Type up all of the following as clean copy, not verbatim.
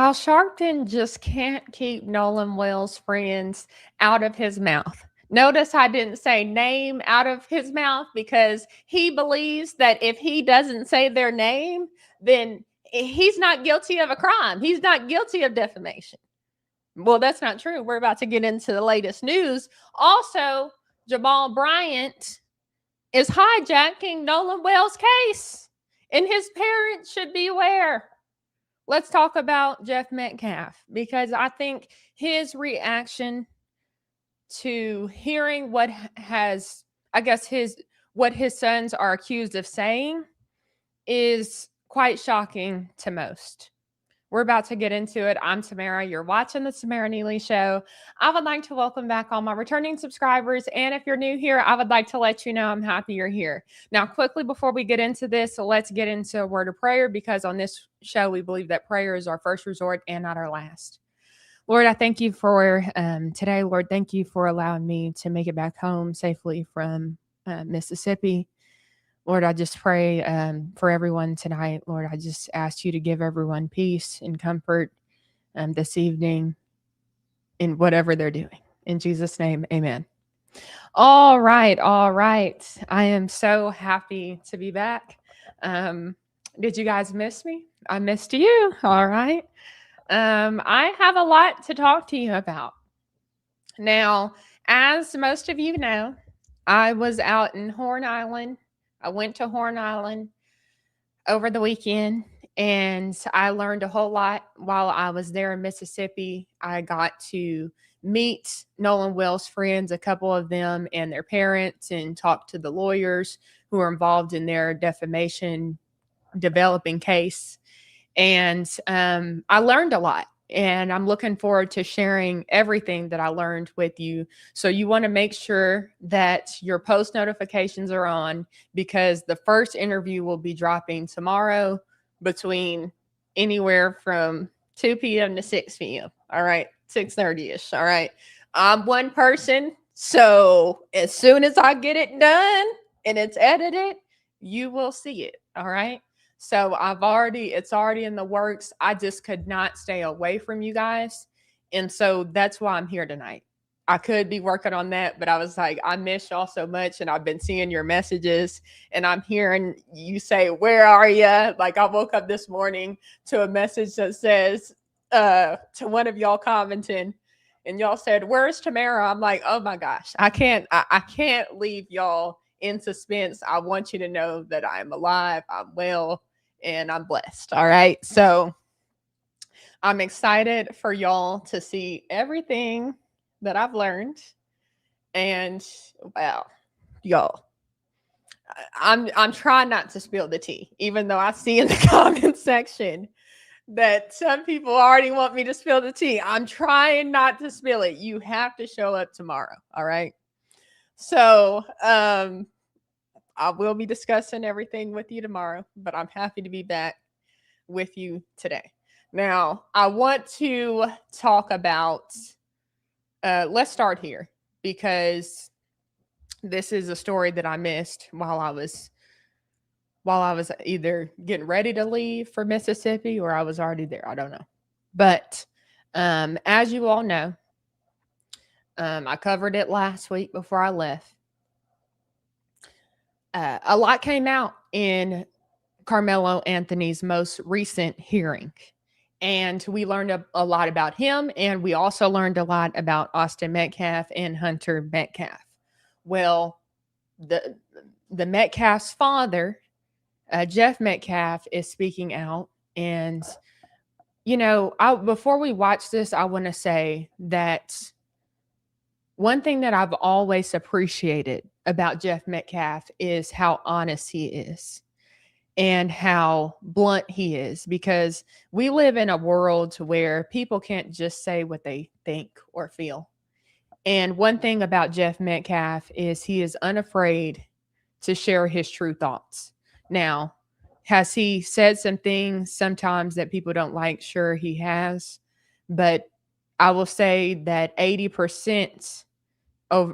While Sharpton just can't keep Nolan Wells' friends out of his mouth. Notice I didn't say name out of his mouth because he believes that if he doesn't say their name, then he's not guilty of a crime. He's not guilty of defamation. Well, that's not true. We're about to get into the latest news. Also, Jamal Bryant is hijacking Nolan Wells' case, and his parents should be aware. Let's talk about Jeff Metcalf because I think his reaction to hearing what has, I guess, what his sons are accused of saying is quite shocking to most. We're about to get into it. I'm Tamera. You're watching the Tamera Nealy Show. I would like to welcome back all my returning subscribers. And if you're new here, I would like to let you know I'm happy you're here. Now, quickly before we get into this, let's get into a word of prayer because on this show, we believe that prayer is our first resort and not our last. Lord, I thank you for today. Lord, thank you for allowing me to make it back home safely from Mississippi. Lord, I just pray for everyone tonight. Lord, I just ask you to give everyone peace and comfort this evening in whatever they're doing. In Jesus' name, amen. All right, all right. I am so happy to be back. Did you guys miss me? I missed you. All right. I have a lot to talk to you about. Now, as most of you know, I was out in Horn Island. I went to Horn Island over the weekend and I learned a whole lot while I was there in Mississippi. I got to meet Nolan Wells' friends, a couple of them and their parents, and talk to the lawyers who are involved in their defamation developing case. And I learned a lot. And I'm looking forward to sharing everything that I learned with you. So you want to make sure that your post notifications are on because the first interview will be dropping tomorrow between anywhere from 2 p.m. to 6 p.m. All right, 6:30ish. All right. I'm one person. So as soon as I get it done and it's edited, you will see it. All right. So it's already in the works. I just could not stay away from you guys. And so that's why I'm here tonight. I could be working on that, but I was like, I miss y'all so much. And I've been seeing your messages and I'm hearing you say, where are you? Like I woke up this morning to a message that says, to one of y'all commenting and y'all said, where's Tamera? I'm like, oh my gosh, I can't leave y'all in suspense. I want you to know that I'm alive, I'm well, and I'm blessed. All right. So I'm excited for y'all to see everything that I've learned. And well, y'all, I'm trying not to spill the tea, even though I see in the comment section that some people already want me to spill the tea. I'm trying not to spill it. You have to show up tomorrow. All right. So I will be discussing everything with you tomorrow, but I'm happy to be back with you today. Now, I want to talk about, let's start here because this is a story that I missed while I was either getting ready to leave for Mississippi or I was already there. I don't know. But as you all know, I covered it last week before I left. A lot came out in Carmelo Anthony's most recent hearing. And we learned a lot about him. And we also learned a lot about Austin Metcalf and Hunter Metcalf. Well, the Metcalf's father, Jeff Metcalf, is speaking out. And, before we watch this, I want to say that one thing that I've always appreciated about Jeff Metcalf is how honest he is and how blunt he is, because we live in a world where people can't just say what they think or feel. And one thing about Jeff Metcalf is he is unafraid to share his true thoughts. Now, has he said some things sometimes that people don't like? Sure, he has. But I will say that 80%,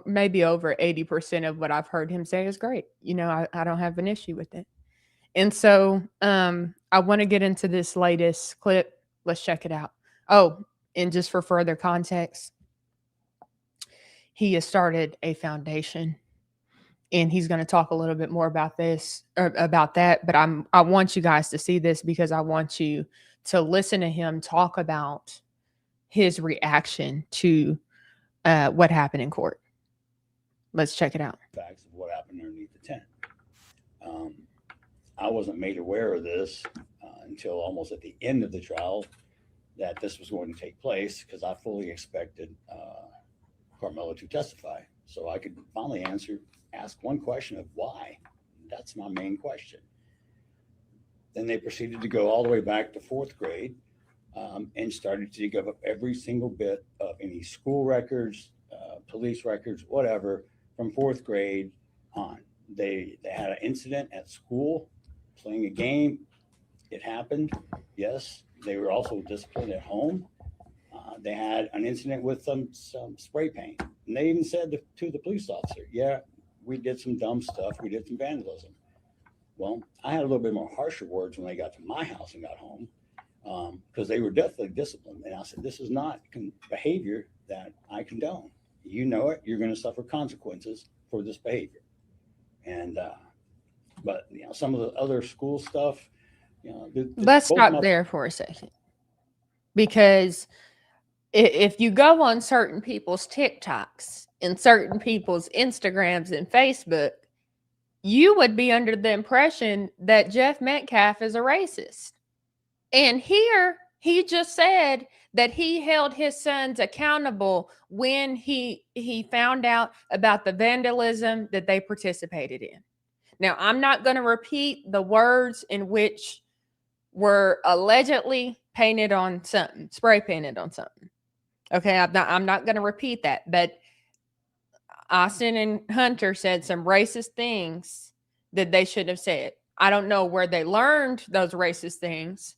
maybe over 80% of what I've heard him say is great. I don't have an issue with it. And so I want to get into this latest clip. Let's check it out. Oh, and just for further context, he has started a foundation, and he's going to talk a little bit more about this or about that. But I want you guys to see this because I want you to listen to him talk about his reaction to what happened in court. Let's check it out. Facts of what happened underneath the tent. Um, I wasn't made aware of this until almost at the end of the trial that this was going to take place because I fully expected Carmela to testify so I could finally ask one question of why. That's my main question. Then they proceeded to go all the way back to fourth grade and started to dig up every single bit of any school records, police records, whatever, from fourth grade on. They had an incident at school playing a game. It happened. Yes, they were also disciplined at home. They had an incident with some spray paint. And they even said to the police officer, yeah, we did some dumb stuff. We did some vandalism. Well, I had a little bit more harsher words when they got to my house and got home because they were definitely disciplined. And I said, this is not behavior that I condone. You know it. You're going to suffer consequences for this behavior. And, but, you know, some of the other school stuff, you know, Let's stop there for a second. Because if you go on certain people's TikToks and certain people's Instagrams and Facebook, you would be under the impression that Jeff Metcalf is a racist. And here he just said that he held his sons accountable when he found out about the vandalism that they participated in. Now, I'm not going to repeat the words in which were allegedly painted on something, spray painted on something. Okay, I'm not going to repeat that, but Austin and Hunter said some racist things that they should have said. I don't know where they learned those racist things.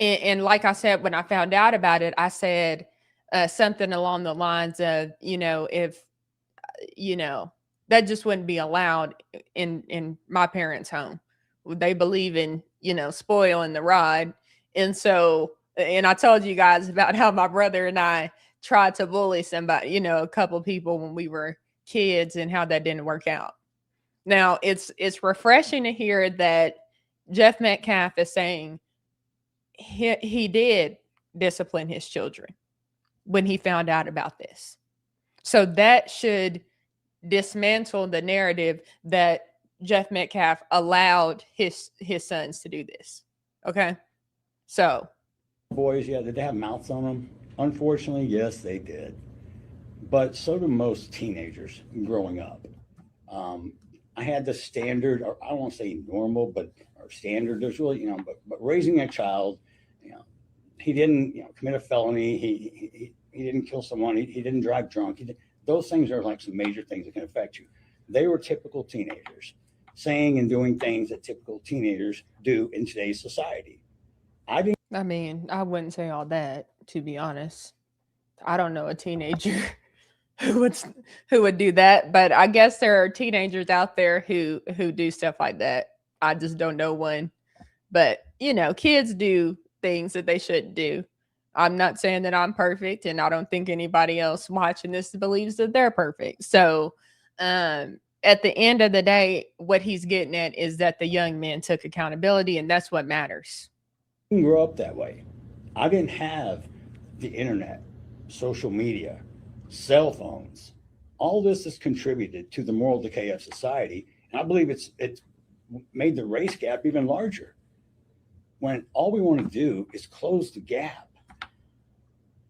And like I said, when I found out about it, I said something along the lines of, you know, if, you know, that just wouldn't be allowed in my parents' home. They believe in, you know, spoiling the ride. And so, and I told you guys about how my brother and I tried to bully somebody, you know, a couple people when we were kids and how that didn't work out. Now, it's refreshing to hear that Jeff Metcalf is saying he did discipline his children when he found out about this. So that should dismantle the narrative that Jeff Metcalf allowed his sons to do this. Okay? So boys, yeah, did they have mouths on them? Unfortunately, yes, they did. But so do most teenagers growing up. I had the standard, or I don't want to say normal, but or standard. There's really, you know, but raising a child, you know, he didn't, you know, commit a felony. He didn't kill someone. He didn't drive drunk. Those things are like some major things that can affect you. They were typical teenagers, saying and doing things that typical teenagers do in today's society. I mean, I wouldn't say all that, to be honest. I don't know a teenager who would do that, but I guess there are teenagers out there who do stuff like that. I just don't know one. But, you know, kids do things that they shouldn't do. I'm not saying that I'm perfect, and I don't think anybody else watching this believes that they're perfect. So, at the end of the day, what he's getting at is that the young men took accountability, and that's what matters. didn't grow up that way. I didn't have the internet, social media, cell phones. All this has contributed to the moral decay of society, and I believe it's made the race gap even larger. When all we want to do is close the gap.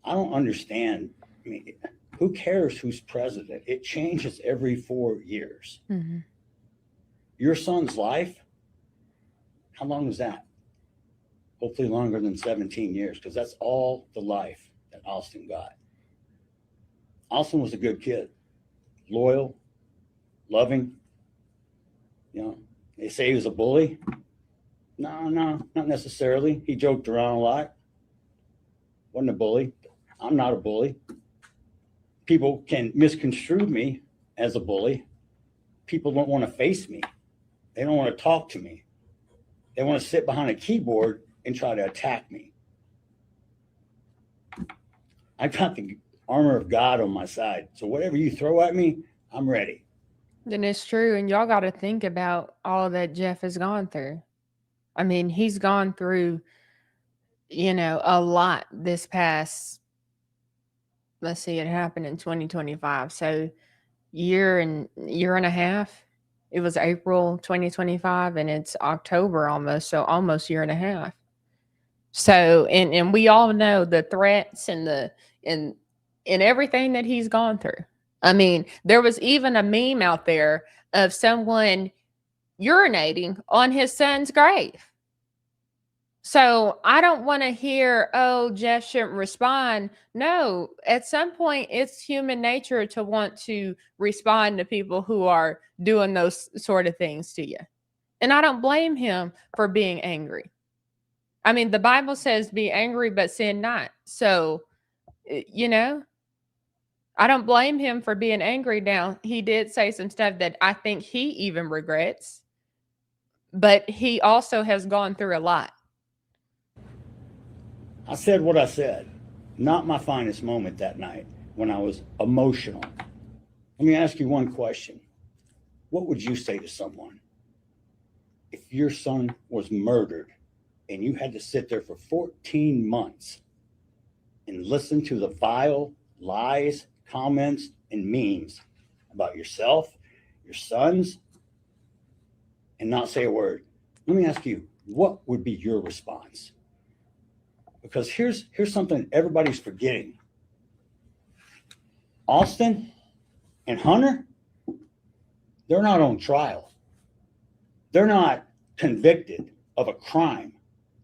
I don't understand. I mean, who cares who's president? It changes every 4 years. Mm-hmm. Your son's life, how long is that? Hopefully longer than 17 years, because that's all the life that Austin got. Austin was a good kid, loyal, loving. You know, they say he was a bully. No, not necessarily. He joked around a lot. Wasn't a bully. I'm not a bully. People can misconstrue me as a bully. People don't want to face me. They don't want to talk to me. They want to sit behind a keyboard and try to attack me. I got the armor of God on my side. So whatever you throw at me, I'm ready. Then it's true. And y'all got to think about all that Jeff has gone through. I mean, he's gone through, a lot this past, let's see, it happened in 2025. So year and a half. It was April 2025 and it's October almost. So almost year and a half. So, and we all know the threats and and everything that he's gone through. I mean, there was even a meme out there of someone urinating on his son's grave. So I don't want to hear, oh, Jeff shouldn't respond. No, at some point, it's human nature to want to respond to people who are doing those sort of things to you. And I don't blame him for being angry. I mean, the Bible says be angry, but sin not. So, I don't blame him for being angry. Now, he did say some stuff that I think he even regrets, but he also has gone through a lot. I said what I said. Not my finest moment that night when I was emotional. Let me ask you one question. What would you say to someone if your son was murdered and you had to sit there for 14 months and listen to the vile lies, comments, and memes about yourself, your sons, and not say a word? Let me ask you, what would be your response? Because here's something everybody's forgetting. Austin and Hunter, they're not on trial. They're not convicted of a crime.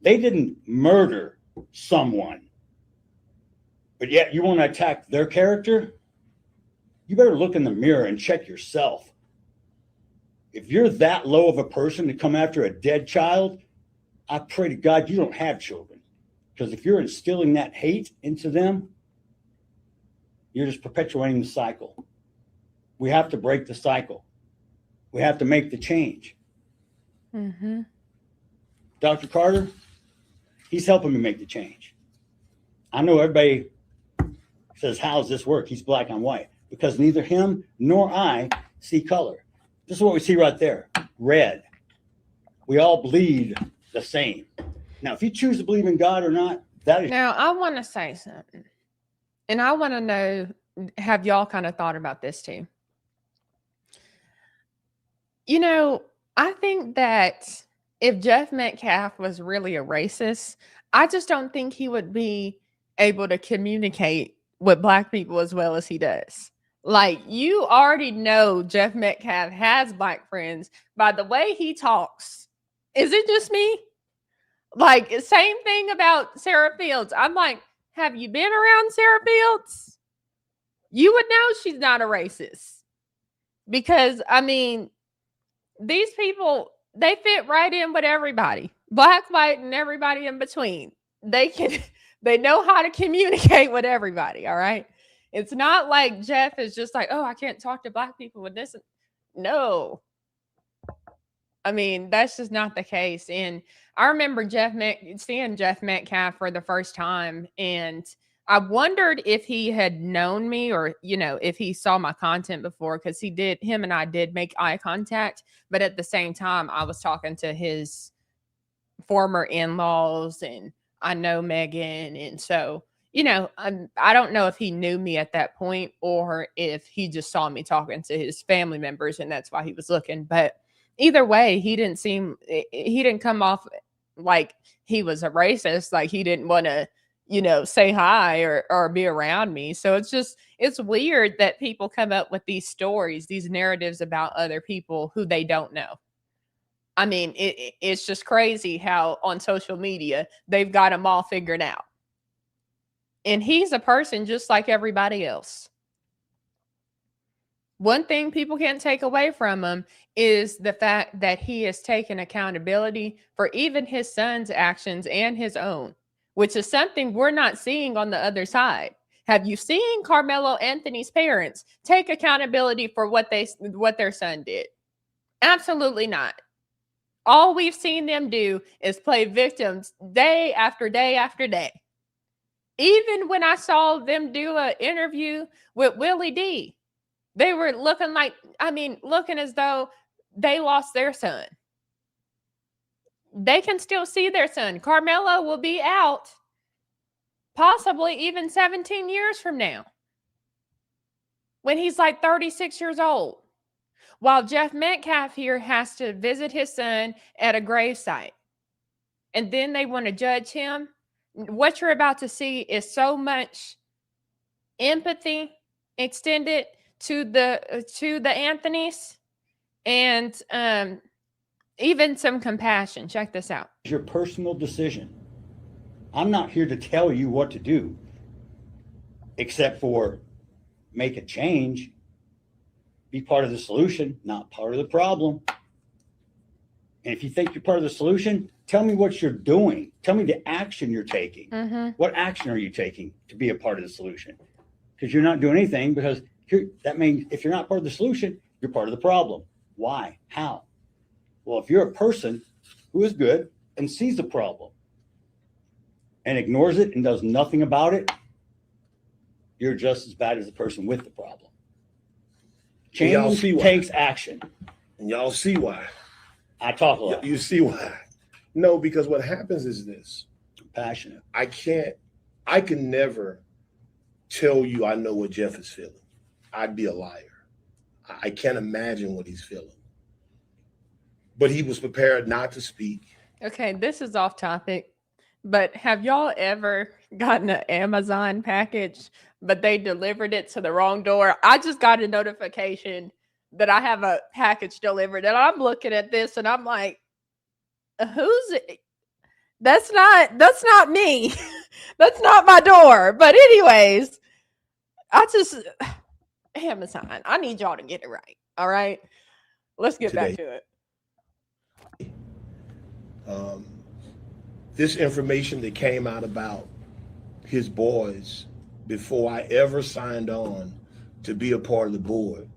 They didn't murder someone. But yet you want to attack their character? You better look in the mirror and check yourself. If you're that low of a person to come after a dead child, I pray to God you don't have children. Because if you're instilling that hate into them, you're just perpetuating the cycle. We have to break the cycle. We have to make the change. Mm-hmm. Dr. Carter, he's helping me make the change. I know everybody says, how's this work? He's black and white. Because neither him nor I see color. This is what we see right there. Red. We all bleed the same. Now, if you choose to believe in God or not, that is. Now, I want to say something. And I want to know, have y'all kind of thought about this too? I think that if Jeff Metcalf was really a racist, I just don't think he would be able to communicate with black people as well as he does. Like, you already know Jeff Metcalf has black friends by the way he talks. Is it just me? Like, same thing about Sarah Fields. I'm like, have you been around Sarah Fields? You would know she's not a racist. Because, I mean, these people, they fit right in with everybody. Black, white, and everybody in between. They know how to communicate with everybody, all right? It's not like Jeff is just like, oh, I can't talk to black people with this. No. I mean, that's just not the case. And I remember seeing Jeff Metcalf for the first time, and I wondered if he had known me or, if he saw my content before, because him and I did make eye contact. But at the same time, I was talking to his former in-laws, and I know Megan. And so, I don't know if he knew me at that point or if he just saw me talking to his family members and that's why he was looking. But either way, he didn't come off like he was a racist, like he didn't want to, say hi or be around me. So it's weird that people come up with these stories, these narratives about other people who they don't know. I mean, it's just crazy how on social media they've got them all figured out. And he's a person just like everybody else. One thing people can't take away from him is the fact that he has taken accountability for even his son's actions and his own, which is something we're not seeing on the other side. Have you seen Carmelo Anthony's parents take accountability for what their son did? Absolutely not. All we've seen them do is play victims day after day after day. Even when I saw them do an interview with Willie D, they were looking like, looking as though they lost their son. They can still see their son. Carmelo will be out possibly even 17 years from now when he's like 36 years old. While Jeff Metcalf here has to visit his son at a gravesite. And then they want to judge him. What you're about to see is so much empathy extended to the Anthonys, and even some compassion. Check this out. It's your personal decision. I'm not here to tell you what to do, except for make a change, be part of the solution, not part of the problem. And if you think you're part of the solution, tell me what you're doing. Tell me the action you're taking. Mm-hmm. What action are you taking to be a part of the solution? Because you're not doing anything, because that means if you're not part of the solution, you're part of the problem. Why? How? Well, if you're a person who is good and sees the problem and ignores it and does nothing about it, you're just as bad as the person with the problem. Change takes action. And y'all see why. I talk a lot. You see why. No, because what happens is this. I'm passionate. I can never tell you I know what Jeff is feeling. I'd be a liar. I can't imagine what he's feeling. But he was prepared not to speak. Okay, this is off topic, but have y'all ever gotten an Amazon package, but they delivered it to the wrong door? I just got a notification that I have a package delivered, and I'm looking at this and I'm like, who's it? That's not me. That's not my door. But anyways, Amazon, I need y'all to get it right. All right. Let's get back to it. This information that came out about his boys before I ever signed on to be a part of the board,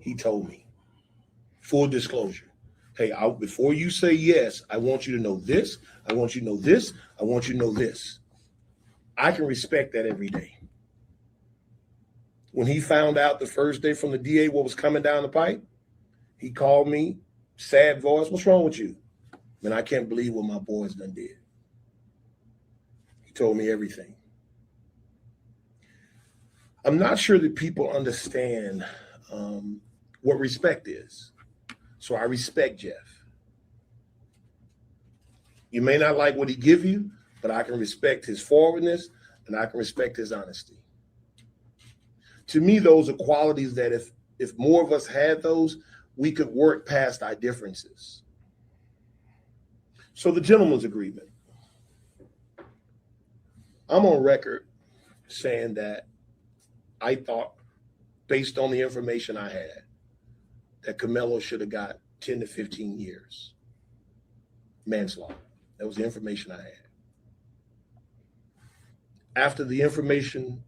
he told me, full disclosure. Hey, before you say yes, I want you to know this. I want you to know this. I want you to know this. I can respect that every day. When he found out the first day from the DA what was coming down the pipe, he called me, sad voice, what's wrong with you? Man, I can't believe what my boys done did. He told me everything. I'm not sure that people understand what respect is. So I respect Jeff. You may not like what he give you, but I can respect his forwardness and I can respect his honesty. To me, those are qualities that if more of us had those, we could work past our differences. So the gentleman's agreement. I'm on record saying that I thought, based on the information I had, that Carmelo should have got 10 to 15 years manslaughter. That was the information I had. After the information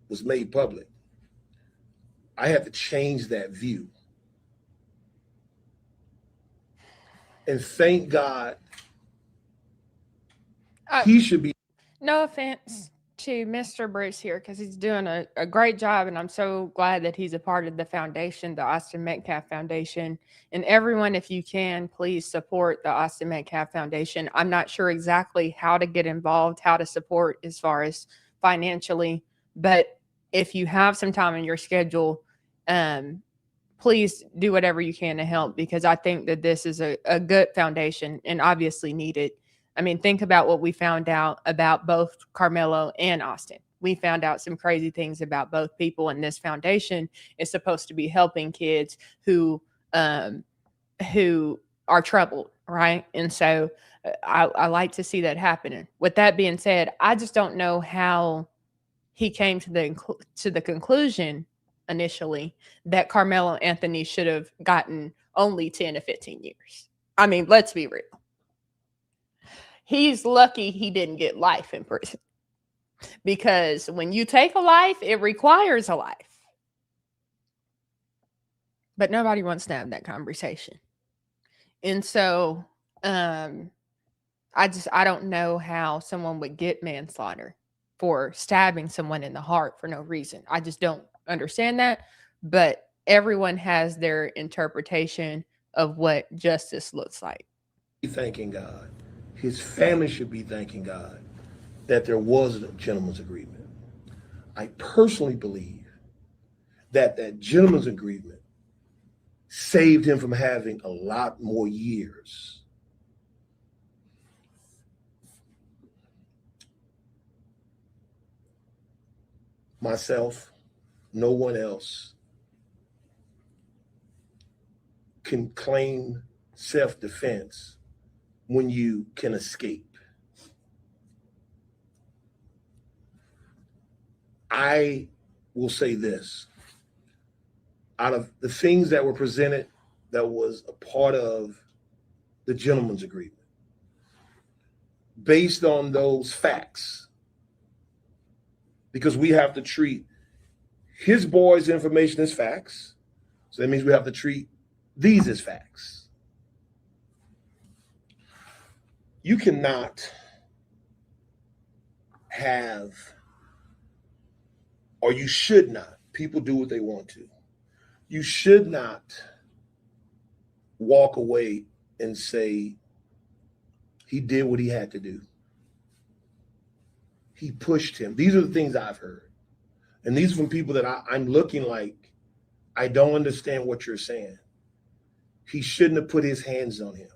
was made public, I had to change that view. And thank God he should be. No offense to Mr. Bruce here, because he's doing a great job, and I'm so glad that he's a part of the foundation, the Austin Metcalf Foundation. And everyone, if you can, please support the Austin Metcalf Foundation. I'm not sure exactly how to get involved, how to support as far as financially, but if you have some time in your schedule, please do whatever you can to help, because I think that this is a good foundation and obviously needed. I mean, think about what we found out about both Carmelo and Austin. We found out some crazy things about both people, and this foundation is supposed to be helping kids who are troubled, right? And so I like to see that happening. With that being said, I just don't know how he came to the conclusion initially that Carmelo Anthony should have gotten only 10 to 15 years. I mean, let's be real. He's lucky he didn't get life in prison, because when you take a life, it requires a life. But nobody wants to have that conversation. And so I don't know how someone would get manslaughter. for stabbing someone in the heart for no reason. I just don't understand that. But everyone has their interpretation of what justice looks like. Thanking God. His family should be thanking God that there was a gentleman's agreement. I personally believe that that gentleman's agreement saved him from having a lot more years. Myself, no one else can claim self-defense when you can escape. I will say this. Out of the things that were presented, that was a part of the gentleman's agreement, based on those facts, because we have to treat his boy's information as facts. So that means we have to treat these as facts. You cannot have, or you should not, people do what they want to. You should not walk away and say he did what he had to do. He pushed him. These are the things I've heard. And these are from people that I'm looking like, I don't understand what you're saying. He shouldn't have put his hands on him.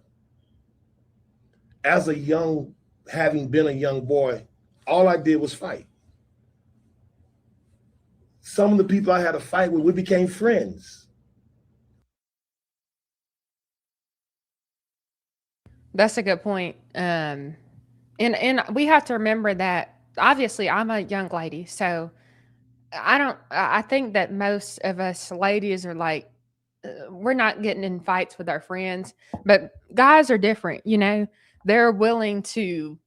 As a young, having been a young boy, all I did was fight. Some of the people I had a fight with, we became friends. That's a good point. And we have to remember that obviously I'm a young lady, so I think that most of us ladies are like, we're not getting in fights with our friends, but guys are different, you know, they're willing to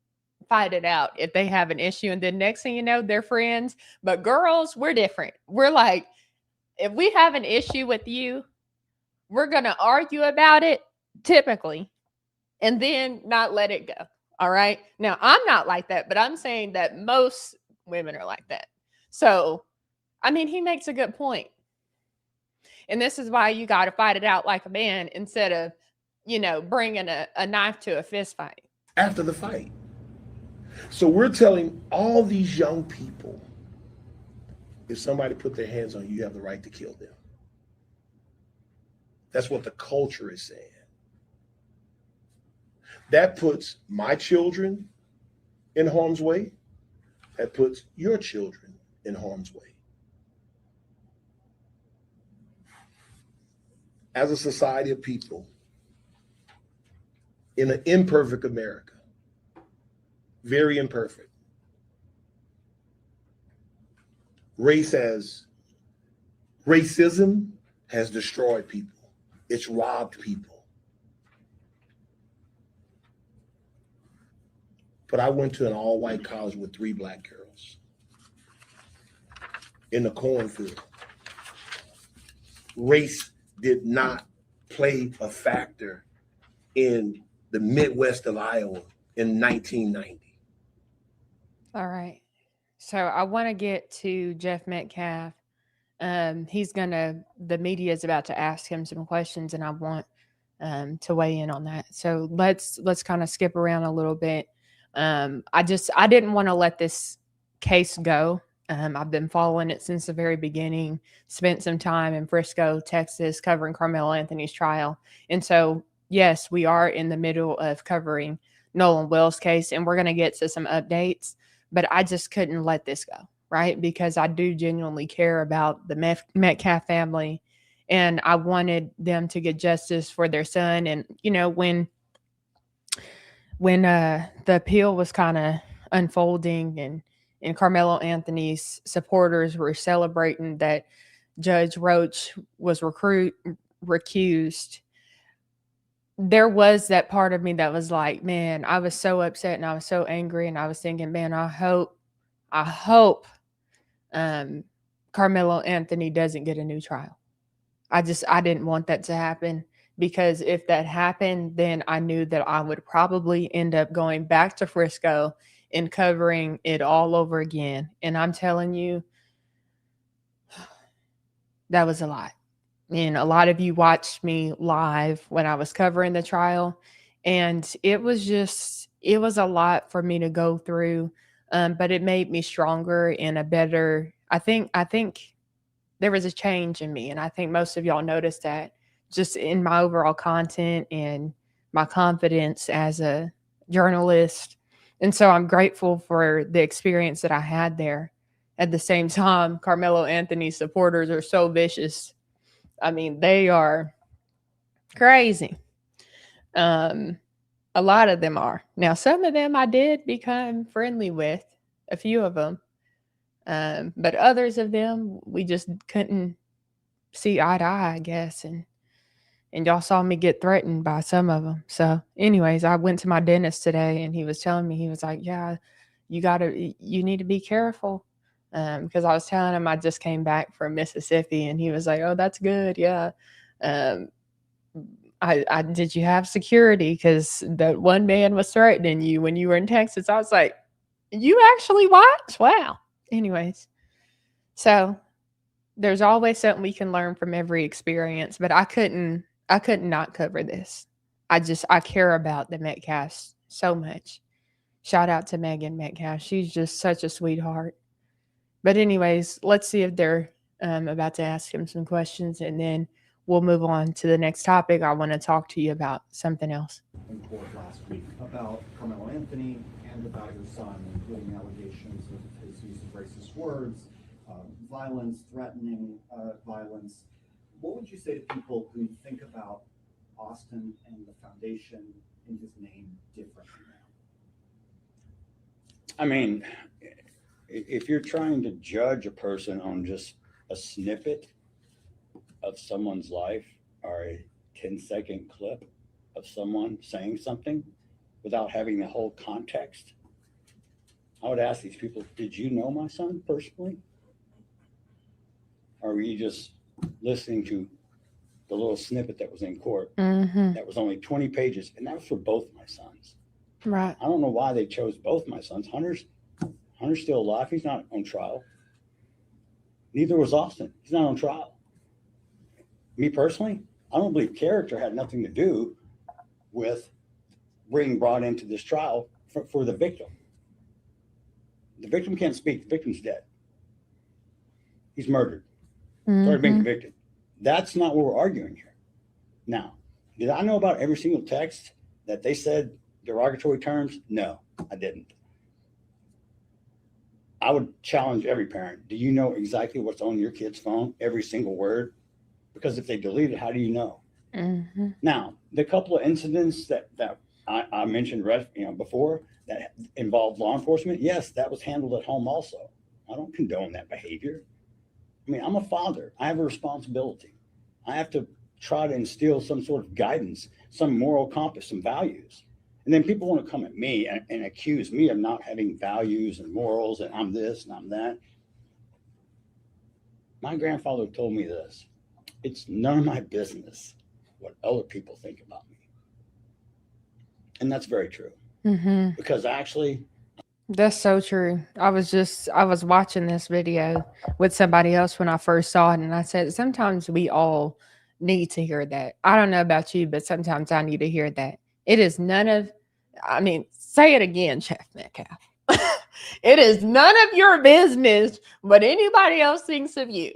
fight it out if they have an issue. And then next thing you know, they're friends. But girls, we're different. We're like, if we have an issue with you, we're going to argue about it typically and then not let it go. All right. Now, I'm not like that, but I'm saying that most women are like that. So, I mean, he makes a good point. And this is why you got to fight it out like a man instead of, you know, bringing a knife to a fist fight. After the fight. So we're telling all these young people, if somebody put their hands on you, you have the right to kill them. That's what the culture is saying. That puts my children in harm's way. That puts your children in harm's way. As a society of people in an imperfect America, very imperfect, racism has destroyed people. It's robbed people. But I went to an all-white college with 3 black girls in the cornfield. Race did not play a factor in the Midwest of Iowa in 1990. All right. So I want to get to Jeff Metcalf. The media is about to ask him some questions, and I want to weigh in on that. So let's kind of skip around a little bit. I didn't want to let this case go. I've been following it since the very beginning, spent some time in Frisco, Texas, covering Carmelo Anthony's trial. And so, yes, we are in the middle of covering Nolan Wells' case, and we're going to get to some updates, but I just couldn't let this go, right? Because I do genuinely care about the Metcalf family, and I wanted them to get justice for their son. And, you know, when the appeal was kind of unfolding and Carmelo Anthony's supporters were celebrating that Judge Roach was recused, there was that part of me that was like, man, I was so upset and I was so angry, and I was thinking, man, I hope Carmelo Anthony doesn't get a new trial. I didn't want that to happen, because if that happened, then I knew that I would probably end up going back to Frisco and covering it all over again. And I'm telling you, that was a lot. And a lot of you watched me live when I was covering the trial. And it was a lot for me to go through. But it made me stronger and a better, I think there was a change in me. And I think most of y'all noticed that just in my overall content and my confidence as a journalist. And so I'm grateful for the experience that I had there. At the same time, Carmelo Anthony supporters are so vicious. I mean, they are crazy. Um, a lot of them are. Now, some of them I did become friendly with, a few of them. But others of them, we just couldn't see eye to eye, I guess. And y'all saw me get threatened by some of them. So, anyways, I went to my dentist today, and he was telling me, he was like, "Yeah, you need to be careful." Because I was telling him I just came back from Mississippi, and he was like, "Oh, that's good, yeah." Um, I did you have security? Because that one man was threatening you when you were in Texas. I was like, "You actually watch? Wow." Anyways, so there's always something we can learn from every experience, but I couldn't not cover this. I care about the Metcalfs so much. Shout out to Megan Metcalf. She's just such a sweetheart. But anyways, let's see if they're about to ask him some questions, and then we'll move on to the next topic. I want to talk to you about something else. In court last week about Carmelo Anthony and about your son, including allegations of his use of racist words, violence, threatening violence. What would you say to people who think about Austin and the foundation in his name differently now? I mean, if you're trying to judge a person on just a snippet of someone's life or a 10-second clip of someone saying something without having the whole context, I would ask these people, did you know my son personally? Or were you just listening to the little snippet that was in court? Mm-hmm. That was only 20 pages, and that was for both my sons. Right. I don't know why they chose both my sons. Hunter's still alive. He's not on trial. Neither was Austin. He's not on trial. Me personally, I don't believe character had nothing to do with being brought into this trial for the victim. The victim can't speak. The victim's dead. He's murdered. He's already been convicted. That's not what we're arguing here. Now, did I know about every single text that they said derogatory terms? No, I didn't. I would challenge every parent. Do you know exactly what's on your kid's phone? Every single word? Because if they delete it, how do you know? Mm-hmm. Now, the couple of incidents that I mentioned before that involved law enforcement, yes, that was handled at home also. I don't condone that behavior. I mean, I'm a father. I have a responsibility. I have to try to instill some sort of guidance, some moral compass, some values. And then people want to come at me and accuse me of not having values and morals, and I'm this and I'm that. My grandfather told me this: it's none of my business what other people think about me. And that's very true. Mm-hmm. Because actually, That's so true. I was watching this video with somebody else when I first saw it, and I said, sometimes we all need to hear that. I don't know about you, but sometimes I need to hear that. It is none of, I mean, say it again, Chef Metcalf. It is none of your business what anybody else thinks of you.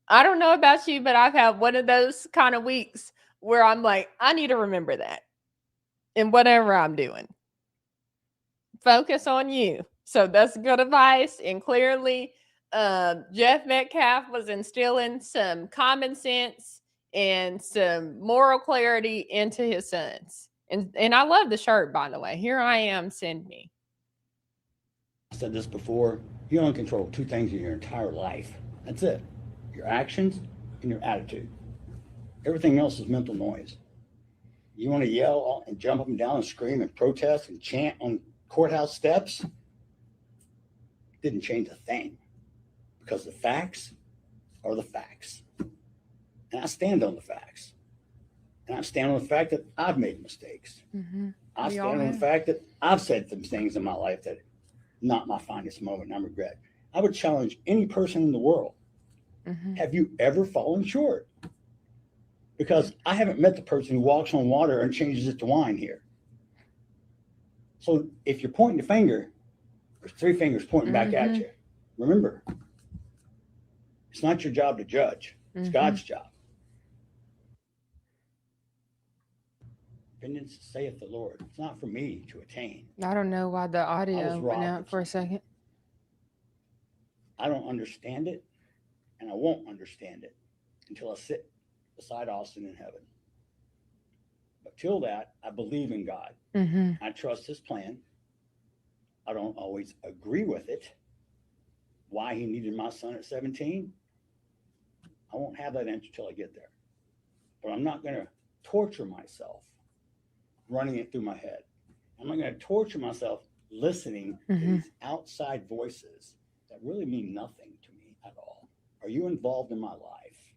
I don't know about you, but I've had one of those kind of weeks where I'm like, I need to remember that in whatever I'm doing. Focus on you. So that's good advice. And clearly, Jeff Metcalf was instilling some common sense and some moral clarity into his sons. And I love the shirt, by the way. Here I am, send me. I said this before, you only control two things in your entire life. That's it: your actions and your attitude. Everything else is mental noise. You want to yell and jump up and down and scream and protest and chant on courthouse steps? Didn't change a thing, because the facts are the facts. And I stand on the facts. And I stand on the fact that I've made mistakes. Mm-hmm. I We all stand on the have. fact that I've said some things in my life that not my finest moment, and I regret. I would challenge any person in the world. Hmm. Have you ever fallen short? Because I haven't met the person who walks on water and changes it to wine here. So if you're pointing the finger, there's three fingers pointing back at Hmm. you. Remember, it's not your job to judge. It's Hmm. God's job. Vengeance saith the Lord. It's not for me to attain. I don't know why the I was audio went robbed out of for a something. second. I don't understand it, and I won't understand it until I sit beside Austin in heaven. But till that, I believe in God. Hmm. I trust His plan. I don't always agree with it. Why He needed my son at 17, I won't have that answer till I get there. But I'm not going to torture myself running it through my head. I'm not going to torture myself listening to Hmm. these outside voices that really mean nothing to me at all. Are you involved in my life?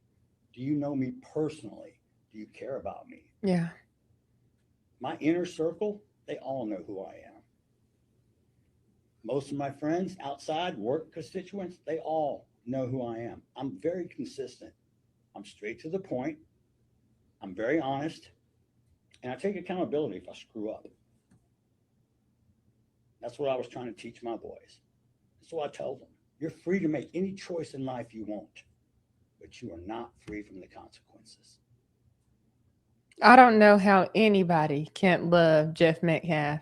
Do you know me personally? Do you care about me? Yeah. My inner circle, they all know who I am. Most of my friends outside, work constituents, they all know who I am. I'm very consistent. I'm straight to the point. I'm very honest. And I take accountability if I screw up. That's what I was trying to teach my boys. That's what I tell them. You're free to make any choice in life you want, but you are not free from the consequences. I don't know how anybody can't love Jeff Metcalf.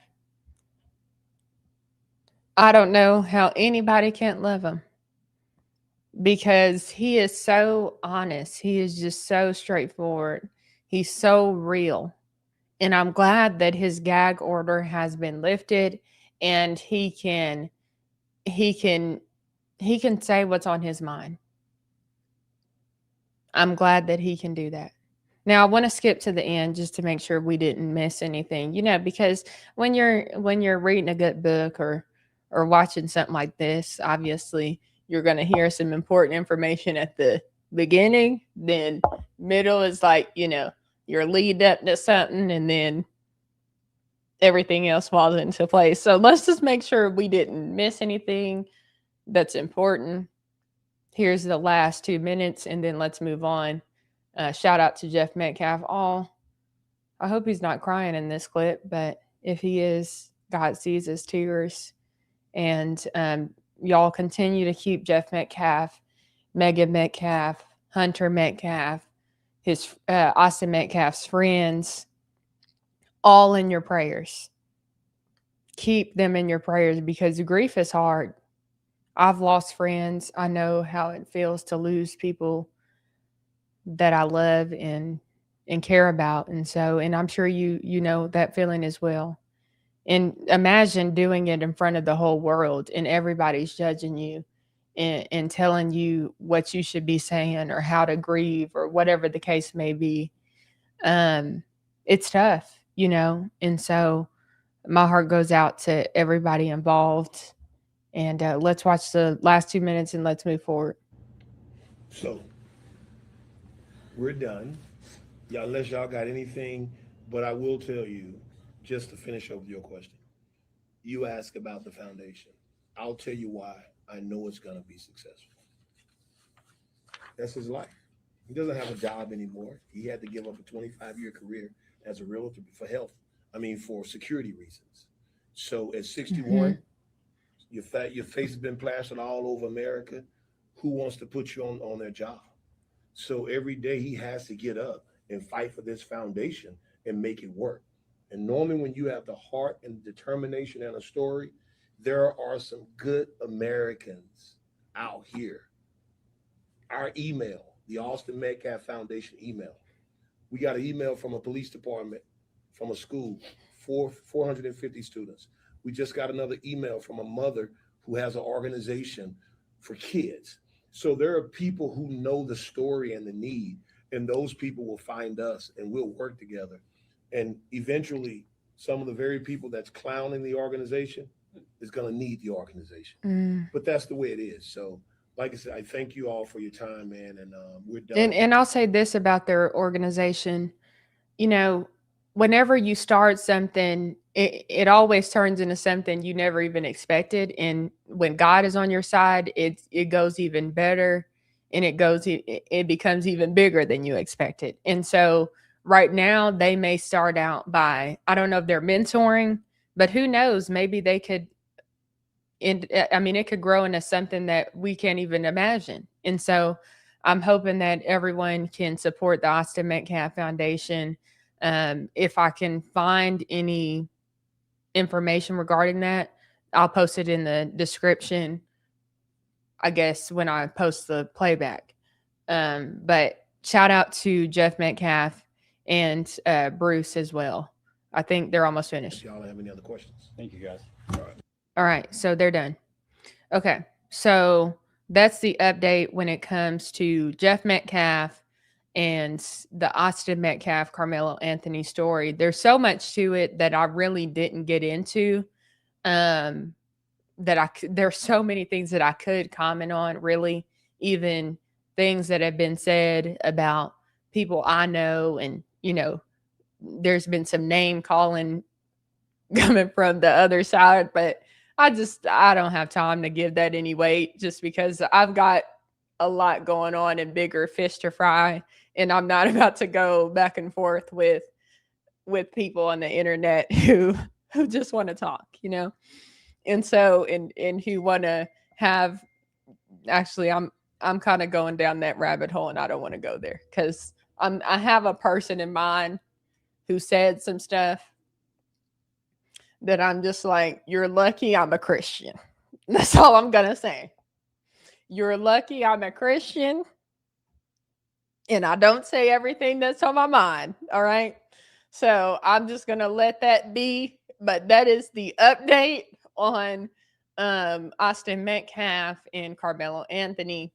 I don't know how anybody can't love him because he is so honest. He is just so straightforward. He's so real. And I'm glad that his gag order has been lifted and he can he can say what's on his mind. I'm glad that he can do that. Now I want to skip to the end just to make sure we didn't miss anything. Because when you're reading a good book or watching something like this, obviously you're going to hear some important information at the beginning, then middle is like, your lead up to something and then everything else falls into place. So let's just make sure we didn't miss anything that's important. Here's the last 2 minutes and then let's move on. Shout out to Jeff Metcalf. I hope he's not crying in this clip, but if he is, God sees his tears. And y'all continue to keep Jeff Metcalf, Megan Metcalf, Hunter Metcalf, his Austin Metcalf's friends, all in your prayers. Keep them in your prayers because grief is hard. I've lost friends. I know how it feels to lose people that I love and care about. And I'm sure you know that feeling as well. And imagine doing it in front of the whole world and everybody's judging you and telling you what you should be saying or how to grieve or whatever the case may be. It's tough. And so my heart goes out to everybody involved. And let's watch the last 2 minutes and let's move forward. So we're done. Y'all, unless y'all got anything, but I will tell you, just to finish up with your question. You ask about the foundation. I'll tell you why I know it's gonna be successful. That's his life. He doesn't have a job anymore. He had to give up a 25-year career as a realtor for health. I mean, for security reasons. So at Mm-hmm. 61, your face has been plastered all over America. Who wants to put you on their job? So every day he has to get up and fight for this foundation and make it work. And normally, when you have the heart and determination and a story, there are some good Americans out here. Our email, the Austin Metcalf Foundation email, we got an email from a police department, from a school, 450 students. We just got another email from a mother who has an organization for kids. So there are people who know the story and the need, and those people will find us and we'll work together. And eventually, some of the very people that's clowning the organization is going to need the organization. Mm. But that's the way it is. So, like I said, I thank you all for your time, man, and we're And done. and I'll say this about their organization, you know, whenever you start something, it always turns into something you never even expected. And when God is on your side, it goes even better, and it becomes even bigger than you expected. And so right now they may start out by, I don't know if they're mentoring, but who knows, maybe they could, I mean, it could grow into something that we can't even imagine. And so I'm hoping that everyone can support the Austin Metcalf Foundation. If I can find any information regarding that, I'll post it in the description, I guess, when I post the playback. But shout out to Jeff Metcalf and Bruce as well. I think they're almost finished. Y'all have any other questions? Thank you, guys. All right, so they're done. Okay, so that's the update when it comes to Jeff Metcalf and the Austin Metcalf Carmelo Anthony story. There's so much to it that I really didn't get into. There's so many things that I could comment on, really, even things that have been said about people I know, and there's been some name calling coming from the other side, but I don't have time to give that any weight, just because I've got a lot going on and bigger fish to fry, and I'm not about to go back and forth with people on the internet who just want to talk, and so and who want to have, actually I'm kind of going down that rabbit hole, and I don't want to go there, because I have a person in mind who said some stuff that I'm just like, you're lucky I'm a Christian. That's all I'm going to say. You're lucky I'm a Christian, and I don't say everything that's on my mind. All right. So I'm just going to let that be. But that is the update on Austin Metcalf and Carmelo Anthony.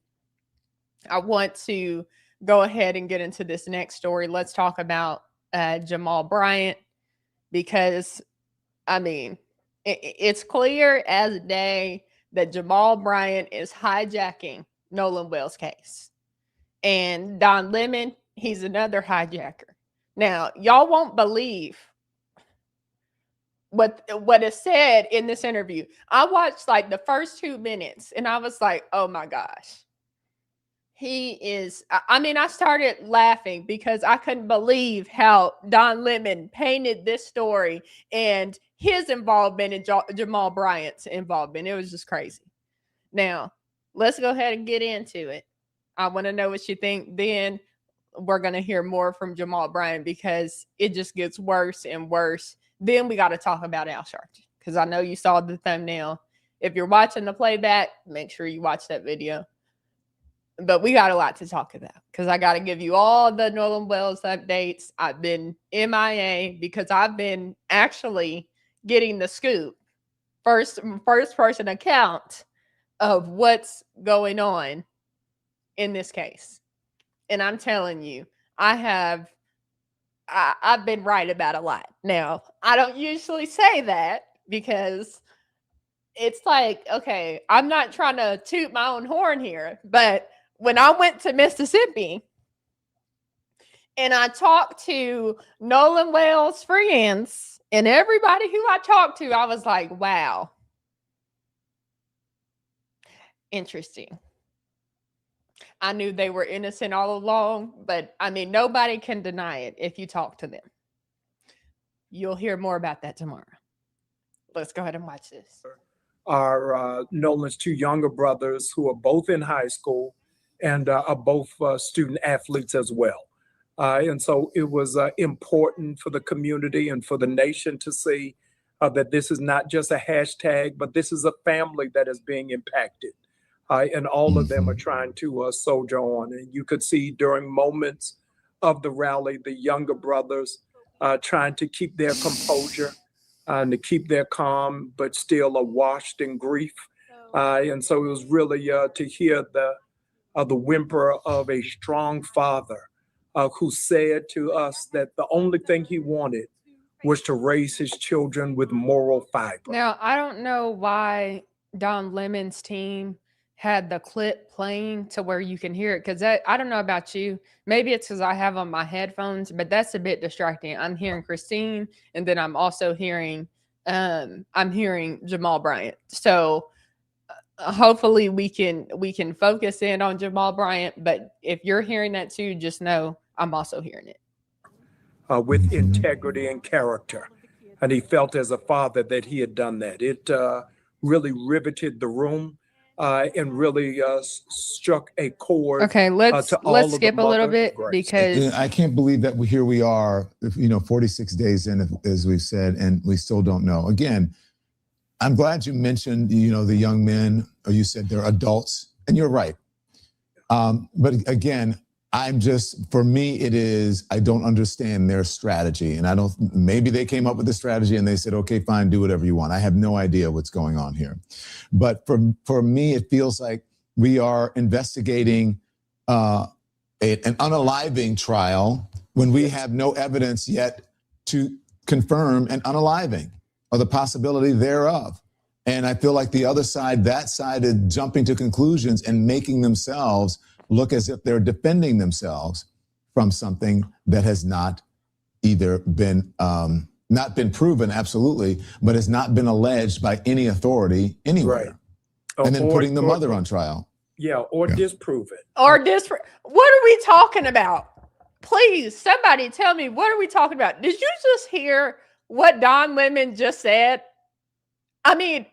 I want to go ahead and get into this next story. Let's talk about Jamal Bryant, because I mean, it's clear as day that Jamal Bryant is hijacking Nolan Wells' case. And Don Lemon, he's another hijacker. Now, y'all won't believe what is said in this interview. I watched like the first 2 minutes, and I was like, oh my gosh. I started laughing because I couldn't believe how Don Lemon painted this story and his involvement in Jamal Bryant's involvement. It was just crazy. Now, let's go ahead and get into it. I want to know what you think. Then we're going to hear more from Jamal Bryant, because it just gets worse and worse. Then we got to talk about Al Sharpton, because I know you saw the thumbnail. If you're watching the playback, make sure you watch that video. But we got a lot to talk about, because I got to give you all the Nolan Wells updates. I've been MIA because I've been actually getting the scoop, first person account of what's going on in this case. And I'm telling you, I've been right about a lot. Now, I don't usually say that, because it's like, okay, I'm not trying to toot my own horn here, but when I went to Mississippi and I talked to Nolan Wells' friends and everybody who I talked to, I was like, wow, interesting. I knew they were innocent all along, but I mean, nobody can deny it if you talk to them. You'll hear more about that tomorrow. Let's go ahead and watch this. Are Nolan's two younger brothers, who are both in high school and are both student athletes as well. And so it was important for the community and for the nation to see that this is not just a hashtag, but this is a family that is being impacted. And all of them are trying to soldier on. And you could see during moments of the rally, the younger brothers trying to keep their composure and to keep their calm, but still are washed in grief. And so it was really to hear the whimper of a strong father who said to us that the only thing he wanted was to raise his children with moral fiber. Now, I don't know why Don Lemon's team had the clip playing to where you can hear it, because I don't know about you, maybe it's because I have on my headphones, but that's a bit distracting. I'm hearing Christine, and then I'm also hearing Jamal Bryant. So hopefully we can focus in on Jamal Bryant, but if you're hearing that too, just know I'm also hearing it. With integrity and character. And he felt as a father that he had done that. It really riveted the room and really struck a chord. Okay, let's to all let's of skip the a little mother bit grace. because I can't believe that here we are, 46 days in, as we've said, and we still don't know. Again, I'm glad you mentioned, the young men, or you said they're adults, and you're right. But again, for me, it is, I don't understand their strategy. And maybe they came up with the strategy and they said, okay, fine, do whatever you want. I have no idea what's going on here. But for me, it feels like we are investigating an unaliving trial when we have no evidence yet to confirm an unaliving or the possibility thereof. And I feel like that side is jumping to conclusions and making themselves look as if they're defending themselves from something that has not either been not been proven, absolutely, but has not been alleged by any authority anywhere. Right. And then putting the mother on trial. Or disprove it. What are we talking about? Please, somebody tell me, what are we talking about? Did you just hear what Don Lemon just said? I mean,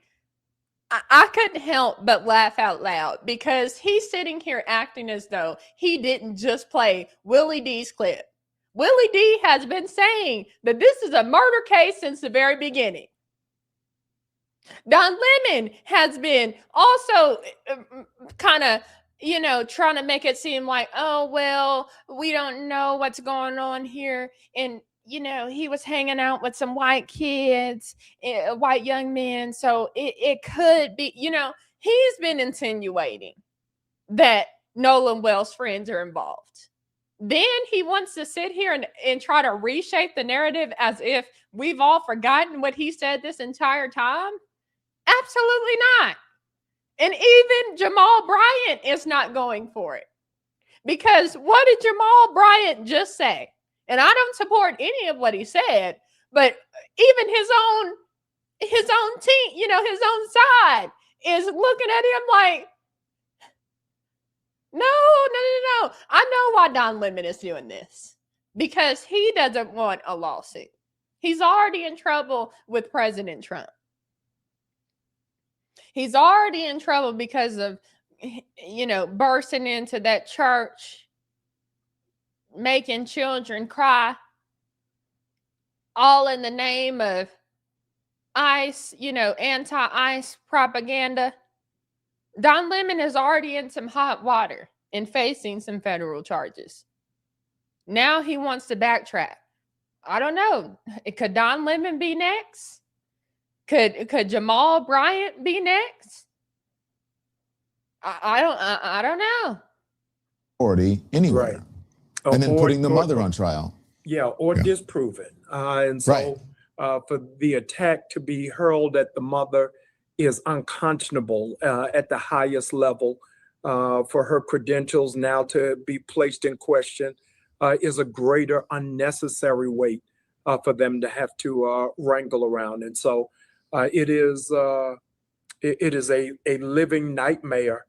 I couldn't help but laugh out loud because he's sitting here acting as though he didn't just play Willie D's clip. Willie D has been saying that this is a murder case since the very beginning. Don Lemon has been also kind of, trying to make it seem like, oh, well, we don't know what's going on here. And he was hanging out with some white kids, white young men. So it could be, he's been insinuating that Nolan Wells' friends are involved. Then he wants to sit here and try to reshape the narrative as if we've all forgotten what he said this entire time. Absolutely not. And even Jamal Bryant is not going for it. Because what did Jamal Bryant just say? And I don't support any of what he said, but even his own team, his own side is looking at him like, no. I know why Don Lemon is doing this. Because he doesn't want a lawsuit. He's already in trouble with President Trump. He's already in trouble because of, bursting into that church, making children cry, all in the name of ICE, anti-ICE propaganda. Don Lemon is already in some hot water and facing some federal charges. Now he wants to backtrack. I don't know. Could Don Lemon be next? Could Jamal Bryant be next? I don't know. Authority anywhere. Right. And then putting the mother on trial. Disprove it. And so for the attack to be hurled at the mother is unconscionable at the highest level. For her credentials now to be placed in question is a greater unnecessary weight for them to have to wrangle around. And so it is a living nightmare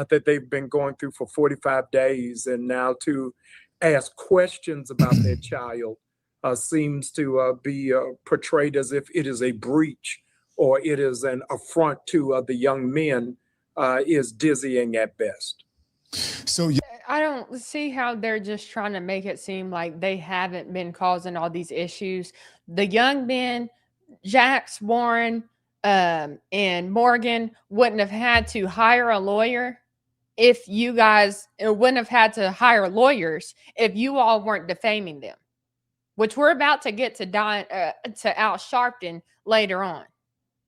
that they've been going through for 45 days. And now to ask questions about their child seems to be portrayed as if it is a breach or it is an affront to the young men is dizzying at best. So I don't see how they're just trying to make it seem like they haven't been causing all these issues. The young men, Jax, Warren, and Morgan wouldn't have had to hire a lawyer if you guys wouldn't have had to hire lawyers if you all weren't defaming them, which we're about to get to Al Sharpton later on.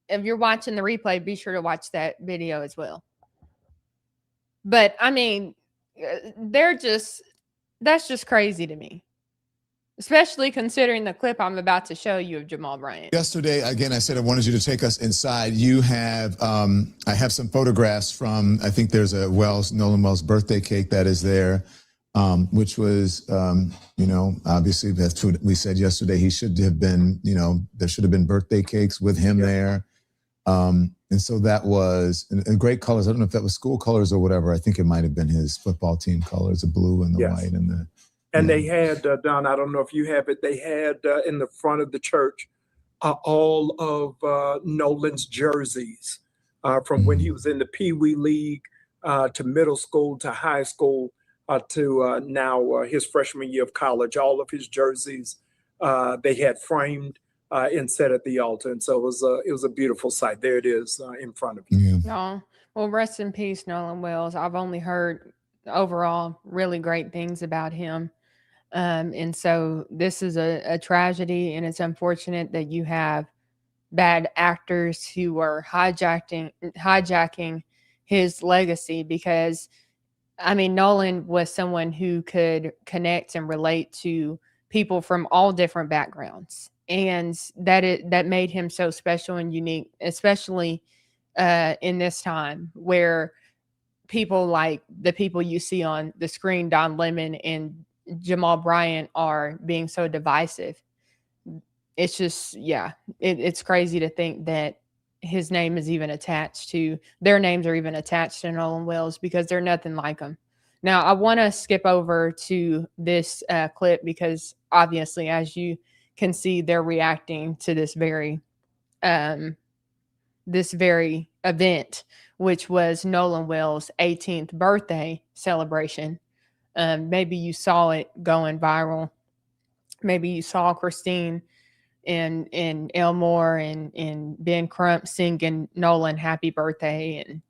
If you're watching the replay, be sure to watch that video as well. But I mean, that's just crazy to me. especially considering the clip I'm about to show you of Jamal Bryant. Yesterday, again, I said I wanted you to take us inside. You have, I have some photographs from, I think there's a Nolan Wells birthday cake that is there, which was, obviously that's what we said yesterday. He should have been, there should have been birthday cakes with him there. And so that was in great colors. I don't know if that was school colors or whatever. I think it might have been his football team colors, the blue and the white and the. And they had, Don, I don't know if you have it, they had in the front of the church all of Nolan's jerseys from when he was in the Pee Wee League to middle school to high school to now his freshman year of college. All of his jerseys they had framed and set at the altar. And so it was a beautiful sight. There it is in front of you. Oh, well, rest in peace, Nolan Wells. I've only heard overall really great things about him. And so this is a tragedy, and it's unfortunate that you have bad actors who are hijacking his legacy, because I mean, Nolan was someone who could connect and relate to people from all different backgrounds, and that made him so special and unique, especially in this time where people like the people you see on the screen, Don Lemon and Jamal Bryant, are being so divisive. It's just, it's crazy to think that his name is even attached to, their names are even attached to Nolan Wells, because they're nothing like him. Now, I want to skip over to this clip because obviously, as you can see, they're reacting to this very event, which was Nolan Wells' 18th birthday celebration. Maybe you saw it going viral. Maybe you saw Christine and Elmore and Ben Crump singing Nolan happy birthday. And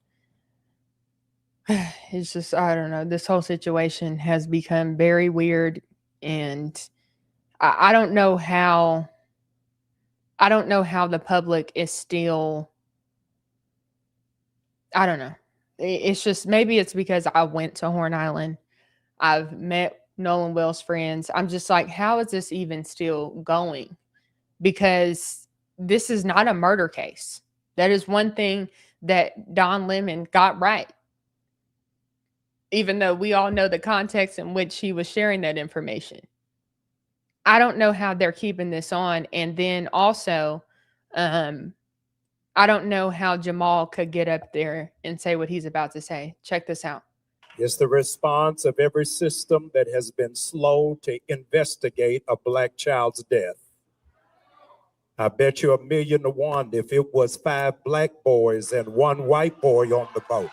it's just, I don't know, this whole situation has become very weird. And I don't know how the public is still, I don't know. It's just, maybe it's because I went to Horn Island. I've met Nolan Wells' friends. I'm just like, how is this even still going? Because this is not a murder case. That is one thing that Don Lemon got right. Even though we all know the context in which he was sharing that information. I don't know how they're keeping this on. And then also, I don't know how Jamal could get up there and say what he's about to say. Check this out. It's the response of every system that has been slow to investigate a Black child's death. I bet you $1,000,000 if it was 5 Black boys and 1 white boy on the boat.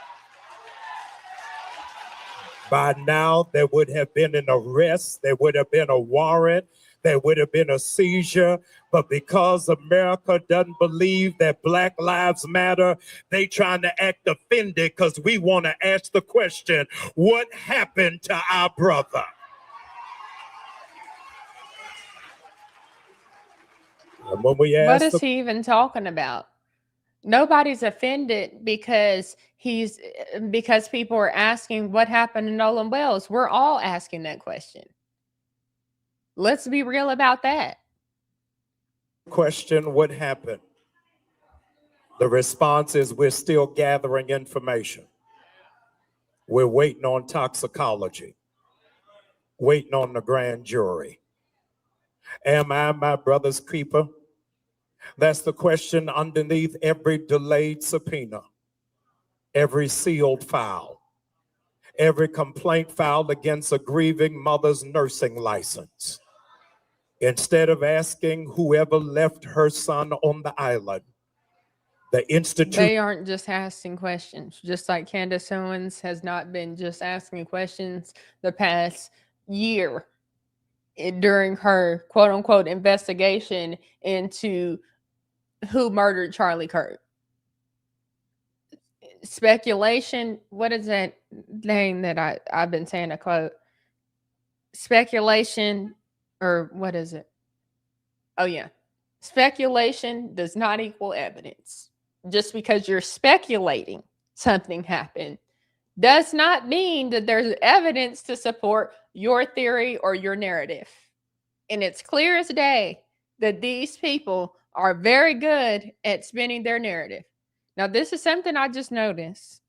By now, there would have been an arrest, there would have been a warrant, there would have been a seizure, but because America doesn't believe that Black lives matter, they trying to act offended because we want to ask the question, what happened to our brother? And when we ask, what is he even talking about? Nobody's offended because people are asking what happened to Nolan Wells. We're all asking that question. Let's be real about that. Question, what happened? The response is we're still gathering information. We're waiting on toxicology, waiting on the grand jury. Am I my brother's keeper? That's the question underneath every delayed subpoena, every sealed file, every complaint filed against a grieving mother's nursing license. Instead of asking whoever left her son on the island, the institute. They aren't just asking questions, just like Candace Owens has not been just asking questions the past year during her quote unquote investigation into who murdered Charlie Kirk. Speculation. What is that name that I've been saying a quote? Speculation, or what is it? Oh yeah. Speculation does not equal evidence. Just because you're speculating something happened does not mean that there's evidence to support your theory or your narrative. And it's clear as day that these people are very good at spinning their narrative. Now, this is something I just noticed.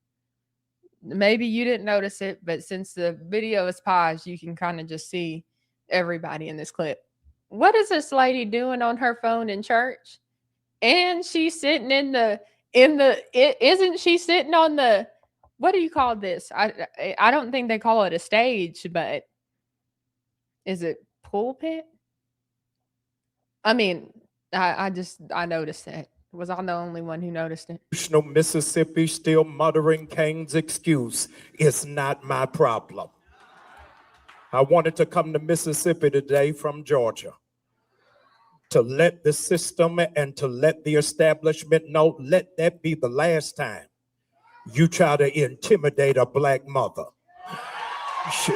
Maybe you didn't notice it, but since the video is paused, you can kind of just see everybody in this clip. What is this lady doing on her phone in church? And she's sitting isn't she sitting on the, what do you call this? I don't think they call it a stage, but is it pulpit? I mean, I noticed that. Was I the only one who noticed it? Mississippi still muttering Cain's excuse. It's not my problem. I wanted to come to Mississippi today from Georgia to let the system and to let the establishment know, let that be the last time you try to intimidate a black mother.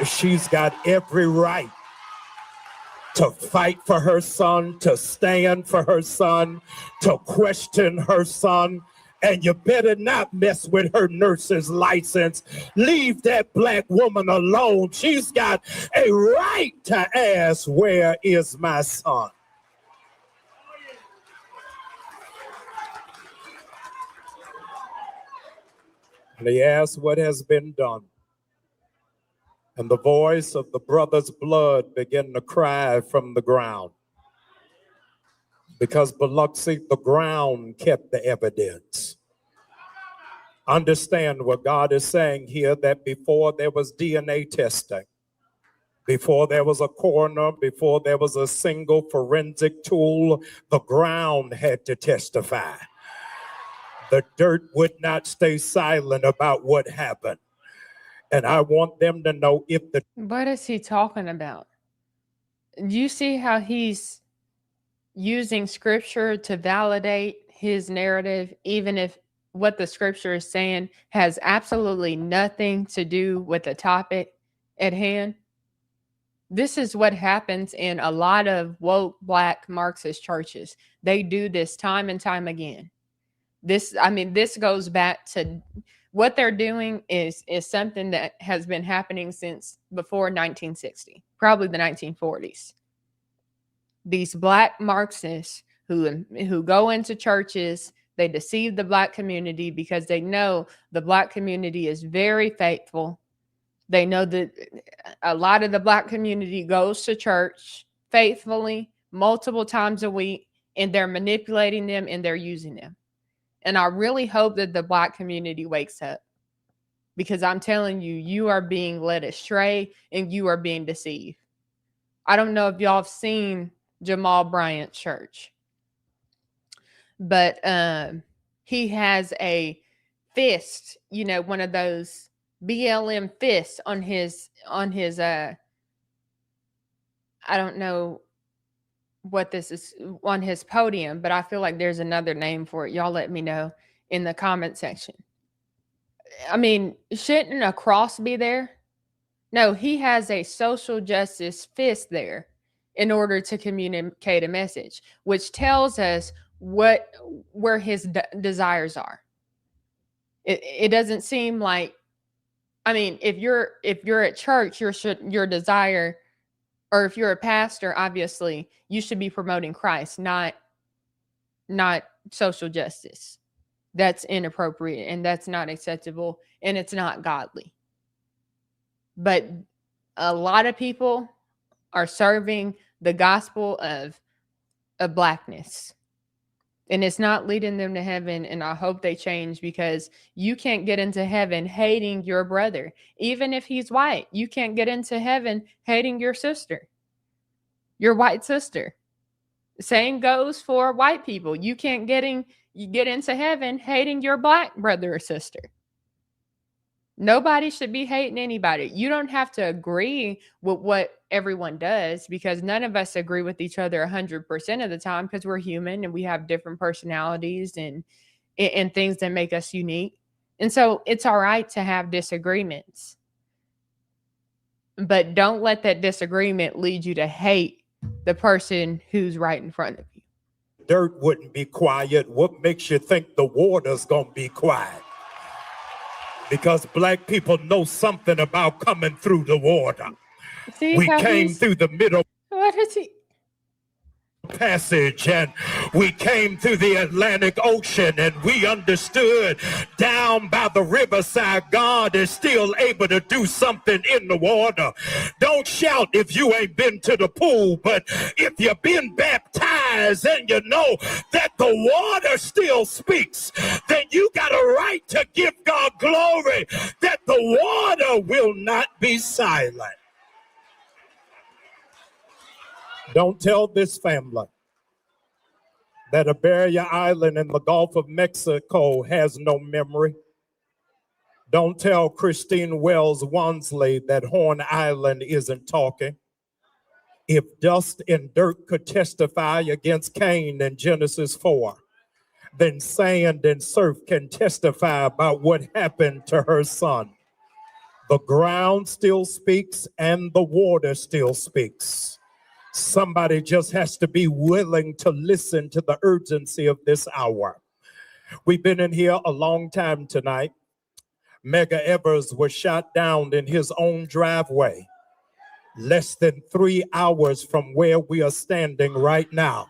She's got every right to fight for her son, to stand for her son, to question her son. And you better not mess with her nurse's license. Leave that black woman alone. She's got a right to ask, where is my son? And he asked what has been done. And the voice of the brother's blood began to cry from the ground. Because Biloxi, the ground kept the evidence. Understand what God is saying here, that before there was DNA testing, before there was a coroner, before there was a single forensic tool, the ground had to testify. The dirt would not stay silent about what happened. And I want them to know if the... What is he talking about? You see how he's using scripture to validate his narrative, even if what the scripture is saying has absolutely nothing to do with the topic at hand? This is what happens in a lot of woke black Marxist churches. They do this time and time again. This goes back to what they're doing is something that has been happening since before 1960, probably the 1940s. These black Marxists who go into churches, they deceive the black community because they know the black community is very faithful. They know that a lot of the black community goes to church faithfully multiple times a week, and they're manipulating them and they're using them. And I really hope that the black community wakes up, because I'm telling you, you are being led astray and you are being deceived. I don't know if y'all have seen Jamal Bryant's church, but he has a fist, one of those BLM fists on his I don't know what this is, on his podium, but I feel like there's another name for it. Y'all let me know in the comment section. I mean, shouldn't a cross be there? No, he has a social justice fist there in order to communicate a message, which tells us where his desires are. It doesn't seem like, I mean, if you're at church, your desire, or if you're a pastor, obviously you should be promoting Christ, not social justice. That's inappropriate and that's not acceptable and it's not godly. But a lot of people are serving the gospel of blackness, and it's not leading them to heaven. And I hope they change, because you can't get into heaven hating your brother. Even if he's white, you can't get into heaven hating your sister, your white sister. Same goes for white people. You can't get into heaven hating your black brother or sister. Nobody should be hating anybody. You don't have to agree with what everyone does, because none of us agree with each other 100% of the time, because we're human and we have different personalities and things that make us unique. And so it's all right to have disagreements, but don't let that disagreement lead you to hate the person who's right in front of you. Dirt wouldn't be quiet. What makes you think the water's gonna be quiet? Because black people know something about coming through the water. See, we came through the middle. What is he? passage, and we came through the Atlantic Ocean, and we understood down by the riverside God is still able to do something in the water. Don't shout if you ain't been to the pool, but if you've been baptized and you know that the water still speaks, then you got a right to give God glory that the water will not be silent. Don't tell this family that a barrier island in the Gulf of Mexico has no memory. Don't tell Christine Wells Wansley that Horn Island isn't talking. If dust and dirt could testify against Cain in Genesis 4, then sand and surf can testify about what happened to her son. The ground still speaks and the water still speaks. Somebody just has to be willing to listen to the urgency of this hour. We've been in here a long time tonight. Medgar Evers was shot down in his own driveway, less than 3 hours from where we are standing right now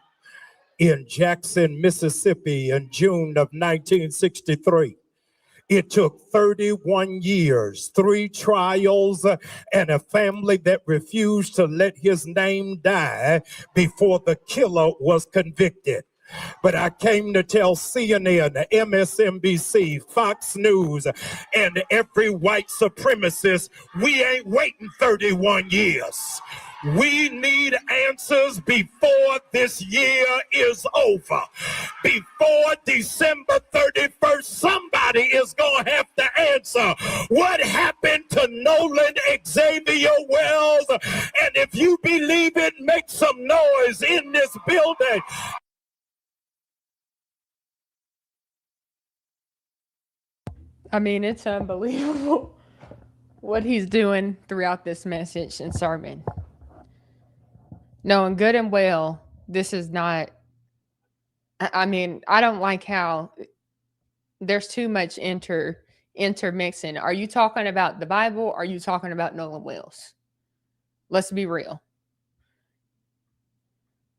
in Jackson, Mississippi in June of 1963. It took 31 years, 3 trials, and a family that refused to let his name die before the killer was convicted. But I came to tell CNN, MSNBC, Fox News, and every white supremacist, we ain't waiting 31 years. We need answers before this year is over. Before December 31st, somebody is going to have to answer what happened to Nolan Xavier Wells. And if you believe it, make some noise in this building. I mean, it's unbelievable what he's doing throughout this message and sermon. Knowing good and well, this is not, I mean, I don't like how there's too much intermixing. Are you talking about the Bible? Or are you talking about Nolan Wells? Let's be real.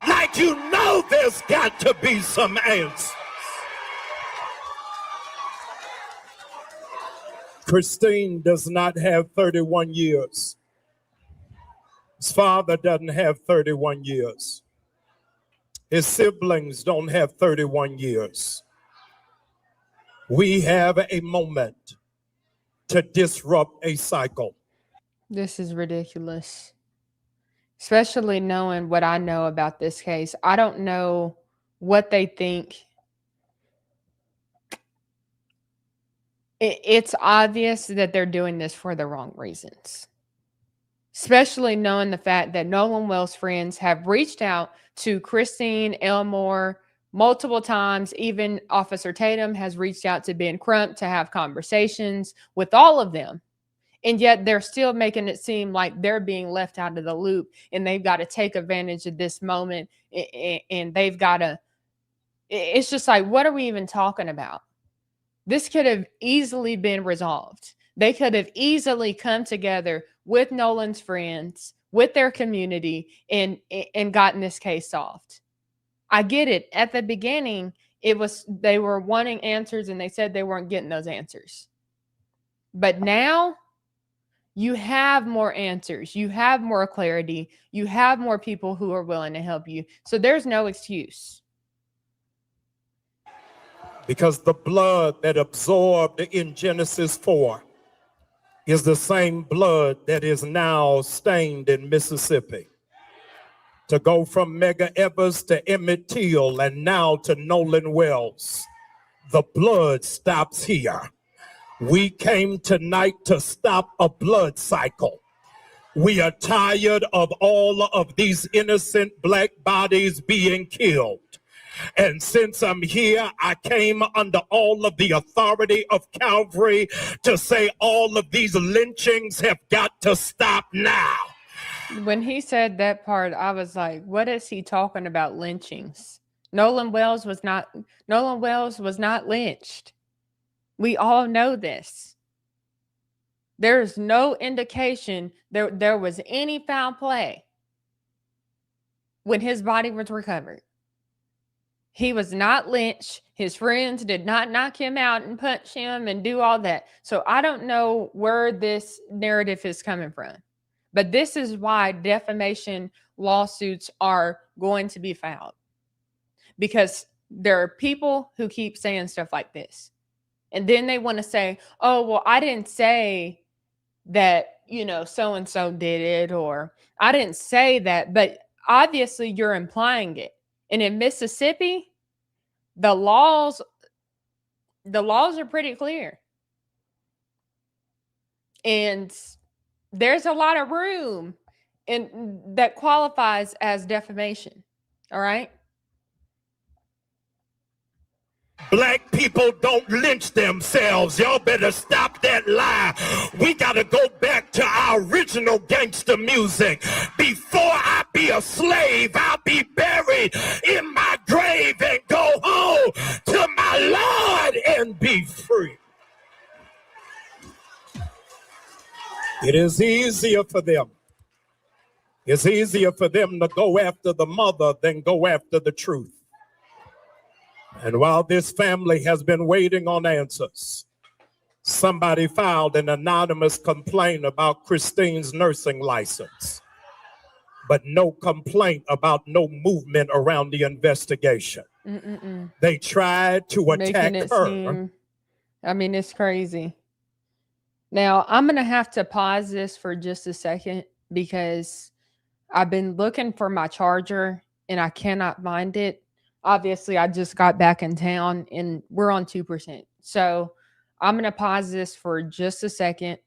Like, you know, there's got to be some answers. Christine does not have 31 years. His father doesn't have 31 years. His siblings don't have 31 years. We have a moment to disrupt a cycle. This is ridiculous. Especially knowing what I know about this case. I don't know what they think. It's obvious that they're doing this for the wrong reasons. Especially knowing the fact that Nolan Wells' friends have reached out to Christine Elmore multiple times. Even Officer Tatum has reached out to Ben Crump to have conversations with all of them. And yet they're still making it seem like they're being left out of the loop and they've got to take advantage of this moment and they've got to, it's just like, what are we even talking about? This could have easily been resolved. They could have easily come together with Nolan's friends, with their community, and gotten this case solved. I get it. At the beginning, they were wanting answers and they said they weren't getting those answers. But now you have more answers. You have more clarity. You have more people who are willing to help you. So there's no excuse. Because the blood that absorbed in Genesis 4 is the same blood that is now stained in Mississippi. To go from Medgar Evers to Emmett Till and now to Nolan Wells, the blood stops here. We came tonight to stop a blood cycle. We are tired of all of these innocent black bodies being killed. And since I'm here, I came under all of the authority of Calvary to say all of these lynchings have got to stop now. When he said that part, I was like, what is he talking about, lynchings? Nolan Wells was not lynched. We all know this. There's no indication there was any foul play. when his body was recovered. He was not lynched. His friends did not knock him out and punch him and do all that. So I don't know where this narrative is coming from. But this is why defamation lawsuits are going to be filed. Because there are people who keep saying stuff like this. And then they want to say, oh, well, I didn't say that, so and so did it, or I didn't say that, but obviously you're implying it. And in Mississippi, the laws are pretty clear. And there's a lot of room that qualifies as defamation. All right? Black people don't lynch themselves. Y'all better stop that lie. We gotta go back to our original gangster music. Before I be a slave, I'll be buried in my grave and go home to my Lord and be free. It is easier for them. It's easier for them to go after the mother than go after the truth. And while this family has been waiting on answers, somebody filed an anonymous complaint about Christine's nursing license, but no complaint about no movement around the investigation. They tried to attack her. It's crazy. Now, I'm going to have to pause this for just a second because I've been looking for my charger and I cannot find it. Obviously, I just got back in town and we're on 2%. So I'm going to pause this for just a second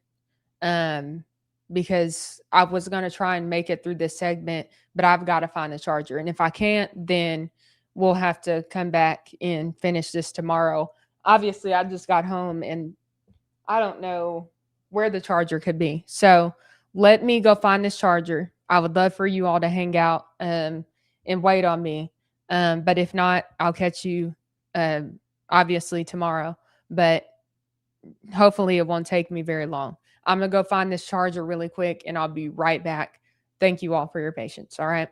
because I was going to try and make it through this segment, but I've got to find the charger. And if I can't, then we'll have to come back and finish this tomorrow. Obviously, I just got home and I don't know where the charger could be. So let me go find this charger. I would love for you all to hang out and wait on me. But if not, I'll catch you obviously tomorrow. But hopefully it won't take me very long. I'm going to go find this charger really quick and I'll be right back. Thank you all for your patience. All right.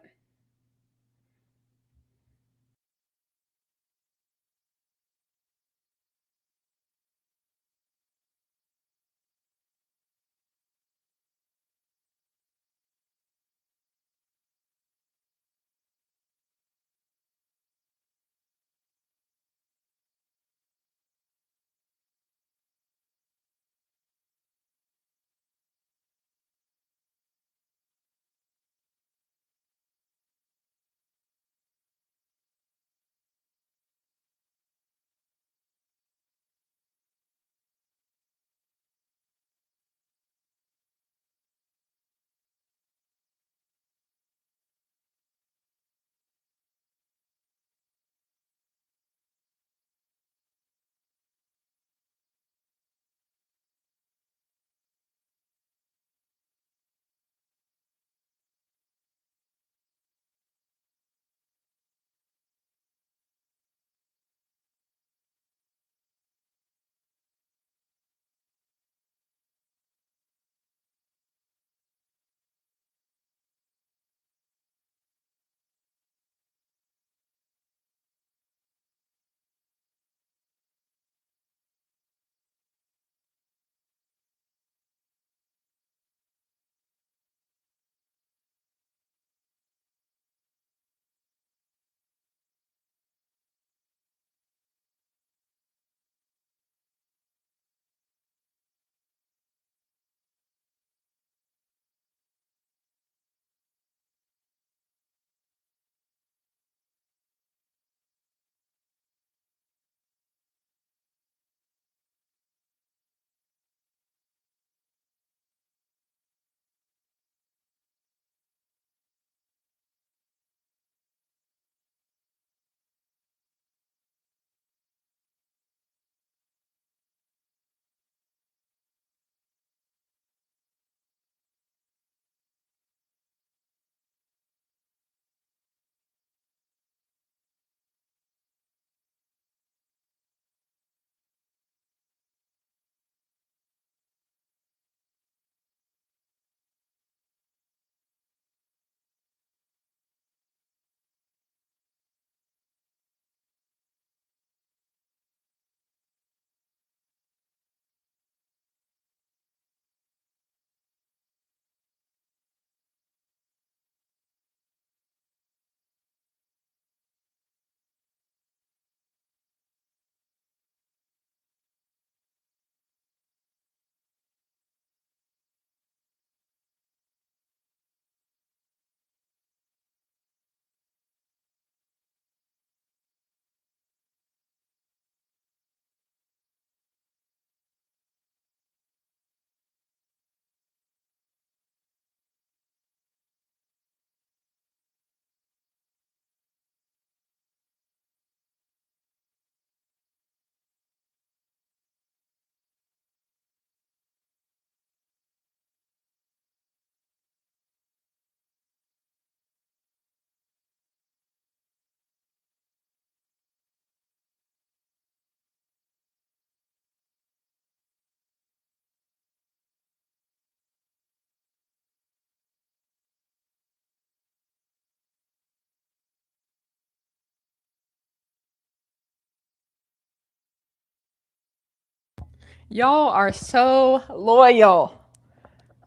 Y'all are so loyal.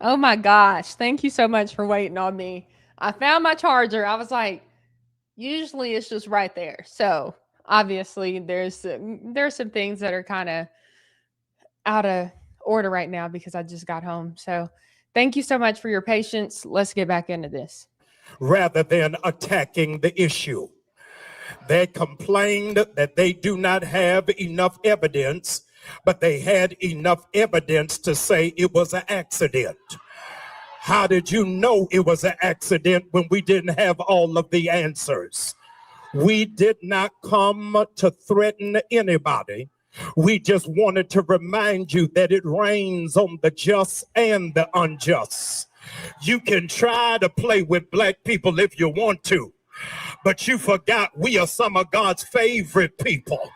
Oh my gosh. Thank you so much for waiting on me. I found my charger. I was like, usually it's just right there. So obviously there's some things that are kind of out of order right now because I just got home. So thank you so much for your patience. Let's get back into this. Rather than attacking the issue, they complained that they do not have enough evidence, but they had enough evidence to say it was an accident. How did you know it was an accident when we didn't have all of the answers? We did not come to threaten anybody. We just wanted to remind you that it rains on the just and the unjust. You can try to play with black people if you want to, but you forgot we are some of God's favorite people.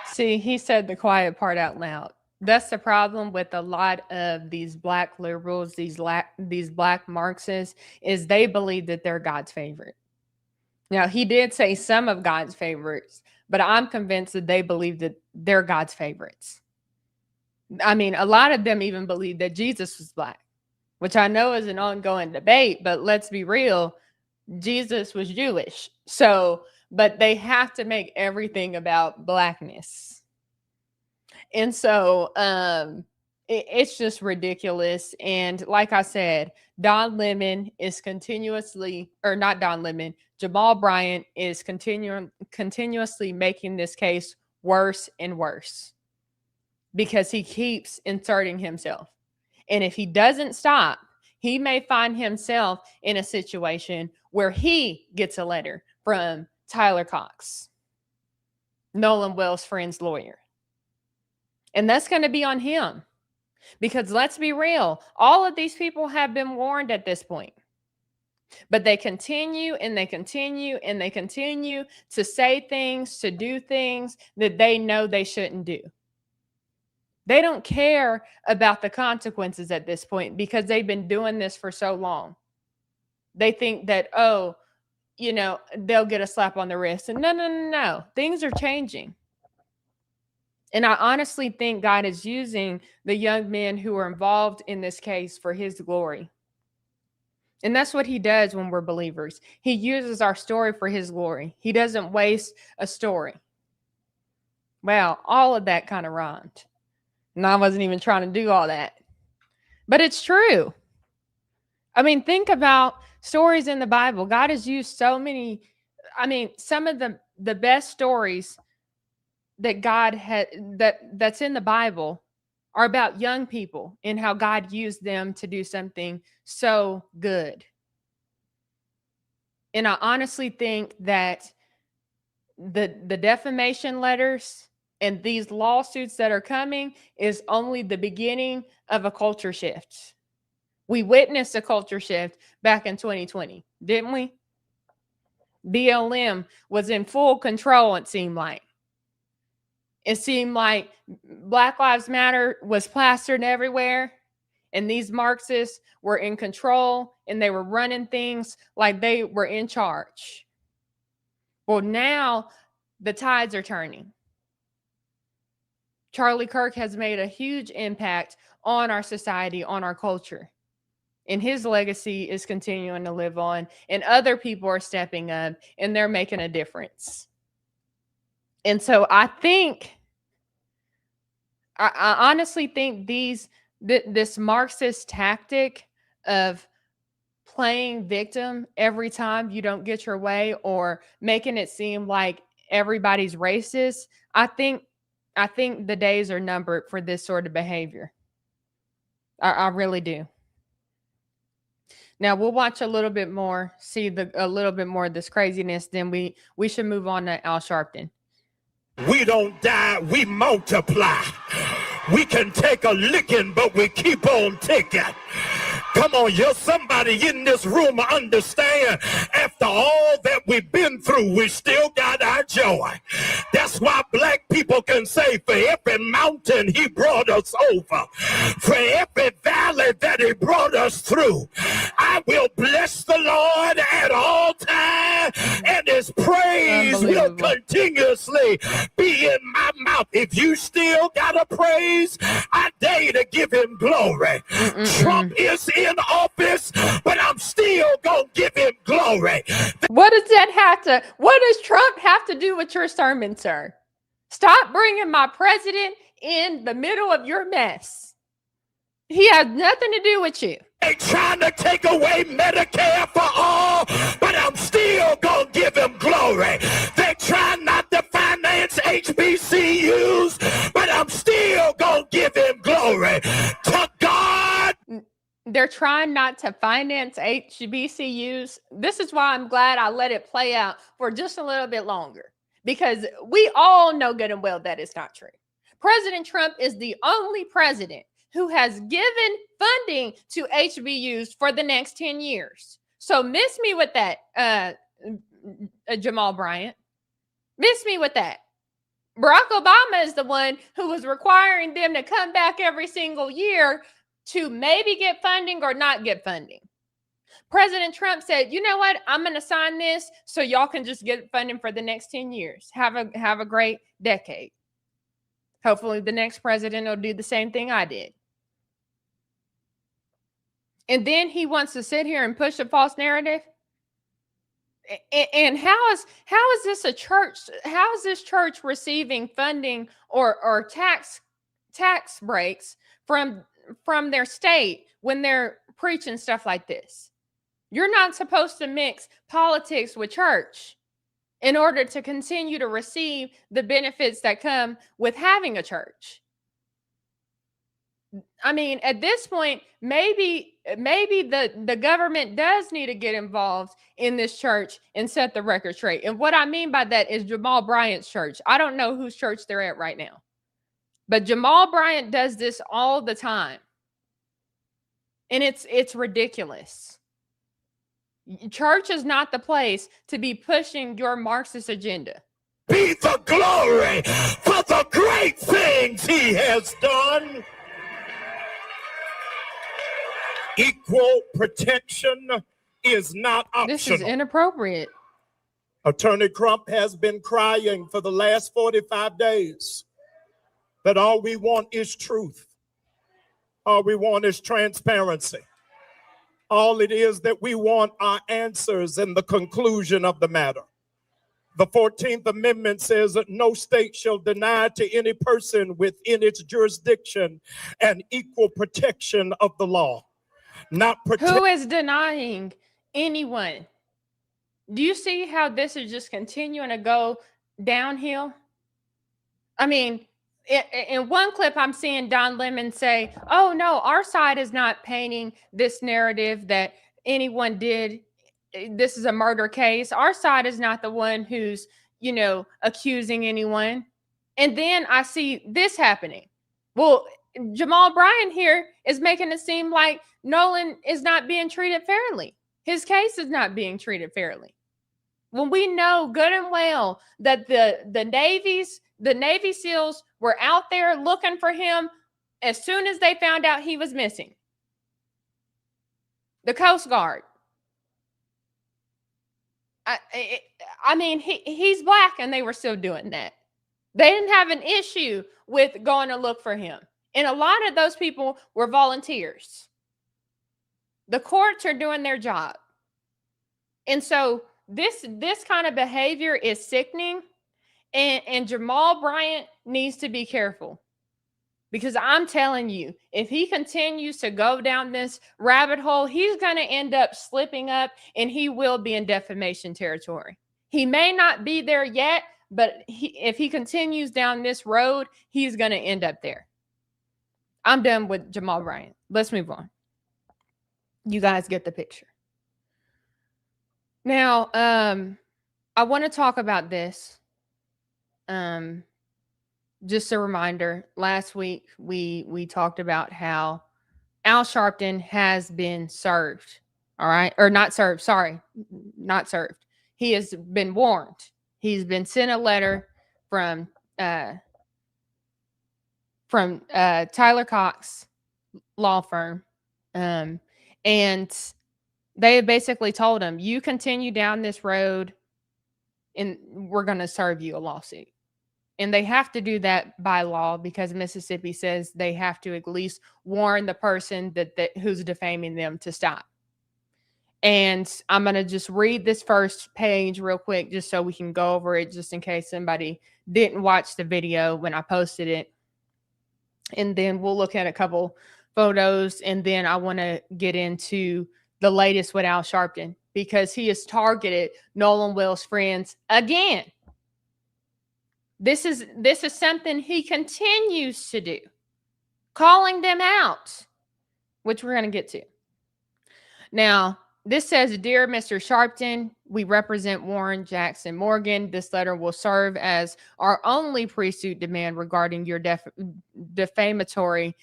See, he said the quiet part out loud. That's the problem with a lot of these black liberals, these black Marxists, is they believe that they're God's favorite. Now, he did say some of God's favorites, but I'm convinced that they believe that they're God's favorites. I mean, a lot of them even believe that Jesus was black, which I know is an ongoing debate, but let's be real, Jesus was Jewish. So, but they have to make everything about blackness. And so it's just ridiculous. And like I said, Don Lemon is continuously, or not Don Lemon, Jamal Bryant is continuously making this case worse and worse because he keeps inserting himself. And if he doesn't stop, he may find himself in a situation where he gets a letter from Tyler Cox, Nolan Wells' friend's lawyer. And that's going to be on him. Because let's be real, all of these people have been warned at this point. But they continue and they continue and they continue to say things, to do things that they know they shouldn't do. They don't care about the consequences at this point because they've been doing this for so long. They think that, oh, you know, they'll get a slap on the wrist. And no. Things are changing. And I honestly think God is using the young men who are involved in this case for his glory. And that's what he does when we're believers. He uses our story for his glory. He doesn't waste a story. Well, all of that kind of rhymed. And I wasn't even trying to do all that. But it's true. I mean, think about stories in the Bible. God has used so many, I mean, some of the best stories that God had that's in the Bible are about young people and how God used them to do something so good. And I honestly think that the defamation letters and these lawsuits that are coming is only the beginning of a culture shift. We witnessed a culture shift back in 2020, didn't we? BLM was in full control, it seemed like. It seemed like Black Lives Matter was plastered everywhere, and these Marxists were in control, and they were running things like they were in charge. Well, now the tides are turning. Charlie Kirk has made a huge impact on our society, on our culture. And his legacy is continuing to live on, and other people are stepping up, and they're making a difference. And so I honestly think this Marxist tactic of playing victim every time you don't get your way or making it seem like everybody's racist, I think the days are numbered for this sort of behavior. I really do. Now we'll watch a little bit more, see a little bit more of this craziness. Then we should move on to Al Sharpton. We don't die, we multiply. We can take a licking, but we keep on ticking. Come on, you're somebody in this room understand. After all that we've been through, we still got our joy. That's why black people can say, for every mountain he brought us over, for every valley that he brought us through, I will bless the Lord at all times, and his His praise will Unbelievable. continuously be in my mouth. If you still got a praise, I dare you to give him glory. Trump is in office, but I'm still going to give him glory. What does Trump have to do with your sermon, sir? Stop bringing my president in the middle of your mess. He has nothing to do with you. They trying to take away Medicare for all, but I'm still going to give him glory. They trying not to finance HBCUs, but I'm still going to give him glory. To God. They're trying not to finance HBCUs. This is why I'm glad I let it play out for just a little bit longer, because we all know good and well that it's not true. President Trump is the only president who has given funding to HBCUs for the next 10 years. So miss me with that, Jamal Bryant. Miss me with that. Barack Obama is the one who was requiring them to come back every single year to maybe get funding or not get funding. President Trump said, you know what? I'm going to sign this so y'all can just get funding for the next 10 years. Have a great decade. Hopefully the next president will do the same thing I did. And then he wants to sit here and push a false narrative. And how is this a church? How is this church receiving funding or tax breaks from their state when they're preaching stuff like this? You're not supposed to mix politics with church in order to continue to receive the benefits that come with having a church. I mean, at this point, maybe the government does need to get involved in this church and set the record straight. And what I mean by that is Jamal Bryant's church. I don't know whose church they're at right now, but Jamal Bryant does this all the time. And it's ridiculous. Church is not the place to be pushing your Marxist agenda. Be the glory for the great things he has done. Equal protection is not optional. This is inappropriate. Attorney Trump has been crying for the last 45 days that all we want is truth. All we want is transparency. All it is that we want are answers and the conclusion of the matter. The 14th Amendment says that no state shall deny to any person within its jurisdiction an equal protection of the law. Who is denying anyone? Do you see how this is just continuing to go downhill? I mean, in one clip, I'm seeing Don Lemon say, oh, no, our side is not painting this narrative that anyone did. This is a murder case. Our side is not the one who's, accusing anyone. And then I see this happening. Well, Jamal Bryant here is making it seem like Nolan is not being treated fairly. His case is not being treated fairly. When we know good and well that the Navy SEALs were out there looking for him as soon as they found out he was missing. The Coast Guard. I mean, he's black and they were still doing that. They didn't have an issue with going to look for him. And a lot of those people were volunteers. The courts are doing their job. And so this kind of behavior is sickening. And Jamal Bryant needs to be careful. Because I'm telling you, if he continues to go down this rabbit hole, he's going to end up slipping up and he will be in defamation territory. He may not be there yet, but if he continues down this road, he's going to end up there. I'm done with Jamal Bryant. Let's move on. You guys get the picture. Now, I want to talk about this. Just a reminder, last week we talked about how Al Sharpton has been served. All right. Or not served. Sorry. Not served. He has been warned. He's been sent a letter from Tyler Cox law firm. And they basically told him, you continue down this road, and we're going to serve you a lawsuit. And they have to do that by law because Mississippi says they have to at least warn the person that who's defaming them to stop. And I'm going to just read this first page real quick just so we can go over it, just in case somebody didn't watch the video when I posted it. And then we'll look at a couple photos, and then I want to get into the latest with Al Sharpton because he has targeted Nolan Will's friends again. This is something he continues to do, calling them out, which we're going to get to. Now, this says, Dear Mr. Sharpton, we represent Warren Jackson Morgan. This letter will serve as our only pre-suit demand regarding your defamatory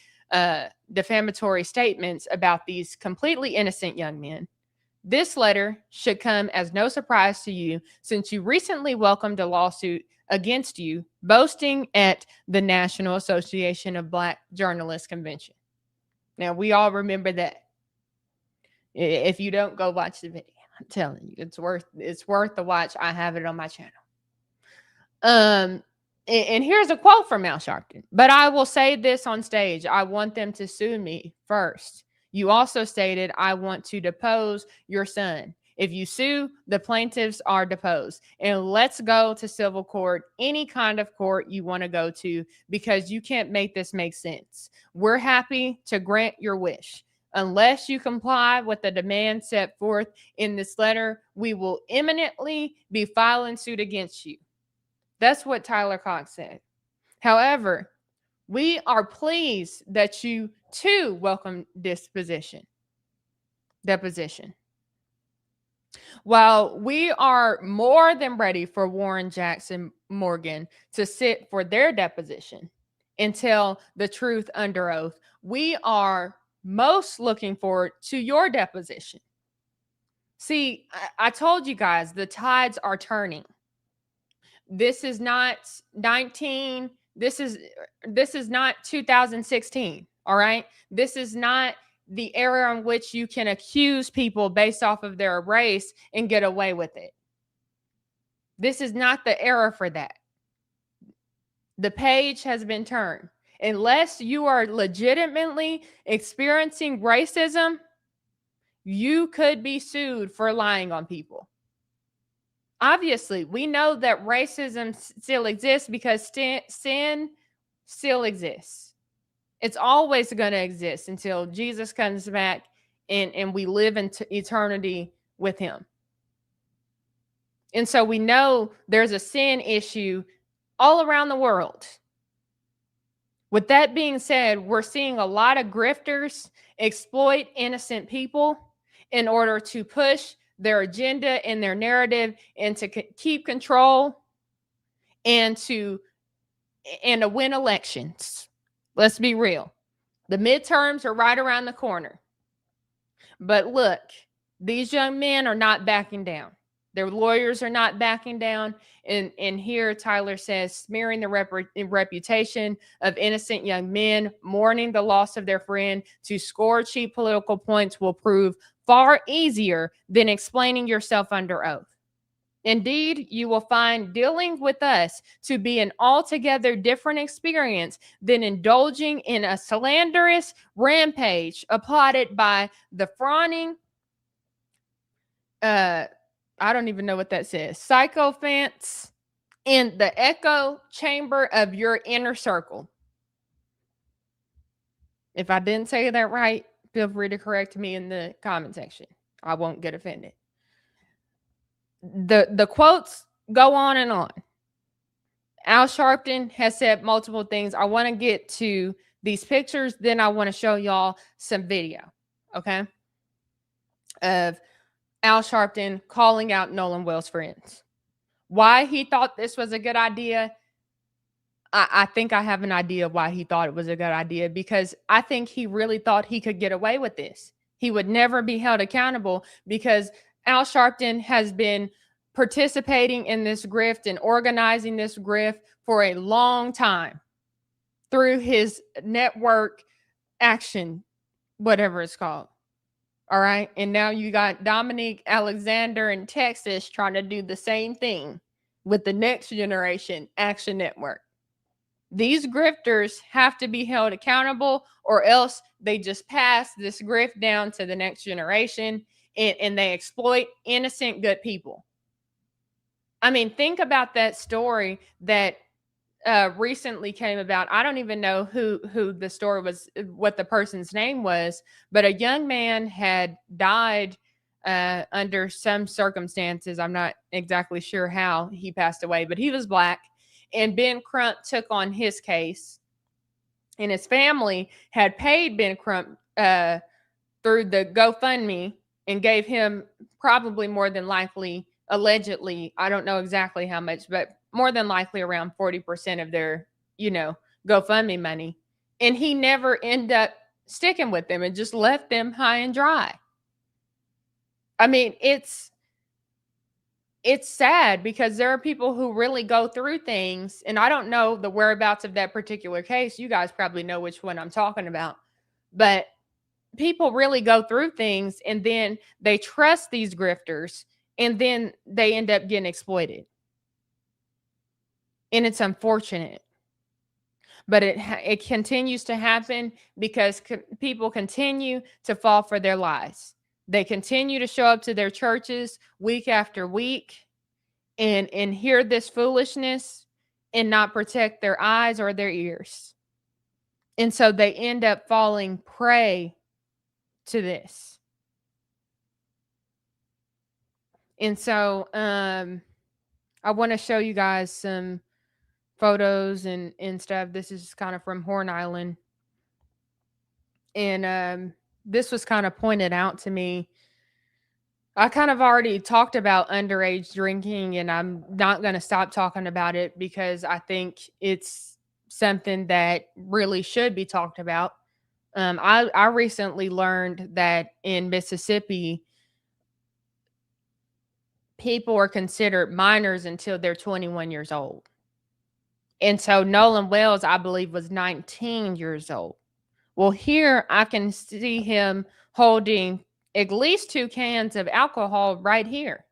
statements about these completely innocent young men. This letter should come as no surprise to you since you recently welcomed a lawsuit against you, boasting at the National Association of Black Journalists Convention. Now, we all remember that. If you don't, go watch the video. I'm telling you, it's worth the watch. I have it on my channel. And here's a quote from Al Sharpton. But I will say this on stage. I want them to sue me first. You also stated, I want to depose your son. If you sue, the plaintiffs are deposed. And let's go to civil court, any kind of court you want to go to, because you can't make this make sense. We're happy to grant your wish. Unless you comply with the demand set forth in this letter, we will imminently be filing suit against you. That's what Tyler Cox said. However, we are pleased that you too welcome deposition. While we are more than ready for Warren Jackson Morgan to sit for their deposition and tell the truth under oath, we are most looking forward to your deposition. See, I told you guys the tides are turning. This is not this is not 2016, all right? This is not the era in which you can accuse people based off of their race and get away with it. This is not the era for that. The page has been turned. Unless you are legitimately experiencing racism, you could be sued for lying on people. Obviously, we know that racism still exists because sin still exists. It's always going to exist until Jesus comes back and we live into eternity with him. And so we know there's a sin issue all around the world. With that being said, we're seeing a lot of grifters exploit innocent people in order to push their agenda and their narrative and to keep control and to win elections. Let's be real. The midterms are right around the corner. But look, these young men are not backing down. Their lawyers are not backing down. And here Tyler says, smearing the reputation of innocent young men, mourning the loss of their friend to score cheap political points will prove far easier than explaining yourself under oath. Indeed, you will find dealing with us to be an altogether different experience than indulging in a slanderous rampage applauded by the fawning, I don't even know what that says, sycophants in the echo chamber of your inner circle. If I didn't say that right, feel free to correct me in the comment section. I won't get offended. The quotes go on and on. Al Sharpton has said multiple things. I want to get to these pictures, then I want to show y'all some video, okay, of Al Sharpton calling out Nolan Will's friends. Why he thought this was a good idea, I think I have an idea why he thought it was a good idea, because I think he really thought he could get away with this. He would never be held accountable because Al Sharpton has been participating in this grift and organizing this grift for a long time through his network action, whatever it's called. All right. And now you got Dominique Alexander in Texas trying to do the same thing. with the Next Generation Action Network. These grifters have to be held accountable, or else they just pass this grift down to the next generation, and they exploit innocent, good people. I mean, think about that story that recently came about. I don't even know who the story was, what the person's name was, but a young man had died under some circumstances. I'm not exactly sure how he passed away, but he was Black, and Ben Crump took on his case, and his family had paid Ben Crump through the GoFundMe and gave him probably more than likely, allegedly, I don't know exactly how much, but more than likely around 40% of their, GoFundMe money. And he never ended up sticking with them and just left them high and dry. I mean, it's sad because there are people who really go through things, and I don't know the whereabouts of that particular case. You guys probably know which one I'm talking about, but people really go through things, and then they trust these grifters, and then they end up getting exploited. And it's unfortunate, but it continues to happen because people continue to fall for their lies. They continue to show up to their churches week after week and hear this foolishness and not protect their eyes or their ears. And so they end up falling prey to this. And so I want to show you guys some photos and stuff. This is kind of from Horn Island. And this was kind of pointed out to me. I kind of already talked about underage drinking, and I'm not going to stop talking about it because I think it's something that really should be talked about. I recently learned that in Mississippi, people are considered minors until they're 21 years old. And so Nolan Wells, I believe, was 19 years old. Well, here I can see him holding at least 2 cans of alcohol right here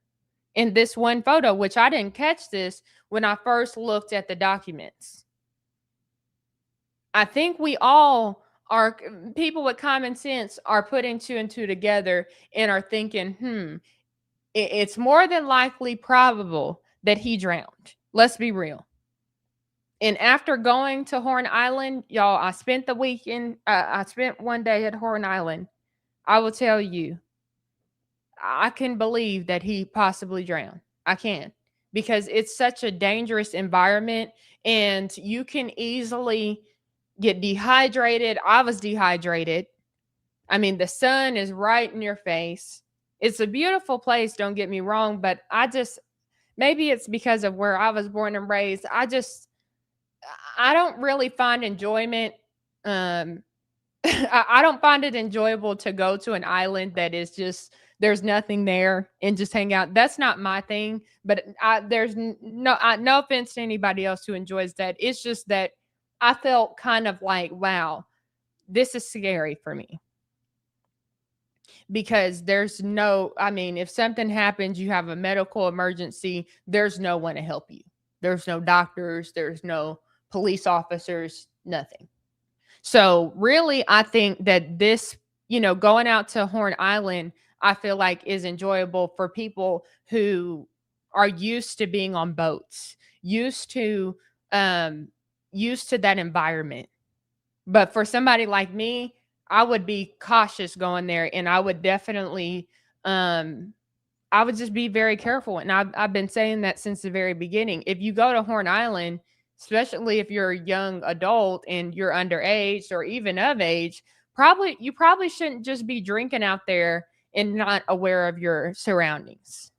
in this one photo, which I didn't catch this when I first looked at the documents. I think we all are, people with common sense are putting 2 and 2 together and are thinking, it's more than likely probable that he drowned. Let's be real. And after going to Horn Island, y'all, I spent the weekend, I spent one day at Horn Island. I will tell you, I can believe that he possibly drowned. I can, because it's such a dangerous environment and you can easily get dehydrated. I was dehydrated. I mean, the sun is right in your face. It's a beautiful place, don't get me wrong, but maybe it's because of where I was born and raised. I don't really find enjoyment. I don't find it enjoyable to go to an island that is just, there's nothing there and just hang out. That's not my thing, but there's no offense to anybody else who enjoys that. It's just that I felt kind of like, wow, this is scary for me. Because if something happens, you have a medical emergency, there's no one to help you. There's no doctors, there's no police officers, nothing. So really, I think that this, going out to Horn Island, I feel like is enjoyable for people who are used to being on boats, used to that environment. But for somebody like me, I would be cautious going there, and I would definitely, I would just be very careful. And I've been saying that since the very beginning. If you go to Horn Island, especially if you're a young adult and you're underage or even of age, you probably shouldn't just be drinking out there and not aware of your surroundings.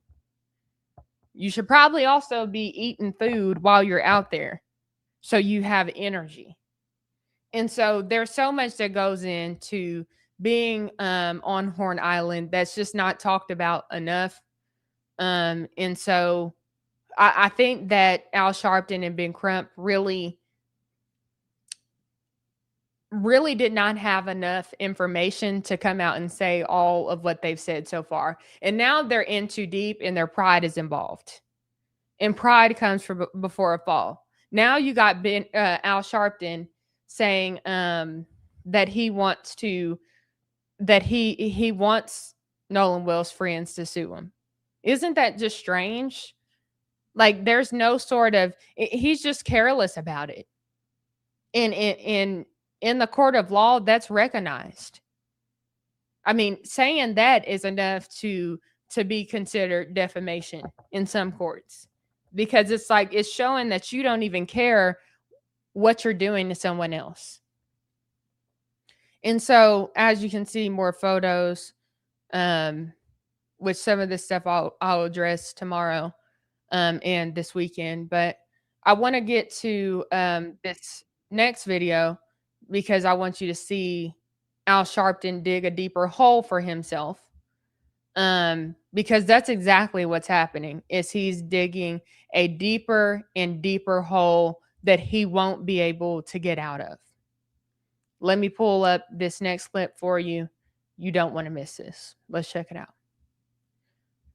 You should probably also be eating food while you're out there so you have energy. And so there's so much that goes into being on Horn Island that's just not talked about enough. And so I think that Al Sharpton and Ben Crump really did not have enough information to come out and say all of what they've said so far. And now they're in too deep and their pride is involved. and pride comes before a fall. Now you got Al Sharpton saying that he wants Nolan Will's friends to sue him. Isn't that just strange? Like, there's no sort of, he's just careless about it. In the court of law, that's recognized. I mean, saying that is enough to be considered defamation in some courts, because it's like, it's showing that you don't even care what you're doing to someone else. And so, as you can see, more photos, which some of this stuff I'll address tomorrow, and this weekend. But I want to get to this next video, because I want you to see Al Sharpton dig a deeper hole for himself. Because that's exactly what's happening, is he's digging a deeper and deeper hole that he won't be able to get out of. Let me pull up this next clip for you. You don't want to miss this. Let's check it out.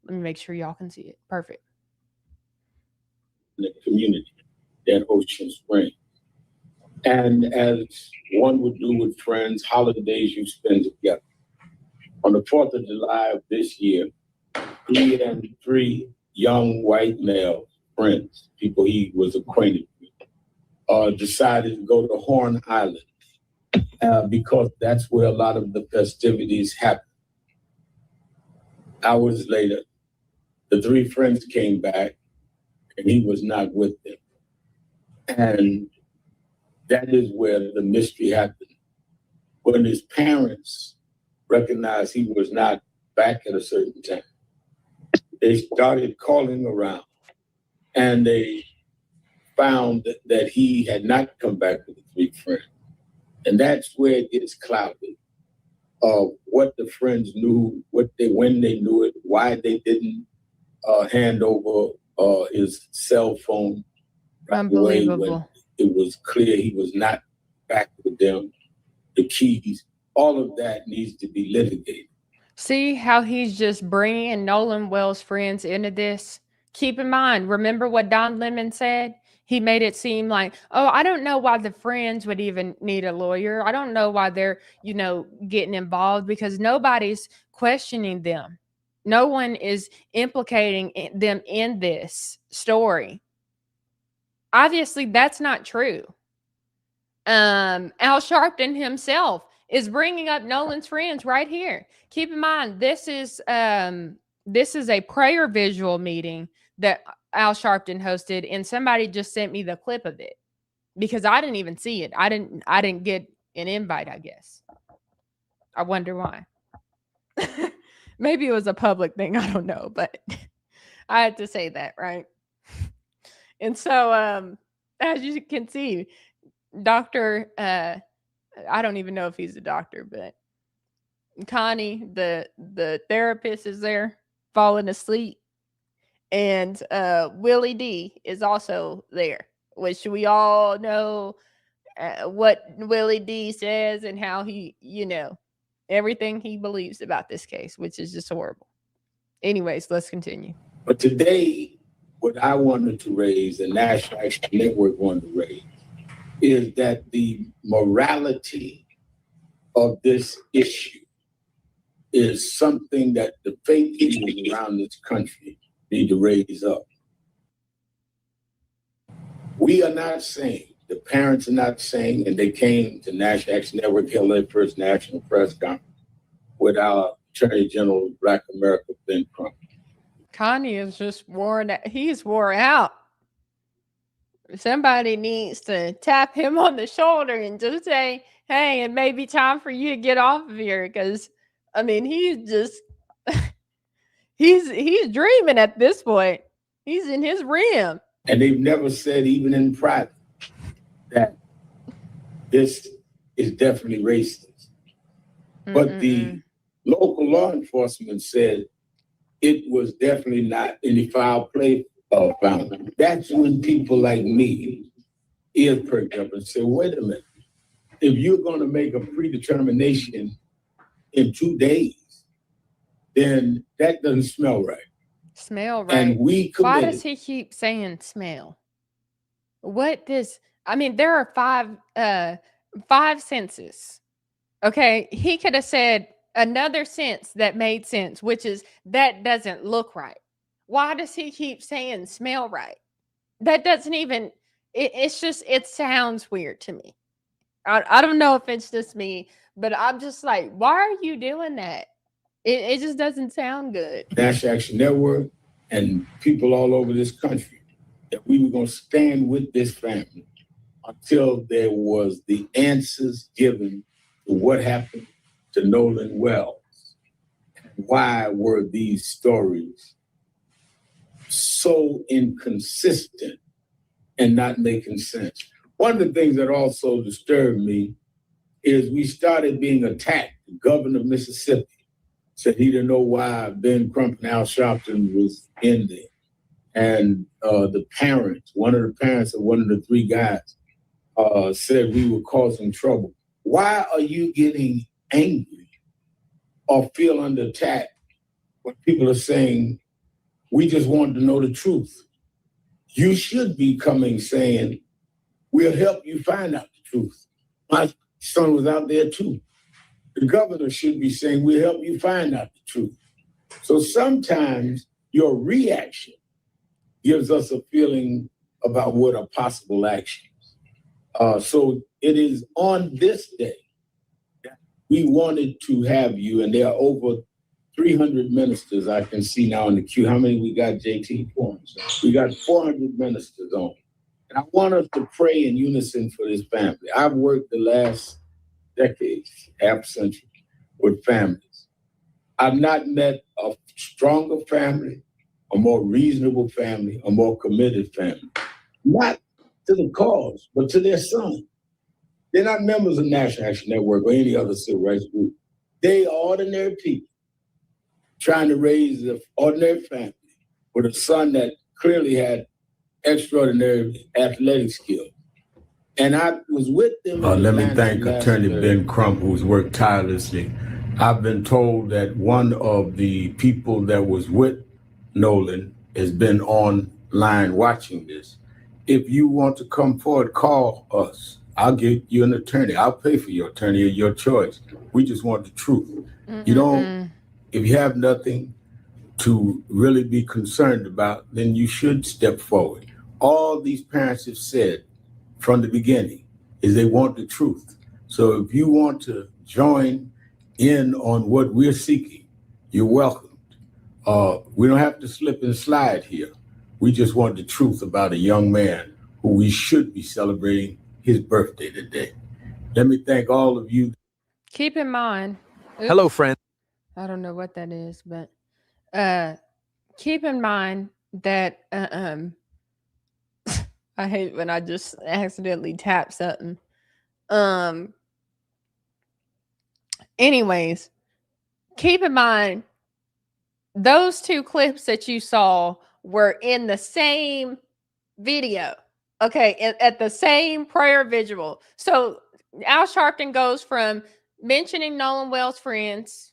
Let me make sure y'all can see it. Perfect. The community, that Ocean Spring. And as one would do with friends, holidays you spend together. On the 4th of July of this year, he and 3 young white male friends, people he was acquainted with, decided to go to Horn Island because that's where a lot of the festivities happen. Hours later, the 3 friends came back and he was not with them. And that is where the mystery happened. When his parents recognized he was not back at a certain time, they started calling around and they found that he had not come back with the 3 friends. And that's where it gets clouded. What the friends knew, when they knew it, why they didn't hand over his cell phone right away when it was clear he was not back with them, the keys, all of that needs to be litigated. See how he's just bringing Nolan Will's friends into this? Keep in mind, remember what Don Lemon said? He made it seem like, oh, I don't know why the friends would even need a lawyer. I don't know why they're, getting involved, because nobody's questioning them. No one is implicating them in this story. Obviously, that's not true. Al Sharpton himself is bringing up Nolan's friends right here. Keep in mind, this is a prayer visual meeting that Al Sharpton hosted, and somebody just sent me the clip of it because I didn't even see it. I didn't get an invite, I guess. I wonder why. Maybe it was a public thing. I don't know, but I had to say that, right? And so, as you can see, Dr. I don't even know if he's a doctor, but Connie, the therapist, is there falling asleep. And Willie D is also there, which we all know what Willie D says and how he, everything he believes about this case, which is just horrible. Anyways, let's continue. But today, what I wanted to raise, the National Action Network wanted to raise, is that the morality of this issue is something that the faith leaders around this country need to raise up. We are not saying, the parents are not saying, and they came to National Action Network, held their first national press conference with our Attorney General of Black America, Ben Crump. Connie is just worn out. He's wore out. Somebody needs to tap him on the shoulder and just say, hey, it may be time for you to get off of here. Because, he's just, he's dreaming at this point. He's in his rim. And they've never said, even in private, that this is definitely racist. But the local law enforcement said it was definitely not any foul play found. That's when people like me ears perked up and said, wait a minute, if you're going to make a predetermination in 2 days, then that doesn't smell right. Smell right. And we Why committed. does he keep saying smell? What does I mean? There are five senses. Okay, he could have said another sense that made sense, which is that doesn't look right. Why does he keep saying smell right? That doesn't even. It's just it sounds weird to me. I don't know if it's just me, but I'm just like, why are you doing that? It just doesn't sound good. National Action Network and people all over this country that we were going to stand with this family until there was the answers given to what happened to Nolan Wells. Why were these stories so inconsistent and not making sense? One of the things that also disturbed me is we started being attacked. The governor of Mississippi said he didn't know why Ben Crump and Al Sharpton was in there. And the parents, one of the parents of one of the three guys, said we were causing trouble. Why are you getting angry or feel under attack when people are saying, we just wanted to know the truth? You should be coming saying, we'll help you find out the truth. My son was out there too. The governor should be saying, we'll help you find out the truth. So sometimes your reaction gives us a feeling about what are possible actions. So it is on this day that we wanted to have you, and there are over 300 ministers I can see now in the queue. How many we got, JT? 400. We got 400 ministers on. And I want us to pray in unison for this family. I've worked the last decade, half century, with families. I've not met a stronger family, a more reasonable family, a more committed family. Not to the cause, but to their son. They're not members of National Action Network or any other civil rights group. They are ordinary people trying to raise an ordinary family with a son that clearly had extraordinary athletic skills. And I was with them. Let me thank Attorney Ben Crump, who's worked tirelessly. I've been told that one of the people that was with Nolan has been online watching this. If you want to come forward, call us. I'll get you an attorney. I'll pay for your attorney of your choice. We just want the truth. You don't, if you have nothing to really be concerned about, then you should step forward. All these parents have said from the beginning is they want the truth. So if you want to join in on what we're seeking, you're welcomed. We don't have to slip and slide here. We just want the truth about a young man who we should be celebrating his birthday today. Let me thank all of you. Keep in mind. Hello, friend. I don't know what that is, but keep in mind that I hate when I just accidentally tap something. Anyways, keep in mind those two clips that you saw were in the same video. Okay, at the same prayer visual. So Al Sharpton goes from mentioning Nolan Wells' friends,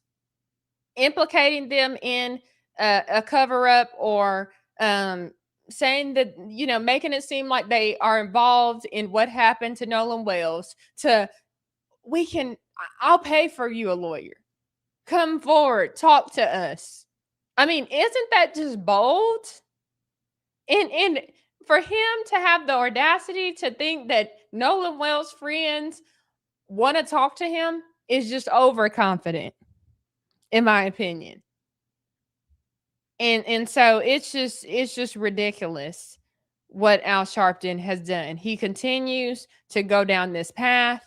implicating them in a cover up, or saying that, making it seem like they are involved in what happened to Nolan Wells, to I'll pay for you a lawyer. Come forward, talk to us. I mean, isn't that just bold? And for him to have the audacity to think that Nolan Wells' friends want to talk to him is just overconfident, in my opinion. And so it's just ridiculous what Al Sharpton has done. He continues to go down this path,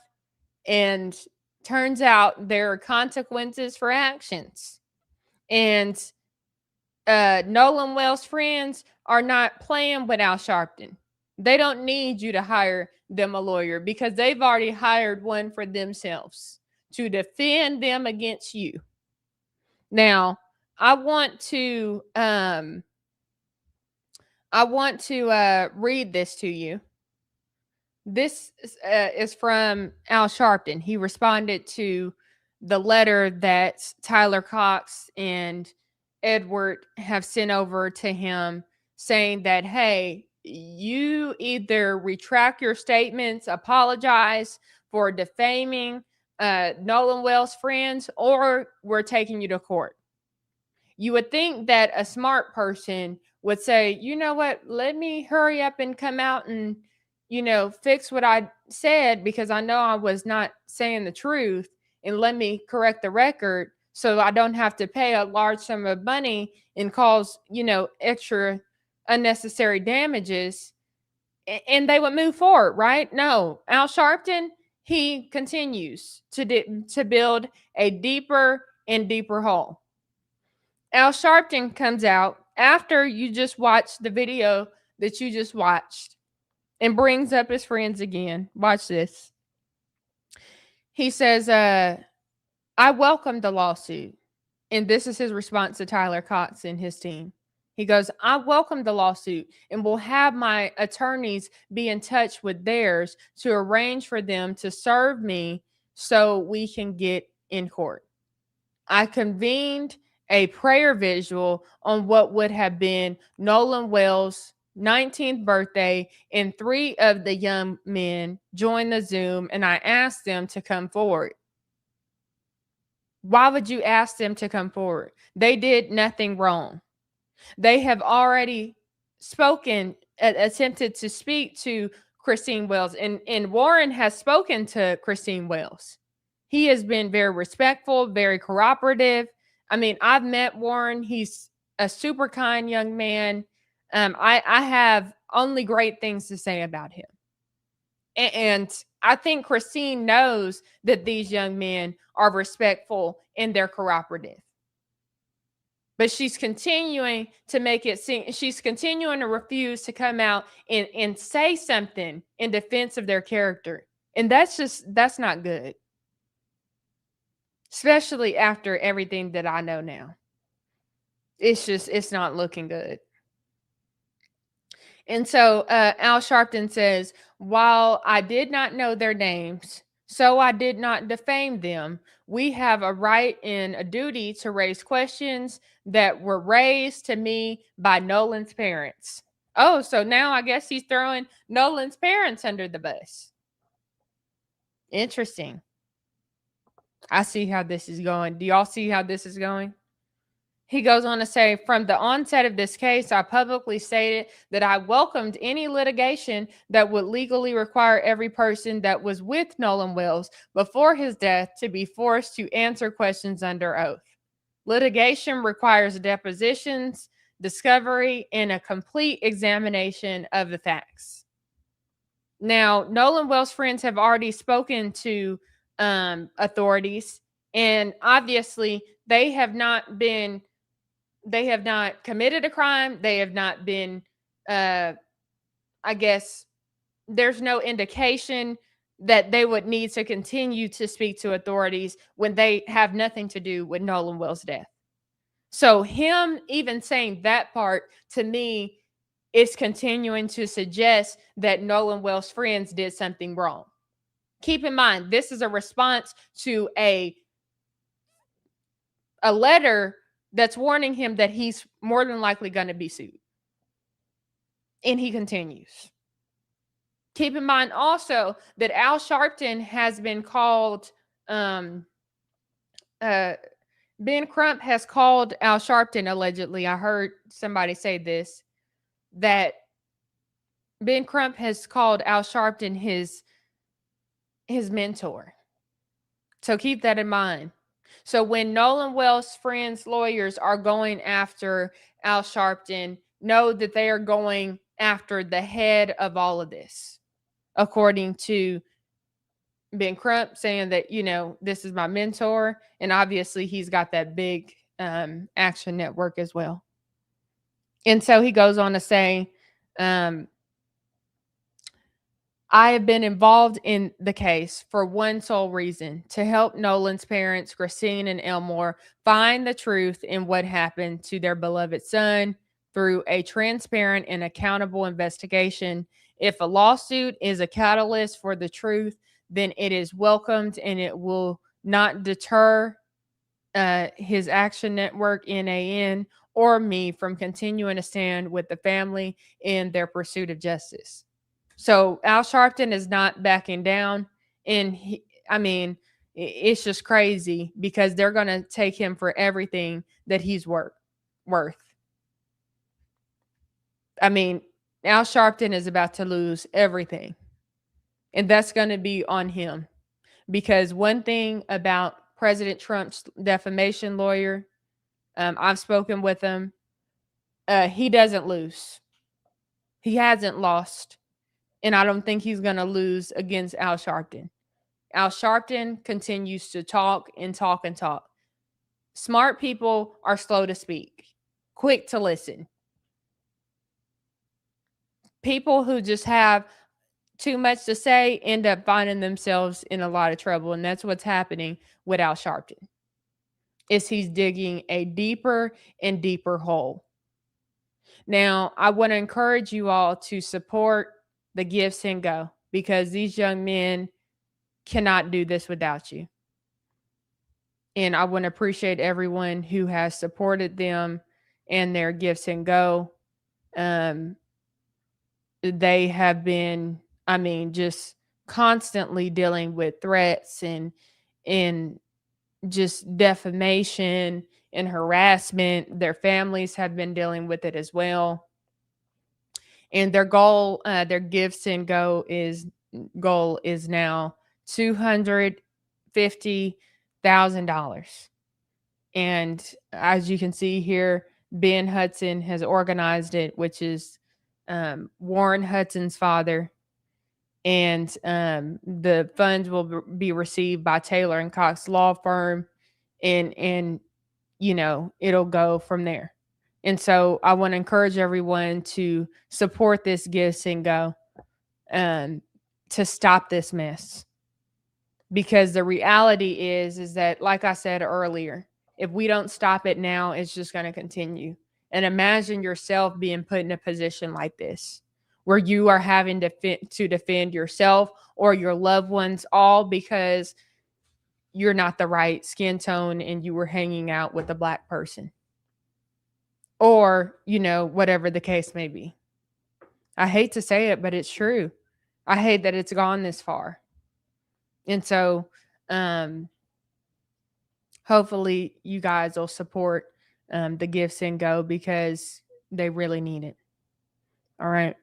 and turns out there are consequences for actions. And Nolan Wells' friends are not playing with Al Sharpton. They don't need you to hire them a lawyer, because they've already hired one for themselves to defend them against you. Now, I want to read this to you. This is from Al Sharpton. He responded to the letter that Tyler Cox and Edward have sent over to him saying that, hey, you either retract your statements, apologize for defaming Nolan Wells' friends, or we're taking you to court. You would think that a smart person would say, you know what, let me hurry up and come out and, fix what I said, because I know I was not saying the truth, and let me correct the record so I don't have to pay a large sum of money and cause, extra unnecessary damages. And they would move forward, right? No, Al Sharpton, he continues to build a deeper and deeper hole. Al Sharpton comes out after you just watched the video that you just watched and brings up his friends again. Watch this. He says, I welcome the lawsuit. And this is his response to Tyler Cox and his team. He goes, I welcome the lawsuit and will have my attorneys be in touch with theirs to arrange for them to serve me so we can get in court. I convened a prayer visual on what would have been Nolan Wells' 19th birthday, and 3 of the young men joined the Zoom, and I asked them to come forward. Why would you ask them to come forward? They did nothing wrong. They have already spoken, attempted to speak to Christine Wells, and Warren has spoken to Christine Wells. He has been very respectful, very cooperative. I mean, I've met Warren. He's a super kind young man. I have only great things to say about him. And I think Christine knows that these young men are respectful and they're cooperative. But she's continuing to make it seem, she's continuing to refuse to come out and say something in defense of their character. And that's not good. Especially after everything that I know now. It's not looking good. And so Al Sharpton says, while I did not know their names, so I did not defame them, we have a right and a duty to raise questions that were raised to me by Nolan's parents. Oh, so now I guess he's throwing Nolan's parents under the bus. Interesting. I see how this is going. Do y'all see how this is going? He goes on to say, from the onset of this case, I publicly stated that I welcomed any litigation that would legally require every person that was with Nolan Wells before his death to be forced to answer questions under oath. Litigation requires depositions, discovery, and a complete examination of the facts. Now, Nolan Wells' friends have already spoken to authorities, and obviously they have not committed a crime. They have not been, I guess, there's no indication that they would need to continue to speak to authorities when they have nothing to do with Nolan Wells' death. So him even saying that part, to me, is continuing to suggest that Nolan Wells' friends did something wrong. Keep in mind, this is a response to a letter that's warning him that he's more than likely going to be sued. And he continues. Keep in mind also that Al Sharpton has been called, Ben Crump has called Al Sharpton allegedly. I heard somebody say this, that Ben Crump has called Al Sharpton his mentor. So keep that in mind. So when Nolan Wells' friends' lawyers are going after Al Sharpton, know that they are going after the head of all of this. According to Ben Crump saying that, this is my mentor. And obviously he's got that big action network as well. And so he goes on to say, I have been involved in the case for one sole reason: to help Nolan's parents, Christine and Elmore, find the truth in what happened to their beloved son through a transparent and accountable investigation. If a lawsuit is a catalyst for the truth, then it is welcomed and it will not deter his Action Network, NAN, or me from continuing to stand with the family in their pursuit of justice. So Al Sharpton is not backing down. And it's just crazy because they're going to take him for everything that he's worth. I mean, Al Sharpton is about to lose everything. And that's going to be on him. Because one thing about President Trump's defamation lawyer, I've spoken with him, he doesn't lose. He hasn't lost. And I don't think he's going to lose against Al Sharpton. Al Sharpton continues to talk and talk and talk. Smart people are slow to speak, quick to listen. People who just have too much to say end up finding themselves in a lot of trouble. And that's what's happening with Al Sharpton. Is he's digging a deeper and deeper hole. Now, I want to encourage you all to support the Give, Send, Go, because these young men cannot do this without you. And I want to appreciate everyone who has supported them and their Give, Send, Go. They have been, just constantly dealing with threats and just defamation and harassment. Their families have been dealing with it as well. And their goal, their Give, Send, Go goal is now $250,000. And as you can see here, Ben Hudson has organized it, which is Warren Hudson's father. And the funds will be received by Taylor and Cox Law Firm, and it'll go from there. And so I want to encourage everyone to support this Give, Send, Go to stop this mess. Because the reality is that, like I said earlier, if we don't stop it now, it's just going to continue. And imagine yourself being put in a position like this, where you are having to defend yourself or your loved ones, all because you're not the right skin tone and you were hanging out with a black person. Or, whatever the case may be. I hate to say it, but it's true. I hate that it's gone this far. And so, hopefully you guys will support the Give, Send, Go, because they really need it. All right.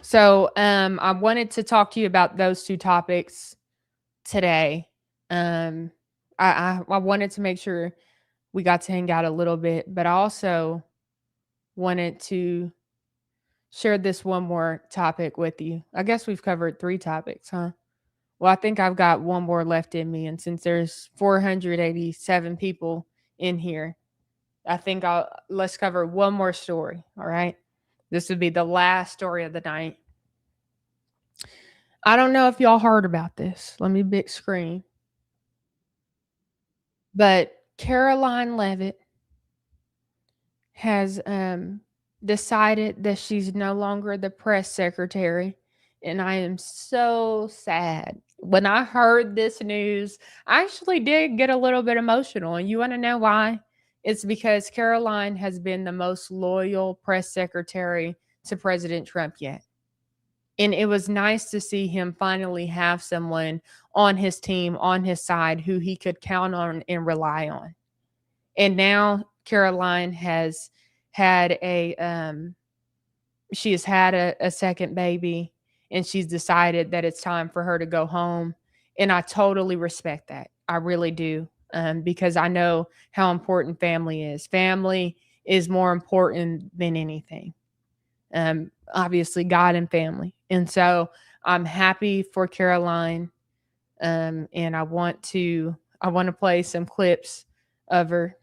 So I wanted to talk to you about those two topics today. I wanted to make sure we got to hang out a little bit, but I also wanted to share this one more topic with you. I guess we've covered 3 topics, huh? Well, I think I've got one more left in me. And since there's 487 people in here, I think let's cover one more story. All right. This would be the last story of the night. I don't know if y'all heard about this. Let me big screen. But Caroline Leavitt has decided that she's no longer the press secretary. And I am so sad. When I heard this news, I actually did get a little bit emotional. And you want to know why? It's because Caroline has been the most loyal press secretary to President Trump yet. And it was nice to see him finally have someone on his team, on his side, who he could count on and rely on. And now Caroline has had she has had a second baby, and she's decided that it's time for her to go home. And I totally respect that. I really do. Because I know how important family is. Family is more important than anything. Obviously, God and family. And so I'm happy for Caroline. And I want to play some clips of her.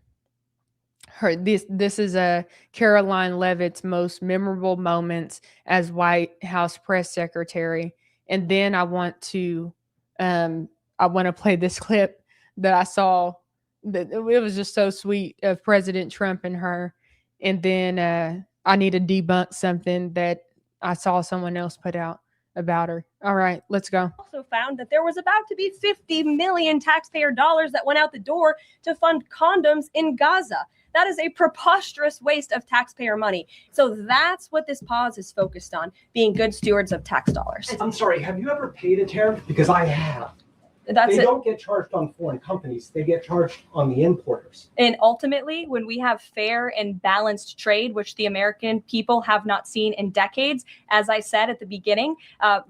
This is a Caroline Leavitt's most memorable moments as White House press secretary. And then I want to play this clip that I saw, that it was just so sweet, of President Trump and her. And then I need to debunk something that I saw someone else put out. about her. All right, let's go. Also found that there was about to be 50 million taxpayer dollars that went out the door to fund condoms in Gaza. That is a preposterous waste of taxpayer money. So that's what this pause is focused on, being good stewards of tax dollars. I'm sorry, have you ever paid a tariff? Because I have. That's They it. don't get charged on foreign companies, they get charged on the importers. And ultimately, when we have fair and balanced trade, which the American people have not seen in decades, as I said at the beginning,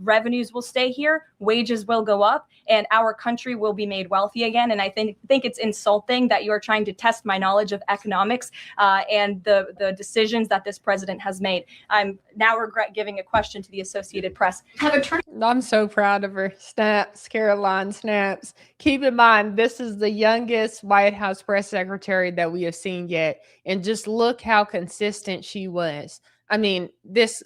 revenues will stay here, wages will go up, and our country will be made wealthy again. And I think it's insulting that you are trying to test my knowledge of economics and the decisions that this president has made. I'm now regret giving a question to the Associated Press. I'm so proud of her. Snaps, Caroline, snaps. Keep in mind, this is the youngest White House press secretary that we have seen yet. And just look how consistent she was. I mean, this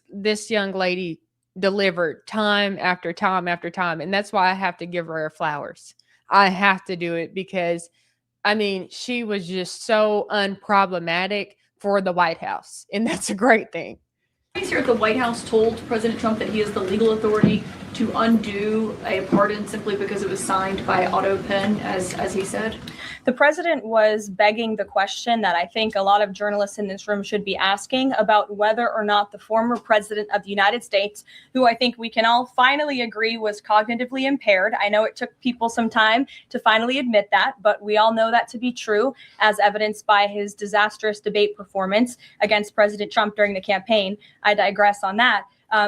young lady delivered time after time after time. And that's why I have to give her flowers. I have to do it because, I mean, she was just so unproblematic for the White House. And that's a great thing. Here at the White House told President Trump that he has the legal authority to undo a pardon simply because it was signed by auto pen, as he said. The president was begging the question that I think a lot of journalists in this room should be asking about whether or not the former president of the United States, who I think we can all finally agree was cognitively impaired. I know it took people some time to finally admit that, but we all know that to be true, as evidenced by his disastrous debate performance against President Trump during the campaign. I digress on that.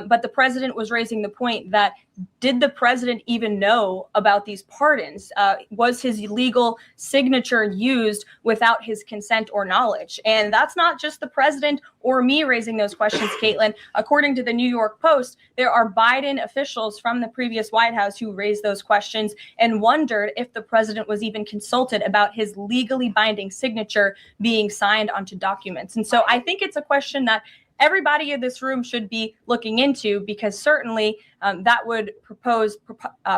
But the president was raising the point that did the president even know about these pardons? Was his legal signature used without his consent or knowledge? And that's not just the president or me raising those questions, Caitlin. According to the New York Post, there are Biden officials from the previous White House who raised those questions and wondered if the president was even consulted about his legally binding signature being signed onto documents. And so I think it's a question that everybody in this room should be looking into, because certainly that would propose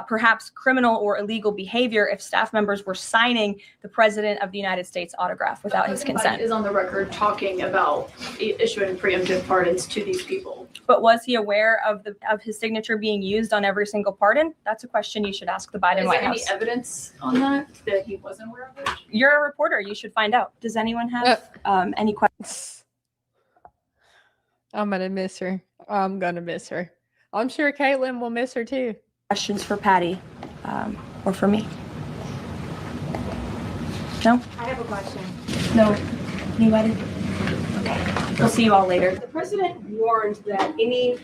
perhaps criminal or illegal behavior if staff members were signing the president of the United States autograph without his consent. Biden is on the record talking about issuing preemptive pardons to these people. But was he aware of his signature being used on every single pardon? That's a question you should ask the Biden White House. Is there any evidence on that he wasn't aware of it? You're a reporter. You should find out. Does anyone have any questions? I'm going to miss her. I'm going to miss her. I'm sure Caitlin will miss her too. Questions for Patty or for me? No? I have a question. No? Anybody? Okay. We'll see you all later. The president warned that any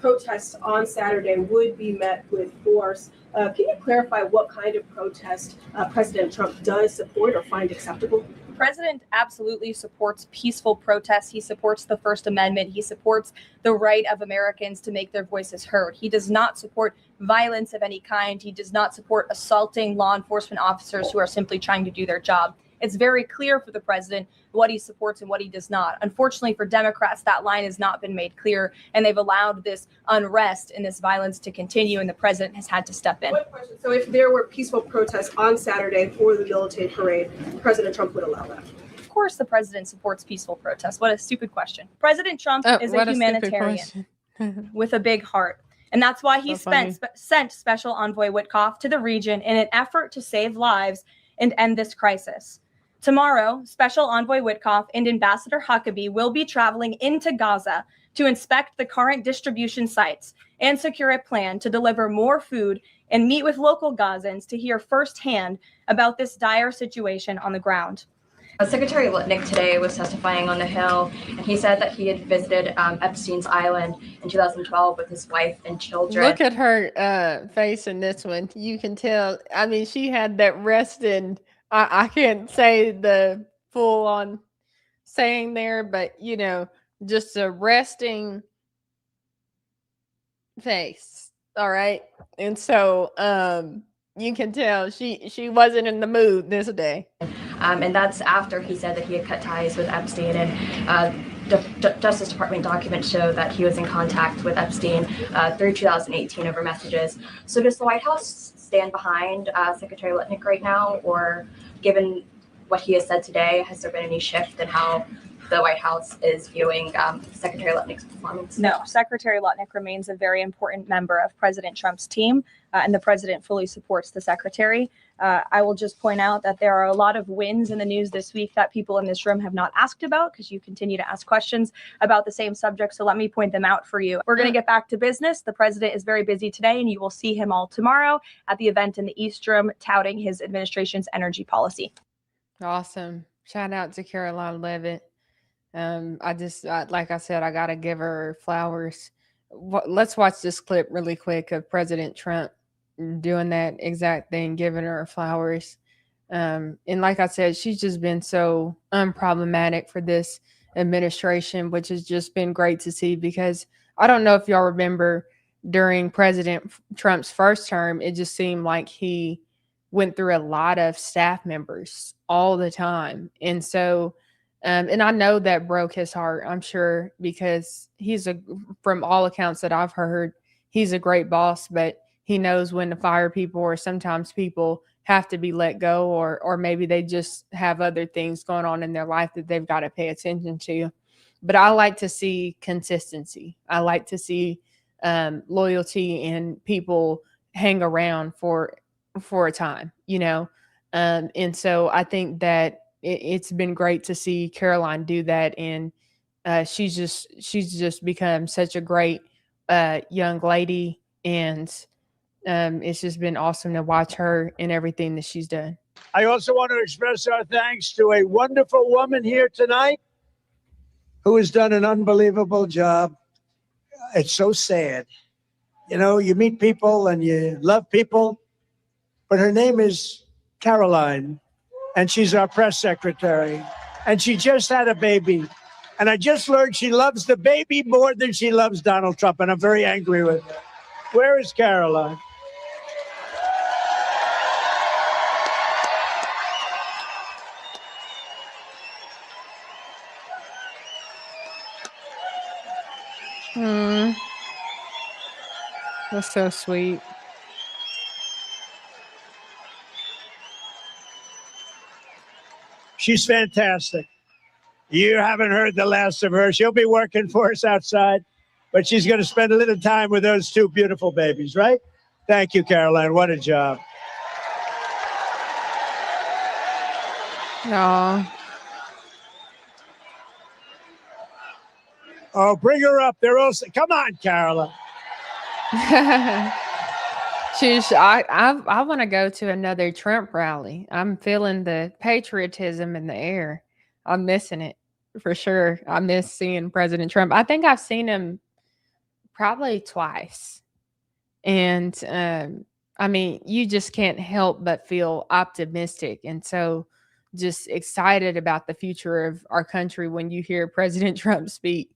protests on Saturday would be met with force. Can you clarify what kind of protest President Trump does support or find acceptable? The president absolutely supports peaceful protests. He supports the First Amendment. He supports the right of Americans to make their voices heard. He does not support violence of any kind. He does not support assaulting law enforcement officers who are simply trying to do their job. It's very clear for the president what he supports and what he does not. Unfortunately for Democrats, that line has not been made clear, and they've allowed this unrest and this violence to continue, and the president has had to step in. What question? So if there were peaceful protests on Saturday for the military parade, President Trump would allow that? Of course the president supports peaceful protests. What a stupid question. President Trump is a humanitarian with a big heart. And that's why he sent Special Envoy Witkoff to the region in an effort to save lives and end this crisis. Tomorrow, Special Envoy Witkoff and Ambassador Huckabee will be traveling into Gaza to inspect the current distribution sites and secure a plan to deliver more food and meet with local Gazans to hear firsthand about this dire situation on the ground. Secretary Litnick today was testifying on the Hill, and he said that he had visited Epstein's Island in 2012 with his wife and children. Look at her face in this one. You can tell. I mean, she had that rested. I can't say the full on saying there, but you know, just a resting face. All right. And so you can tell she wasn't in the mood this day. And that's after he said that he had cut ties with Epstein, and Justice Department documents show that he was in contact with Epstein through 2018 over messages. So does the White House stand behind Secretary Litnick right now, or given what he has said today, has there been any shift in how the White House is viewing Secretary Lutnick's performance? No, Secretary Lutnick remains a very important member of President Trump's team, and the president fully supports the secretary. I will just point out that there are a lot of wins in the news this week that people in this room have not asked about because you continue to ask questions about the same subject. So let me point them out for you. We're going to get back to business. The president is very busy today, and you will see him all tomorrow at the event in the East Room touting his administration's energy policy. Awesome. Shout out to Caroline Levitt. Like I said, I got to give her flowers. Let's watch this clip really quick of President Trump doing that exact thing, giving her flowers. And like I said, she's just been so unproblematic for this administration, which has just been great to see, because I don't know if y'all remember during President Trump's first term, it just seemed like he went through a lot of staff members all the time. And so, and I know that broke his heart, I'm sure, because from all accounts that I've heard, he's a great boss, but he knows when to fire people, or sometimes people have to be let go, or maybe they just have other things going on in their life that they've got to pay attention to. But I like to see consistency. I like to see loyalty, and people hang around for a time, and so I think that it's been great to see Caroline do that, and she's just become such a great young lady, and it's just been awesome to watch her and everything that she's done. I also want to express our thanks to a wonderful woman here tonight who has done an unbelievable job. It's so sad. You meet people and you love people, but her name is Caroline, and she's our press secretary, and she just had a baby. And I just learned she loves the baby more than she loves Donald Trump, and I'm very angry with her. Where is Caroline? That's so sweet. She's fantastic. You haven't heard the last of her. She'll be working for us outside, but she's going to spend a little time with those two beautiful babies, right? Thank you, Caroline. What a job. Aw. Oh, bring her up. They're also, come on, Caroline. I want to go to another Trump rally. I'm feeling the patriotism in the air. I'm missing it for sure. I miss seeing President Trump. I think I've seen him probably twice. And I mean, you just can't help but feel optimistic and so just excited about the future of our country when you hear President Trump speak,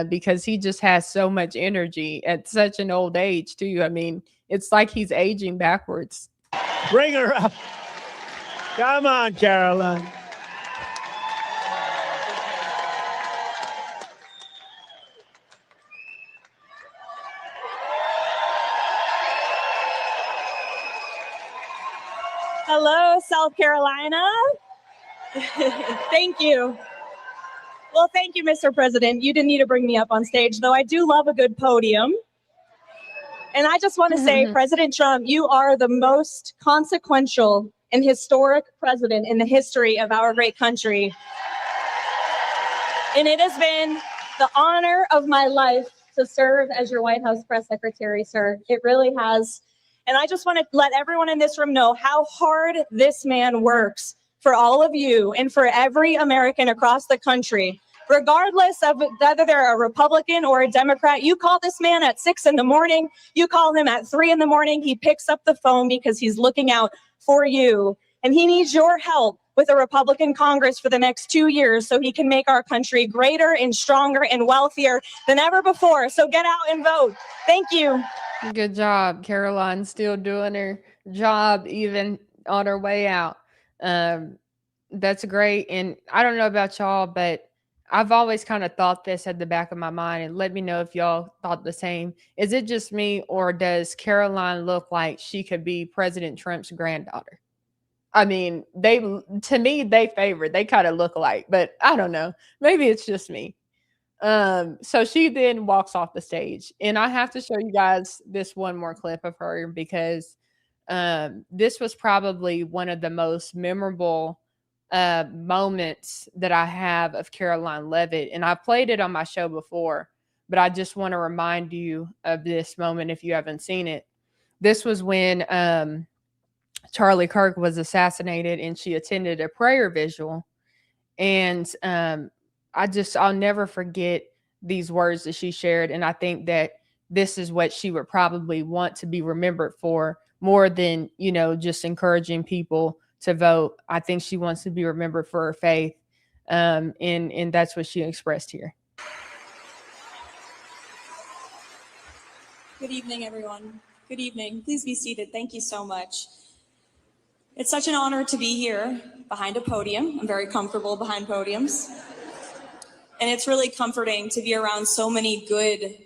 because he just has so much energy at such an old age too. I mean, it's like he's aging backwards. Bring her up. Come on, Caroline. Hello, South Carolina. Thank you. Well, thank you, Mr. President. You didn't need to bring me up on stage, though I do love a good podium. And I just want to say, President Trump, you are the most consequential and historic president in the history of our great country. And it has been the honor of my life to serve as your White House press secretary, sir. It really has. And I just want to let everyone in this room know how hard this man works for all of you and for every American across the country. Regardless of whether they're a Republican or a Democrat, you call this man at 6 a.m, you call him at 3 a.m, he picks up the phone because he's looking out for you. And he needs your help with a Republican Congress for the next 2 years so he can make our country greater and stronger and wealthier than ever before. So get out and vote. Thank you. Good job, Caroline. Still doing her job even on her way out. That's great. And I don't know about y'all, but I've always kind of thought this at the back of my mind, and let me know if y'all thought the same. Is it just me, or does Caroline look like she could be President Trump's granddaughter? I mean, to me, they kind of look alike, but I don't know. Maybe it's just me. So she then walks off the stage, and I have to show you guys this one more clip of her because this was probably one of the most memorable moments that I have of Caroline Levitt, and I played it on my show before, but I just want to remind you of this moment if you haven't seen it. This was when Charlie Kirk was assassinated, and she attended a prayer vigil, and I'll never forget these words that she shared. And I think that this is what she would probably want to be remembered for more than, just encouraging people to vote. I think she wants to be remembered for her faith. And that's what she expressed here. Good evening, everyone. Good evening. Please be seated. Thank you so much. It's such an honor to be here behind a podium. I'm very comfortable behind podiums. And it's really comforting to be around so many good,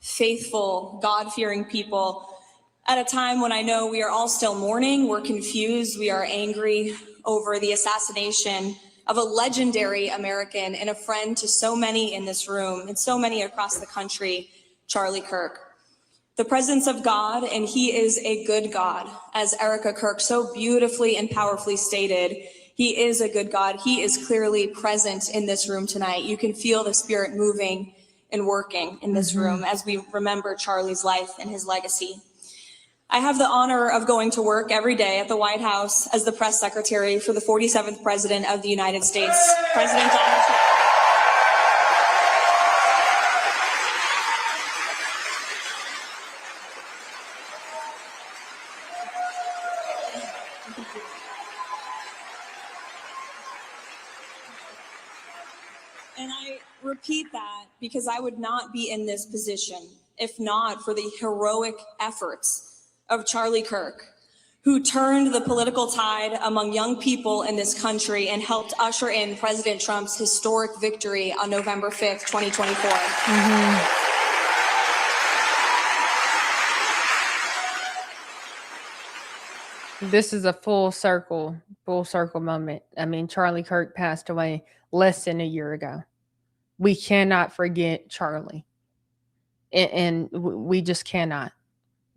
faithful, God-fearing people at a time when I know we are all still mourning, we're confused, we are angry over the assassination of a legendary American and a friend to so many in this room and so many across the country, Charlie Kirk. The presence of God, and he is a good God, as Erica Kirk so beautifully and powerfully stated. He is a good God. He is clearly present in this room tonight. You can feel the Spirit moving and working in this room as we remember Charlie's life and his legacy. I have the honor of going to work every day at the White House as the press secretary for the 47th President of the United States, President Donald Trump. And I repeat that because I would not be in this position if not for the heroic efforts of Charlie Kirk, who turned the political tide among young people in this country and helped usher in President Trump's historic victory on November 5th, 2024. This is a full circle moment. I mean, Charlie Kirk passed away less than a year ago. We cannot forget Charlie. And we just cannot.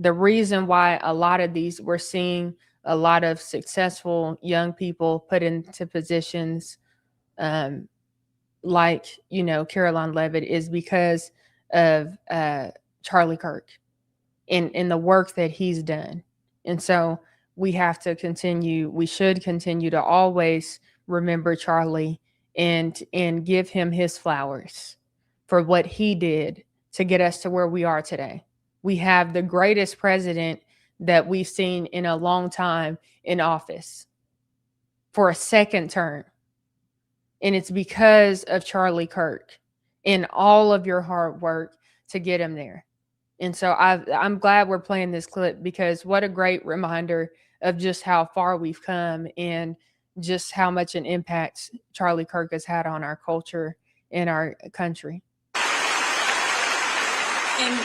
The reason why a lot of these, we're seeing a lot of successful young people put into positions like, Caroline Levitt is because of Charlie Kirk and the work that he's done. And so we should continue to always remember Charlie and give him his flowers for what he did to get us to where we are today. We have the greatest president that we've seen in a long time in office for a second term. And it's because of Charlie Kirk and all of your hard work to get him there. And so I'm glad we're playing this clip because what a great reminder of just how far we've come and just how much an impact Charlie Kirk has had on our culture and our country. And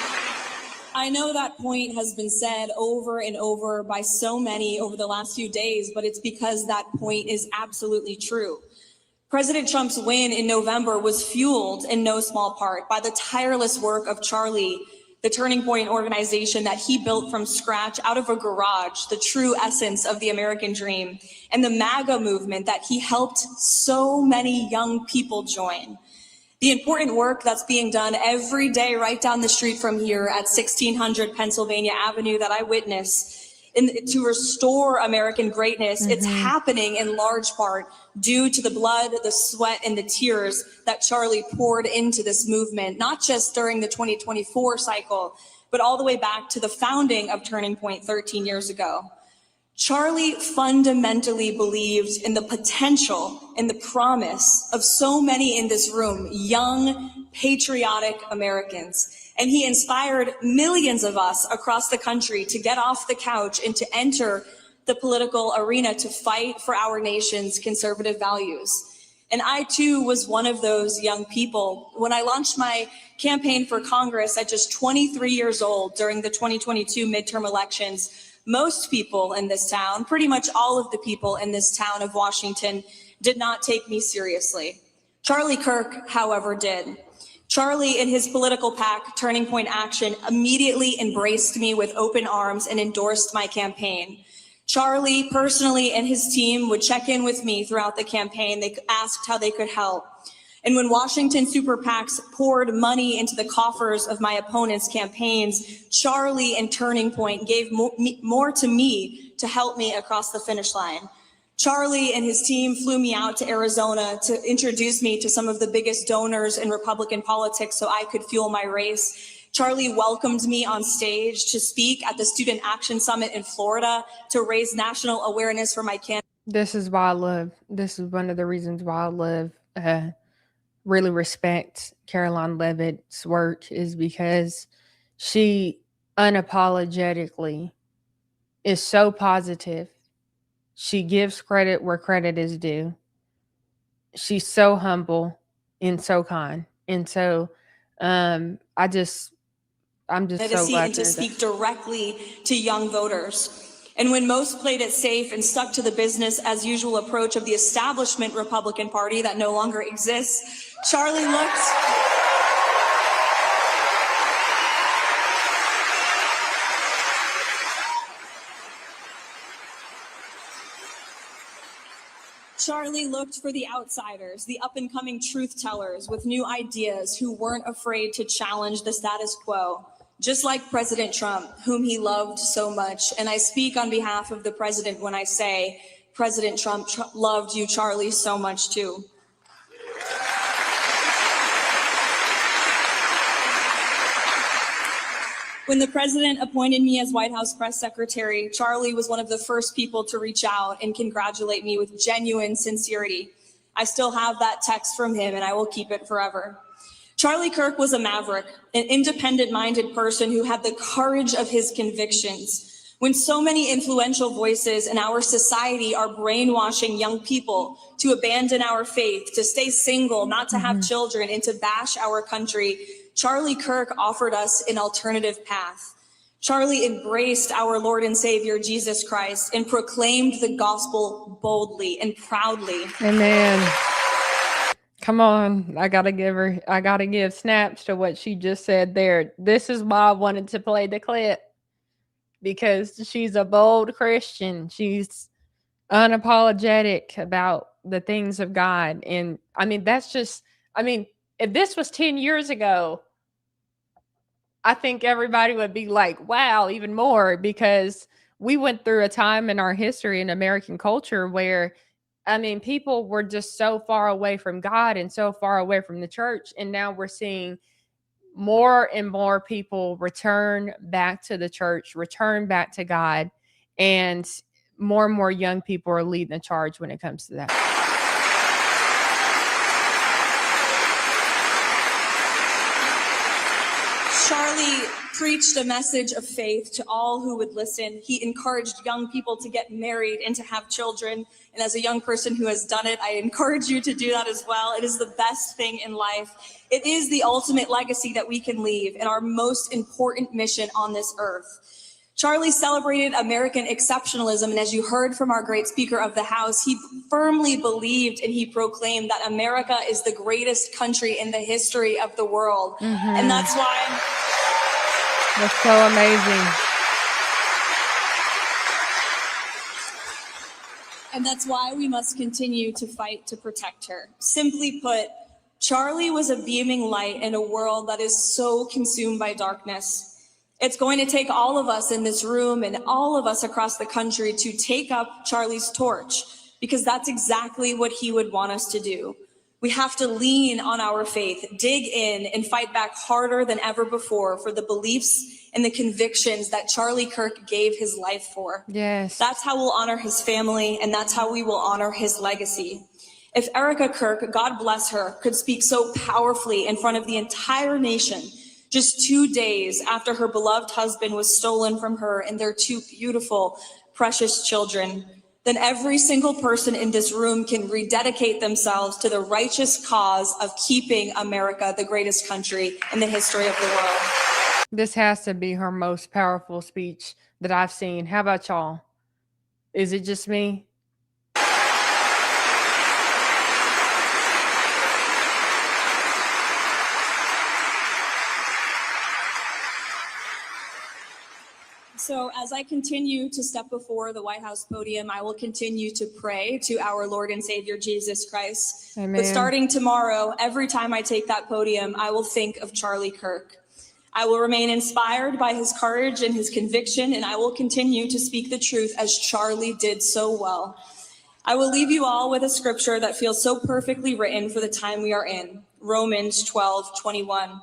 I know that point has been said over and over by so many over the last few days, but it's because that point is absolutely true. President Trump's win in November was fueled in no small part by the tireless work of Charlie, the Turning Point organization that he built from scratch out of a garage, the true essence of the American dream, and the MAGA movement that he helped so many young people join. The important work that's being done every day right down the street from here at 1600 Pennsylvania Avenue that I witness to restore American greatness, it's happening in large part due to the blood, the sweat, and the tears that Charlie poured into this movement, not just during the 2024 cycle, but all the way back to the founding of Turning Point 13 years ago. Charlie fundamentally believed in the potential and the promise of so many in this room, young, patriotic Americans. And he inspired millions of us across the country to get off the couch and to enter the political arena to fight for our nation's conservative values. And I too was one of those young people. When I launched my campaign for Congress at just 23 years old during the 2022 midterm elections, Most people in this town, pretty much all of the people in this town of Washington, did not take me seriously. Charlie Kirk, however, did. Charlie and his political PAC, Turning Point Action, immediately embraced me with open arms and endorsed my campaign. Charlie personally and his team would check in with me throughout the campaign. They asked how they could help. And when Washington super PACs poured money into the coffers of my opponents' campaigns, Charlie and Turning Point gave more to me to help me across the finish line. Charlie and his team flew me out to Arizona to introduce me to some of the biggest donors in Republican politics so I could fuel my race. Charlie welcomed me on stage to speak at the Student Action Summit in Florida to raise national awareness for my campaign. This is one of the reasons why I love, really respect Caroline Leavitt's work, is because she unapologetically is so positive. She gives credit where credit is due. She's so humble and so kind. And so I'm just so glad and to speak directly to young voters. And when most played it safe and stuck to the business as usual approach of the establishment Republican Party that no longer exists, Charlie looked for the outsiders, the up-and-coming truth tellers with new ideas who weren't afraid to challenge the status quo. Just like President Trump, whom he loved so much. And I speak on behalf of the president when I say President Trump loved you, Charlie, so much too. When the president appointed me as White House press secretary, Charlie was one of the first people to reach out and congratulate me with genuine sincerity. I still have that text from him and I will keep it forever. Charlie Kirk was a maverick, an independent-minded person who had the courage of his convictions. When so many influential voices in our society are brainwashing young people to abandon our faith, to stay single, not to have children, and to bash our country, Charlie Kirk offered us an alternative path. Charlie embraced our Lord and Savior, Jesus Christ, and proclaimed the gospel boldly and proudly. Amen. Come on. I gotta give snaps to what she just said there. This is why I wanted to play the clip, because she's a bold Christian. She's unapologetic about the things of God. And I mean, if this was 10 years ago, I think everybody would be like, wow, even more, because we went through a time in our history in American culture where, I mean, people were just so far away from God and so far away from the church. And now we're seeing more and more people return back to the church, return back to God. And more young people are leading the charge when it comes to that. Charlie preached a message of faith to all who would listen. He encouraged young people to get married and to have children. And as a young person who has done it, I encourage you to do that as well. It is the best thing in life. It is the ultimate legacy that we can leave and our most important mission on this earth. Charlie celebrated American exceptionalism, and as you heard from our great Speaker of the House, he firmly believed and he proclaimed that America is the greatest country in the history of the world. And that's why... That's so amazing. And that's why we must continue to fight to protect her. Simply put, Charlie was a beaming light in a world that is so consumed by darkness. It's going to take all of us in this room and all of us across the country to take up Charlie's torch, because that's exactly what he would want us to do. We have to lean on our faith, dig in, and fight back harder than ever before for the beliefs and the convictions that Charlie Kirk gave his life for. Yes. That's how we'll honor his family, and that's how we will honor his legacy. If Erica Kirk, God bless her, could speak so powerfully in front of the entire nation just 2 days after her beloved husband was stolen from her and their two beautiful, precious children, then every single person in this room can rededicate themselves to the righteous cause of keeping America the greatest country in the history of the world. This has to be her most powerful speech that I've seen. How about y'all? Is it just me? So as I continue to step before the White House podium, I will continue to pray to our Lord and Savior Jesus Christ. Amen. But starting tomorrow, every time I take that podium, I will think of Charlie Kirk. I will remain inspired by his courage and his conviction, and I will continue to speak the truth as Charlie did so well. I will leave you all with a scripture that feels so perfectly written for the time we are in, Romans 12:21.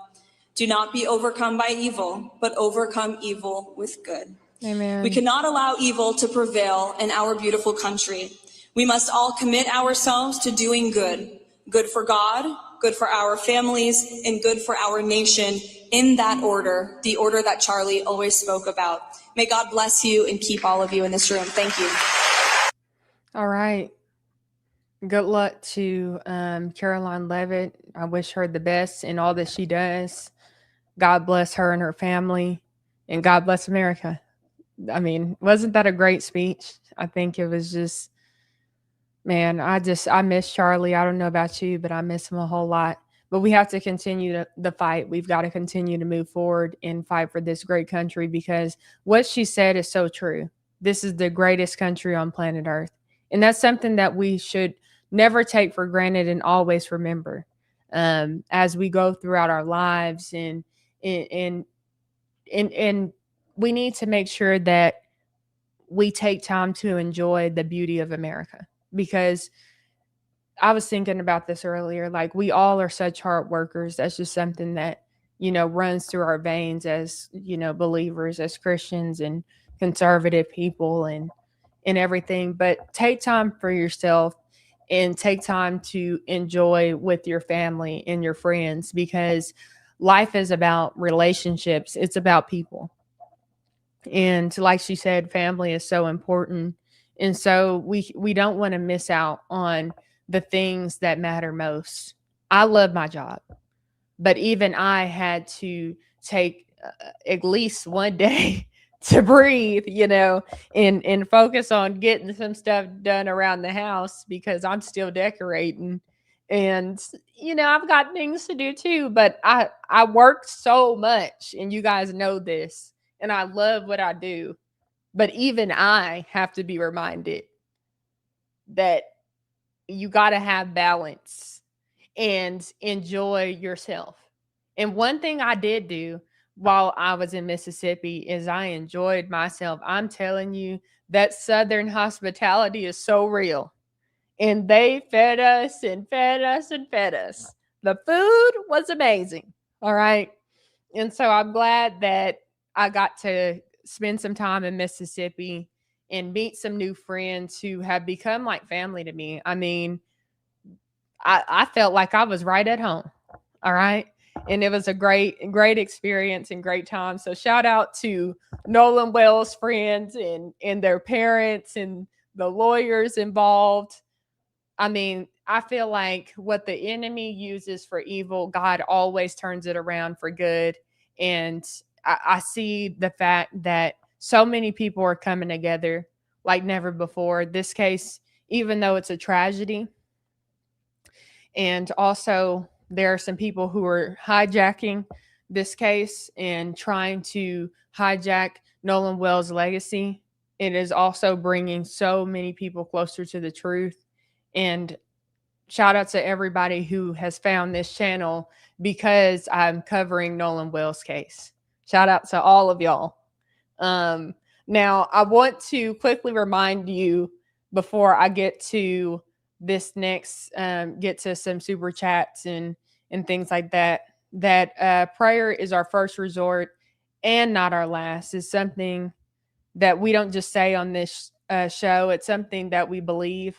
Do not be overcome by evil, but overcome evil with good. Amen. We cannot allow evil to prevail in our beautiful country. We must all commit ourselves to doing good. Good for God, good for our families, and good for our nation, in that order, the order that Charlie always spoke about. May God bless you and keep all of you in this room. Thank you. All right. Good luck to Caroline Levitt. I wish her the best in all that she does. God bless her and her family, and God bless America. I mean, wasn't that a great speech? I think it was just, man, I miss Charlie. I don't know about you, but I miss him a whole lot. But we have to continue the fight. We've got to continue to move forward and fight for this great country, because what she said is so true. This is the greatest country on planet Earth. And that's something that we should never take for granted and always remember as we go throughout our lives. And we need to make sure that we take time to enjoy the beauty of America, because I was thinking about this earlier. Like, we all are such hard workers. That's just something that, runs through our veins as, believers, as Christians and conservative people and everything. But take time for yourself and take time to enjoy with your family and your friends, because life is about relationships. It's about people. And like she said, family is so important. And so we don't want to miss out on the things that matter most. I love my job, but even I had to take at least one day to breathe, and focus on getting some stuff done around the house, because I'm still decorating. And I've got things to do too, but I work so much, and you guys know this, and I love what I do. But even I have to be reminded that you got to have balance and enjoy yourself. And one thing I did do while I was in Mississippi is I enjoyed myself. I'm telling you, that Southern hospitality is so real. And they fed us and fed us and fed us. The food was amazing. All right. And so I'm glad that I got to spend some time in Mississippi and meet some new friends who have become like family to me. I mean, I felt like I was right at home. All right. And it was a great experience and great time. So shout out to Nolan Wells' friends and their parents and the lawyers involved. I mean, I feel like what the enemy uses for evil, God always turns it around for good. And I see the fact that so many people are coming together like never before. This case, even though it's a tragedy, and also there are some people who are hijacking this case and trying to hijack Nolan Wells' legacy. It is also bringing so many people closer to the truth. And shout out to everybody who has found this channel because I'm covering Nolan Wells' case. Shout out to all of y'all. Now, I want to quickly remind you before I get to this next, get to some super chats and things like that, that prayer is our first resort and not our last. Is something that we don't just say on this show. It's something that we believe.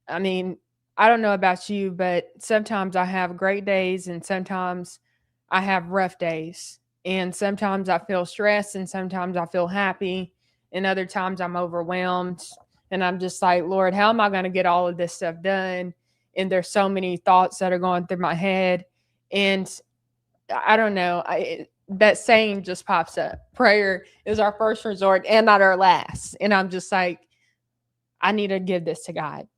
I mean, I don't know about you, but sometimes I have great days and sometimes I have rough days. And sometimes I feel stressed and sometimes I feel happy. And other times I'm overwhelmed. And I'm just like, Lord, how am I going to get all of this stuff done? And there's so many thoughts that are going through my head. And I don't know. that saying just pops up. Prayer is our first resort and not our last. And I'm just like, I need to give this to God.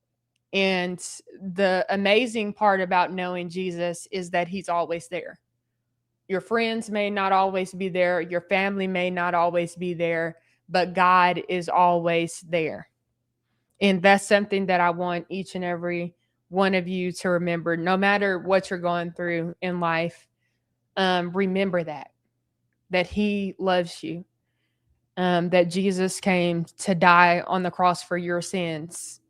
And the amazing part about knowing Jesus is that he's always there. Your friends may not always be there, your family may not always be there, but God is always there. And that's something that I want each and every one of you to remember. No matter what you're going through in life, remember that he loves you, that Jesus came to die on the cross for your sins.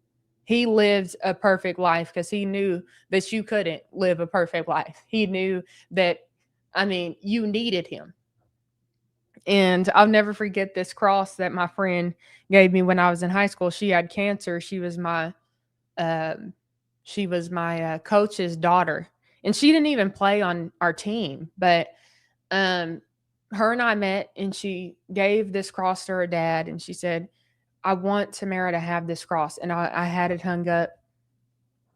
He lived a perfect life because he knew that you couldn't live a perfect life. He knew that, you needed him. And I'll never forget this cross that my friend gave me when I was in high school. She had cancer. She was my coach's daughter, and she didn't even play on our team. But her and I met, and she gave this cross to her dad, and she said, I want Tamera to have this cross. And I had it hung up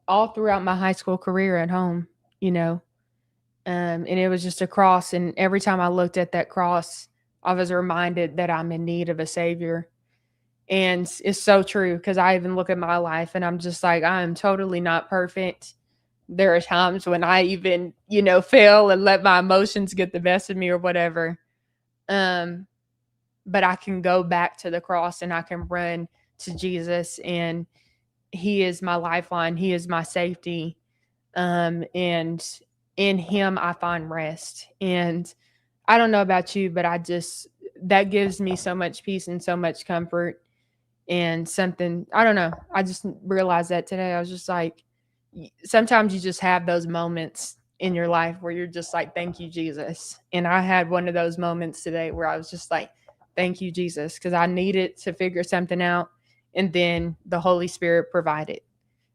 all throughout my high school career at home, and it was just a cross. And every time I looked at that cross, I was reminded that I'm in need of a savior. And it's so true, because I even look at my life and I'm just like, I am totally not perfect. There are times when I even, fail and let my emotions get the best of me or whatever. But I can go back to the cross and I can run to Jesus, and he is my lifeline. He is my safety. And in him, I find rest. And I don't know about you, but that gives me so much peace and so much comfort, and something, I don't know. I just realized that today. I was just like, sometimes you just have those moments in your life where you're just like, thank you, Jesus. And I had one of those moments today where I was just like, thank you, Jesus, because I needed to figure something out. And then the Holy Spirit provided.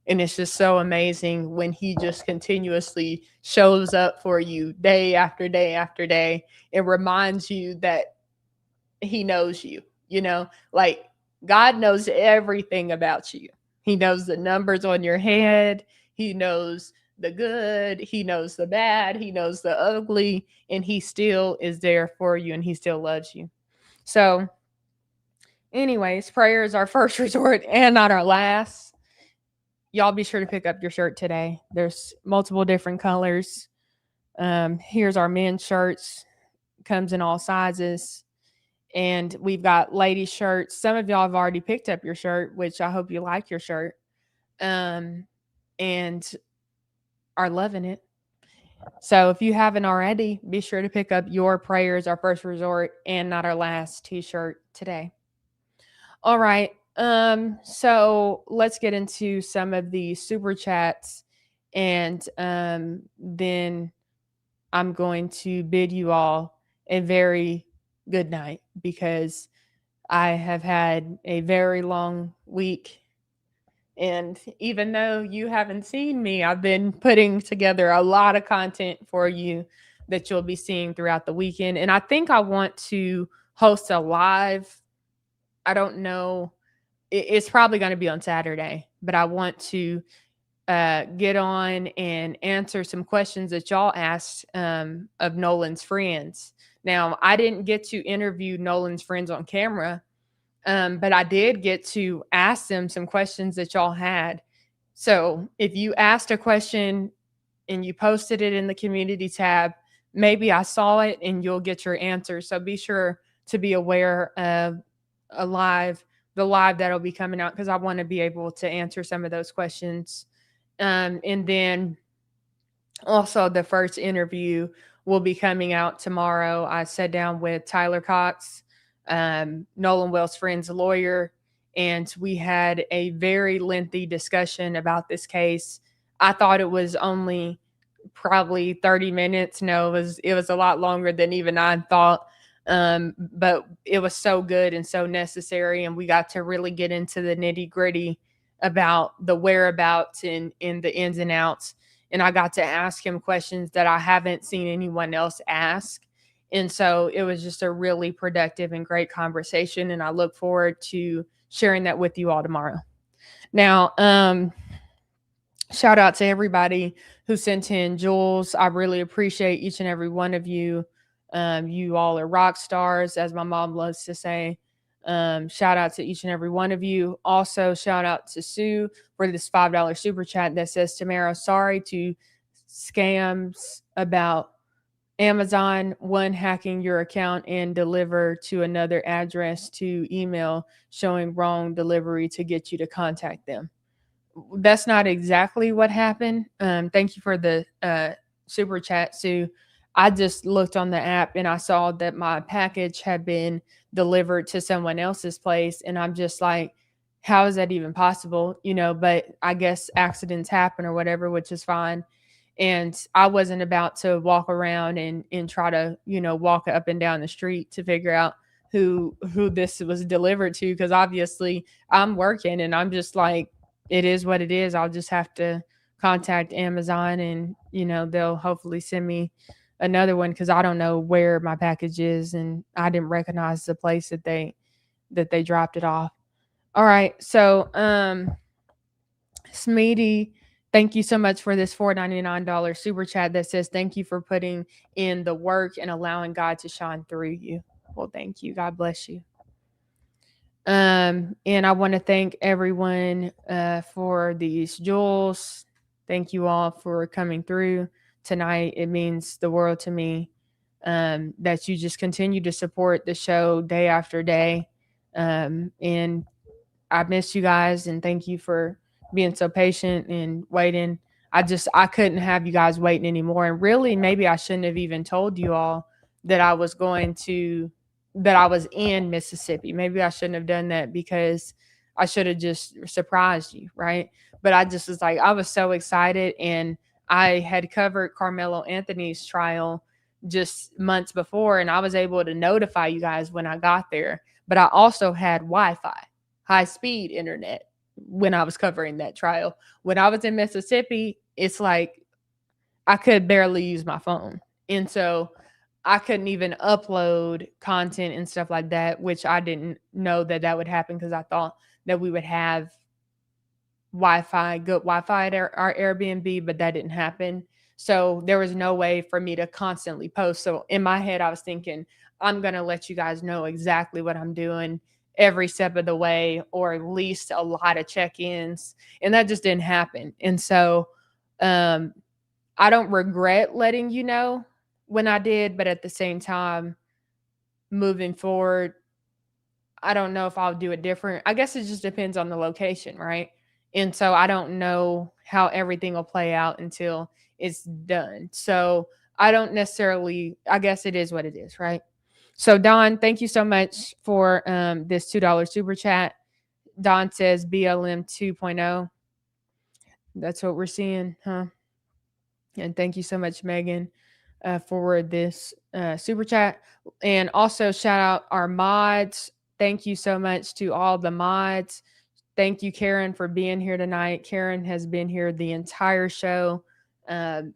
And it's just so amazing when he just continuously shows up for you day after day after day and reminds you that he knows you, like God knows everything about you. He knows the numbers on your head. He knows the good. He knows the bad. He knows the ugly, and he still is there for you, and he still loves you. So anyways, prayer is our first resort and not our last. Y'all be sure to pick up your shirt today. There's multiple different colors. Here's our men's shirts. Comes in all sizes. And we've got ladies shirts. Some of y'all have already picked up your shirt, which I hope you like your shirt. And are loving it. So if you haven't already, be sure to pick up your prayers, our first resort, and not our last t-shirt today. All right. So let's get into some of the super chats, and then I'm going to bid you all a very good night, because I have had a very long week. And even though you haven't seen me, I've been putting together a lot of content for you that you'll be seeing throughout the weekend. And I think I want to host a live. I don't know. It's probably going to be on Saturday, but I want to get on and answer some questions that y'all asked of Nolan's friends. Now, I didn't get to interview Nolan's friends on camera, but I did get to ask them some questions that y'all had. So if you asked a question and you posted it in the community tab, maybe I saw it and you'll get your answer. So be sure to be aware of the live that'll be coming out, because I want to be able to answer some of those questions. And then also the first interview will be coming out tomorrow. I sat down with Tyler Cox, Nolan Wells' friend's lawyer, and we had a very lengthy discussion about this case. I thought it was only probably 30 minutes. No, it was a lot longer than even I thought. But it was so good and so necessary, and we got to really get into the nitty-gritty about the whereabouts and the ins and outs. And I got to ask him questions that I haven't seen anyone else ask. And so it was just a really productive and great conversation, and I look forward to sharing that with you all tomorrow. Now, shout out to everybody who sent in jewels. I really appreciate each and every one of you. You all are rock stars, as my mom loves to say. Shout out to each and every one of you. Also, shout out to Sue for this $5 super chat that says, Tamera, sorry to scams about Amazon, one, hacking your account and deliver to another address to email showing wrong delivery to get you to contact them. That's not exactly what happened. Thank you for the super chat, Sue. I just looked on the app and I saw that my package had been delivered to someone else's place. And I'm just like, how is that even possible? But I guess accidents happen or whatever, which is fine. And I wasn't about to walk around and try to, walk up and down the street to figure out who this was delivered to, because obviously I'm working and I'm just like, it is what it is. I'll just have to contact Amazon and, they'll hopefully send me another one, because I don't know where my package is and I didn't recognize the place that they dropped it off. All right. So, Smeedy, thank you so much for this $4.99 super chat that says, thank you for putting in the work and allowing God to shine through you. Well, thank you. God bless you. And I want to thank everyone for these jewels. Thank you all for coming through tonight. It means the world to me that you just continue to support the show day after day. And I miss you guys, and thank you for being so patient and waiting. I couldn't have you guys waiting anymore. And really, maybe I shouldn't have even told you all that I was in Mississippi. Maybe I shouldn't have done that, because I should have just surprised you, right? But I just was like, I was so excited, and I had covered Carmelo Anthony's trial just months before, and I was able to notify you guys when I got there. But I also had Wi-Fi, high-speed internet, when I was covering that trial. When I was in Mississippi, it's like I could barely use my phone. And so I couldn't even upload content and stuff like that, which I didn't know that would happen, because I thought that we would have good Wi-Fi at our Airbnb, but that didn't happen. So there was no way for me to constantly post. So in my head, I was thinking, I'm going to let you guys know exactly what I'm doing every step of the way, or at least a lot of check-ins. And that just didn't happen. And so I don't regret letting you know when I did, but at the same time, moving forward, I don't know if I'll do it different. I guess it just depends on the location, right? And so I don't know how everything will play out until it's done. So I don't necessarily, I guess it is what it is, right? So Don, thank you so much for this $2 super chat. Don says BLM 2.0. That's what we're seeing, huh? And thank you so much, Megan, for this super chat. And also shout out our mods. Thank you so much to all the mods. Thank you, Karen, for being here tonight. Karen has been here the entire show,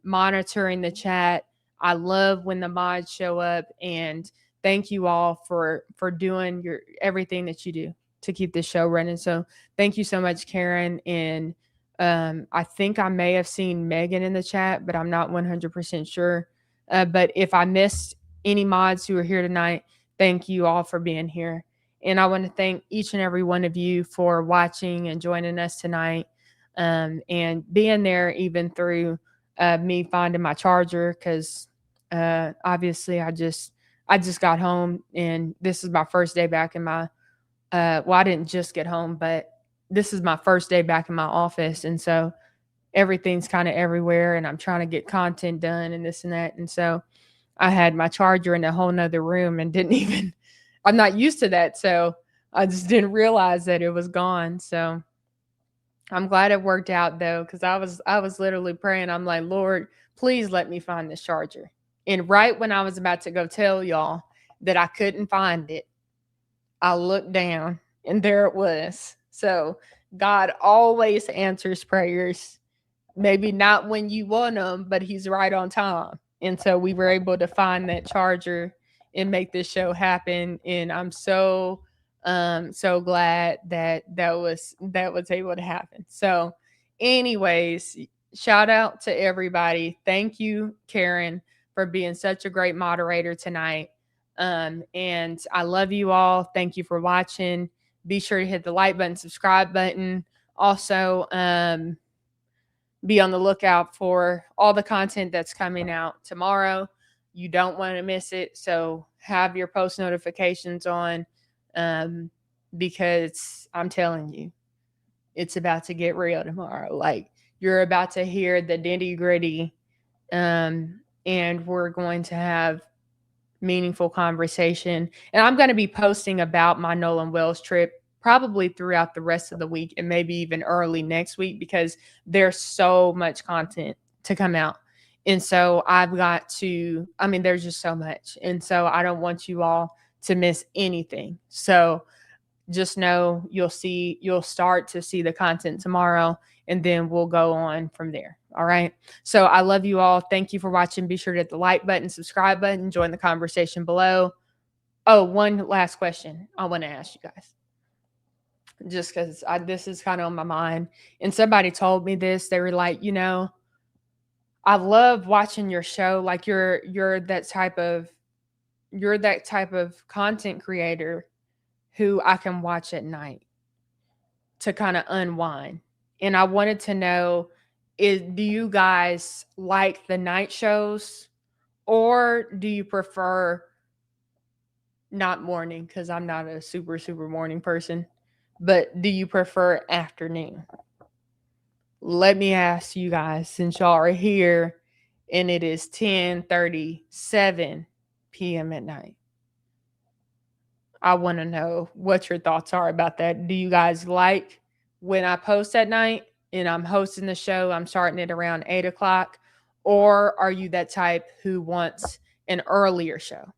monitoring the chat. I love when the mods show up, and thank you all for doing everything that you do to keep this show running. So thank you so much, Karen. And I think I may have seen Megan in the chat, but I'm not 100% sure. But if I missed any mods who are here tonight, thank you all for being here. And I want to thank each and every one of you for watching and joining us tonight, and being there even through me finding my charger, because obviously I just got home, and this is my first day back in my well, I didn't just get home, but this is my first day back in my office. And so everything's kind of everywhere, and I'm trying to get content done and this and that. And so I had my charger in a whole nother room and I'm not used to that. So I just didn't realize that it was gone. So I'm glad it worked out though, because I was literally praying. I'm like, Lord, please let me find this charger. And right when I was about to go tell y'all that I couldn't find it, I looked down and there it was. So God always answers prayers. Maybe not when you want them, but he's right on time. And so we were able to find that charger and make this show happen. And I'm so glad that was able to happen. So anyways, shout out to everybody. Thank you, Karen, for being such a great moderator tonight. And I love you all. Thank you for watching. Be sure to hit the like button, subscribe button. Also, be on the lookout for all the content that's coming out tomorrow. You don't want to miss it. So have your post notifications on, because I'm telling you, it's about to get real tomorrow. Like, you're about to hear the nitty gritty, and we're going to have meaningful conversation. And I'm going to be posting about my Nolan Wells trip probably throughout the rest of the week and maybe even early next week, because there's so much content to come out. And so I've got to, I mean, there's just so much. And so I don't want you all to miss anything. So just know you'll start to see the content tomorrow, and then we'll go on from there. All right. So I love you all. Thank you for watching. Be sure to hit the like button, subscribe button, join the conversation below. Oh, one last question I want to ask you guys, just because this is kind of on my mind. And somebody told me this. They were like, I love watching your show. Like, you're that type of content creator who I can watch at night to kind of unwind. And I wanted to know, do you guys like the night shows, or do you prefer not morning? Because I'm not a super morning person. But do you prefer afternoon? Let me ask you guys, since y'all are here and it is 10:37 p.m. at night. I want to know what your thoughts are about that. Do you guys like when I post at night and I'm hosting the show, I'm starting it around 8 o'clock? Or are you that type who wants an earlier show?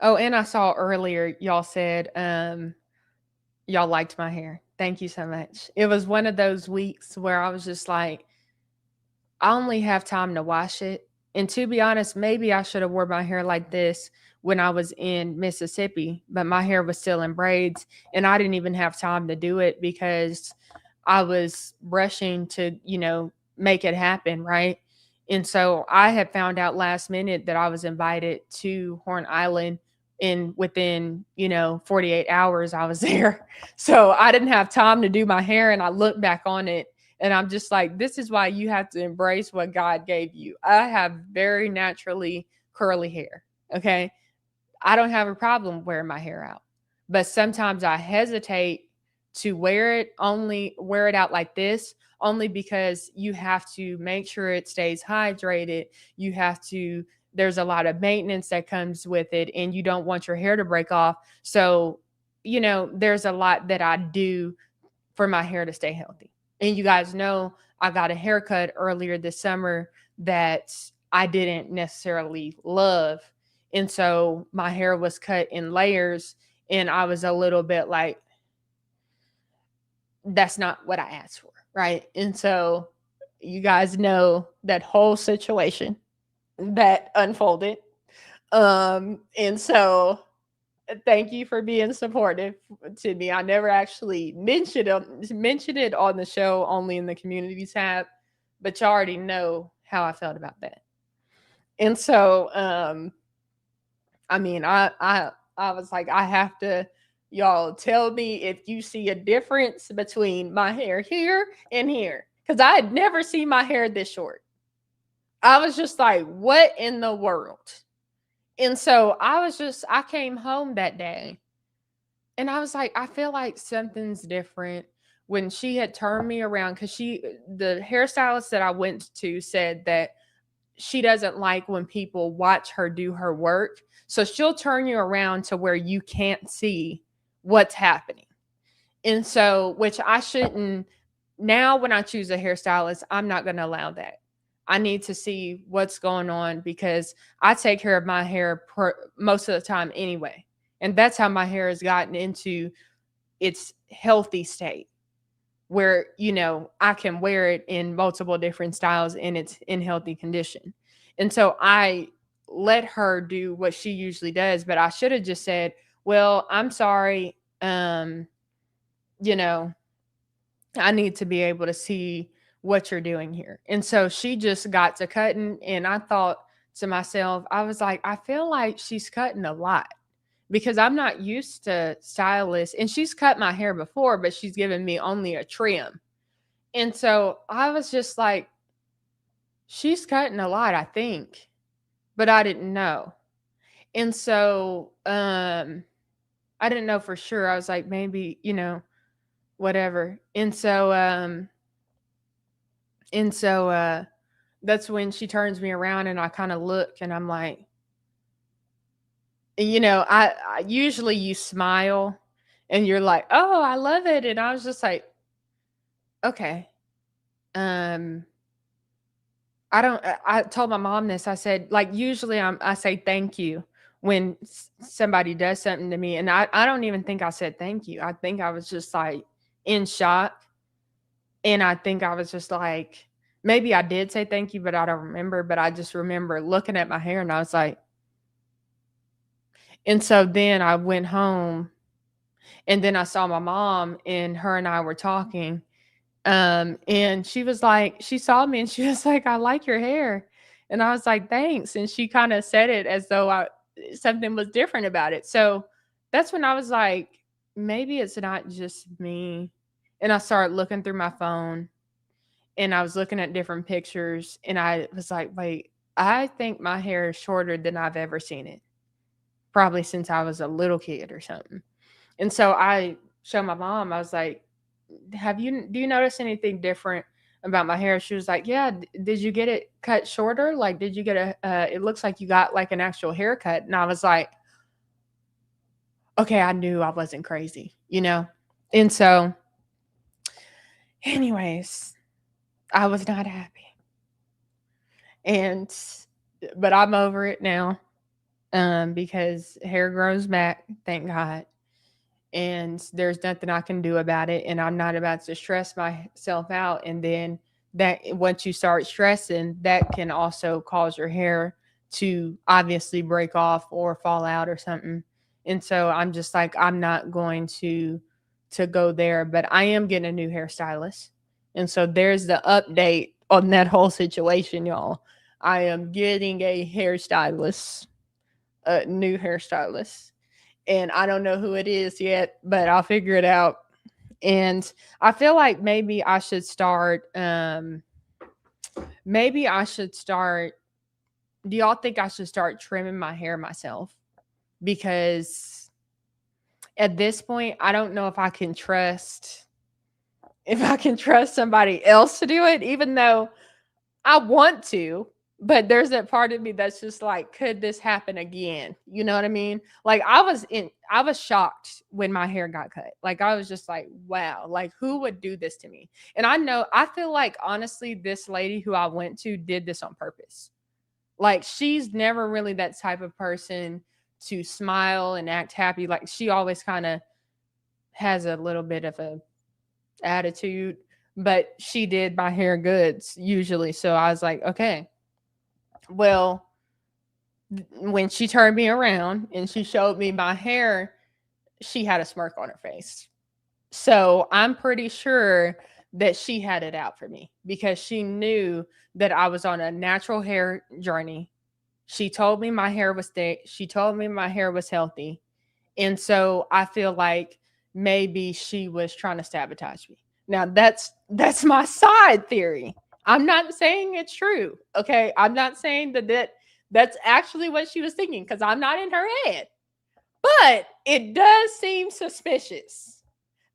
Oh, and I saw earlier y'all said y'all liked my hair. Thank you so much. It was one of those weeks where I was just like, I only have time to wash it. And to be honest, maybe I should have wore my hair like this when I was in Mississippi, but my hair was still in braids and I didn't even have time to do it because I was rushing to, make it happen, right? And so I had found out last minute that I was invited to Horn Island, and within, 48 hours I was there. So I didn't have time to do my hair, and I looked back on it and I'm just like, this is why you have to embrace what God gave you. I have very naturally curly hair. Okay. I don't have a problem wearing my hair out, but sometimes I hesitate to wear it out like this, only because you have to make sure it stays hydrated. There's a lot of maintenance that comes with it, and you don't want your hair to break off. So, there's a lot that I do for my hair to stay healthy. And you guys know I got a haircut earlier this summer that I didn't necessarily love. And so my hair was cut in layers, and I was a little bit like, that's not what I asked for, right? And so you guys know that whole situation that unfolded. And so thank you for being supportive to me. I never actually mentioned it on the show, only in the community tab, but you already know how I felt about that. And so, I was like, I have to, y'all tell me if you see a difference between my hair here and here, because I had never seen my hair this short. I was just like, what in the world? And so I came home that day and I was like, I feel like something's different. When she had turned me around, because the hairstylist that I went to said that she doesn't like when people watch her do her work. So she'll turn you around to where you can't see what's happening. And so, which I shouldn't, now when I choose a hairstylist, I'm not going to allow that. I need to see what's going on, because I take care of my hair most of the time anyway. And that's how my hair has gotten into its healthy state, where, I can wear it in multiple different styles and it's in healthy condition. And so I let her do what she usually does, but I should have just said, well, I'm sorry. I need to be able to see what you're doing here. And so she just got to cutting, and I thought to myself, I was like, I feel like she's cutting a lot because I'm not used to stylists. And she's cut my hair before, but she's given me only a trim. And so I was just like, she's cutting a lot, I think, but I didn't know. And so I didn't know for sure. I was like, maybe, whatever. And so that's when she turns me around and I kind of look and I'm like, I usually you smile and you're like, oh, I love it. And I was just like, okay. Um, I told my mom this. I said, like, usually I say thank you when somebody does something to me. And I don't even think I said thank you. I think I was just like in shock. And I think I was just like, maybe I did say thank you, but I don't remember. But I just remember looking at my hair and I was like, and so then I went home and then I saw my mom and her and I were talking. And she was like, she saw me and she was like, I like your hair. And I was like, thanks. And she kind of said it as though something was different about it. So that's when I was like, maybe it's not just me. And I started looking through my phone and I was looking at different pictures and I was like, wait, I think my hair is shorter than I've ever seen it. Probably since I was a little kid or something. And so I showed my mom, I was like, do you notice anything different about my hair? She was like, yeah. Did you get it cut shorter? Like, did you get it looks like you got like an actual haircut. And I was like, okay, I knew I wasn't crazy, And so anyways, I was not happy. But I'm over it now. Because hair grows back, thank God. And there's nothing I can do about it. And I'm not about to stress myself out. And then that once you start stressing, that can also cause your hair to obviously break off or fall out or something. And so I'm just like, I'm not going to go there, but I am getting a new hairstylist. And so there's the update on that whole situation, y'all. I am getting a new hairstylist. And I don't know who it is yet, but I'll figure it out. And I feel like maybe I should start do y'all think I should start trimming my hair myself? Because at this point, I don't know if I can trust somebody else to do it, even though I want to. But there's that part of me that's just like, could this happen again? You know what I mean? Like I was shocked when my hair got cut. Like I was just like, wow, like who would do this to me? And I feel like honestly, this lady who I went to did this on purpose. Like she's never really that type of person to smile and act happy. Like she always kind of has a little bit of a attitude, but she did my hair goods usually. So I was like, okay. Well, when she turned me around and she showed me my hair, she had a smirk on her face. So I'm pretty sure that she had it out for me because she knew that I was on a natural hair journey. She told me my hair was thick. She told me my hair was healthy. And so I feel like maybe she was trying to sabotage me. Now that's my side theory. I'm not saying it's true. Okay. I'm not saying that's actually what she was thinking because I'm not in her head. But it does seem suspicious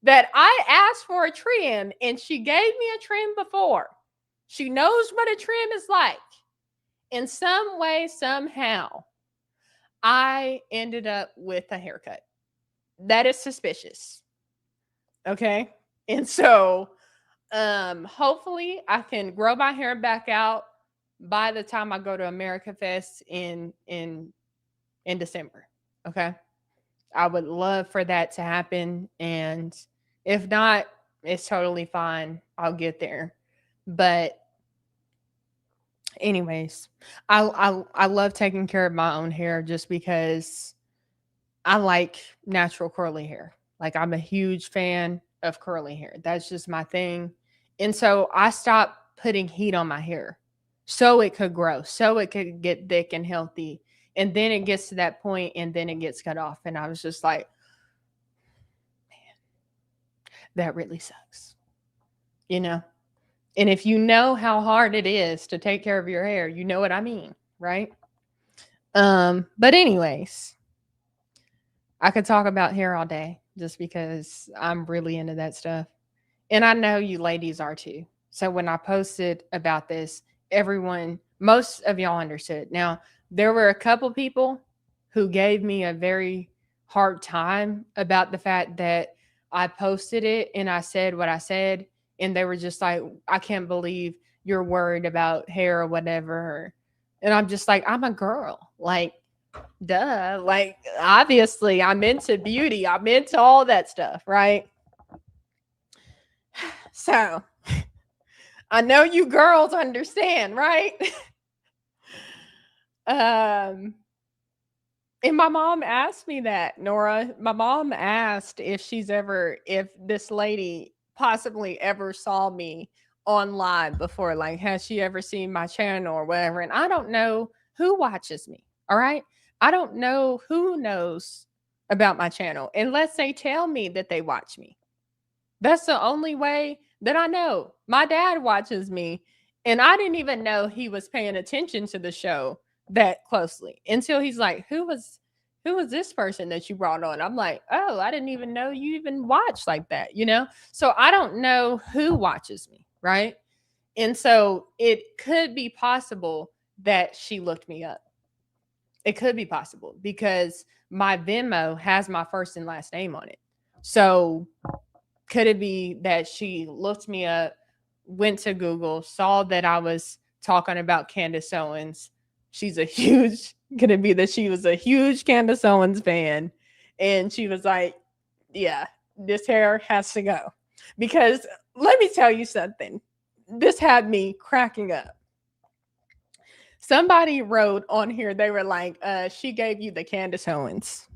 that I asked for a trim and she gave me a trim before. She knows what a trim is like. In some way, somehow, I ended up with a haircut. That is suspicious. Okay. And so hopefully I can grow my hair back out by the time I go to America Fest in December. Okay. I would love for that to happen. And if not, it's totally fine. I'll get there. But anyways, I love taking care of my own hair just because I like natural curly hair. Like I'm a huge fan of curly hair. That's just my thing. And so I stopped putting heat on my hair so it could grow, so it could get thick and healthy. And then it gets to that point and then it gets cut off. And I was just like, that really sucks, you know? And if you know how hard it is to take care of your hair, you know what I mean, right? But anyways, I could talk about hair all day just because I'm really into that stuff. And I know you ladies are too. So when I posted about this, everyone, most of y'all understood. Now, there were a couple people who gave me a very hard time about the fact that I posted it and I said what I said. And they were just like, I can't believe you're worried about hair or whatever. And I'm just like, I'm a girl. Like, duh. Like, obviously, I'm into beauty. I'm into all that stuff, right? So, I know you girls understand, right? And my mom asked me that, Nora. My mom asked if this lady possibly ever saw me online before. Like, has she ever seen my channel or whatever? And I don't know who watches me. All right. I don't know who knows about my channel unless they tell me that they watch me. That's the only way that I know. My dad watches me, and I didn't even know he was paying attention to the show that closely until he's like, who was this person that you brought on? I'm like, oh, I didn't even know you even watch like that, you know? So I don't know who watches me, right? And so it could be possible that she looked me up. It could be possible because my Venmo has my first and last name on it. So could it be that she looked me up, went to Google, saw that I was talking about Candace Owens? Could it be that she was a huge Candace Owens fan? And she was like, yeah, this hair has to go. Because let me tell you something. This had me cracking up. Somebody wrote on here, they were like, she gave you the Candace Owens.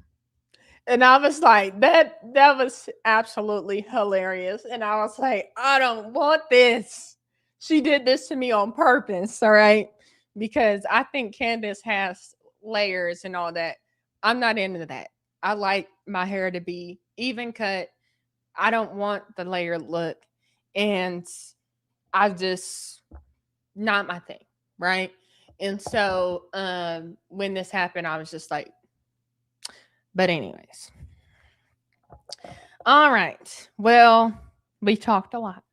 And I was like, that was absolutely hilarious. And I was like, I don't want this. She did this to me on purpose, all right? Because I think Candace has layers and all that. I'm not into that. I like my hair to be even cut. I don't want the layered look. And I just, not my thing, right? And so when this happened, I was just like, but anyways. All right. Well, we talked a lot.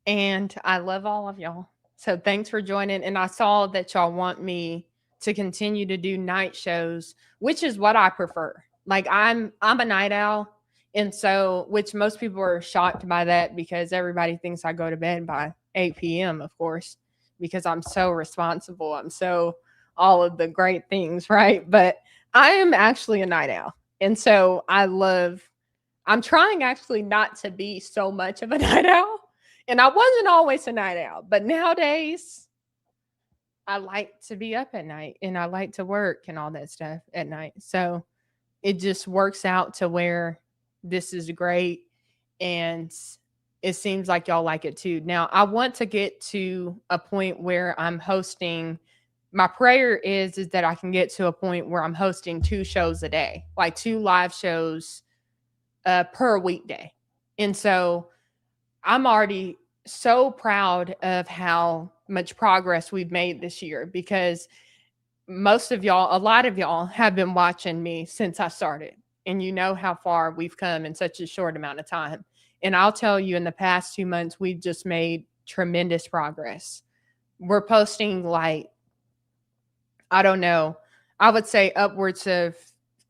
And I love all of y'all. So thanks for joining. And I saw that y'all want me to continue to do night shows, which is what I prefer. Like I'm a night owl. And so, which most people are shocked by that because everybody thinks I go to bed by 8 p.m., of course, because I'm so responsible. I'm so all of the great things, right? But I am actually a night owl. And so I'm trying actually not to be so much of a night owl. And I wasn't always a night owl, but nowadays I like to be up at night and I like to work and all that stuff at night. So it just works out to where this is great. And it seems like y'all like it too. Now, I want to get to a point where I'm hosting. My prayer is that I can get to a point where I'm hosting 2 shows a day, like 2 live shows per weekday. And so I'm already so proud of how much progress we've made this year because a lot of y'all have been watching me since I started. And you know how far we've come in such a short amount of time. And I'll tell you, in the past 2 months, we've just made tremendous progress. We're posting like, I don't know, I would say upwards of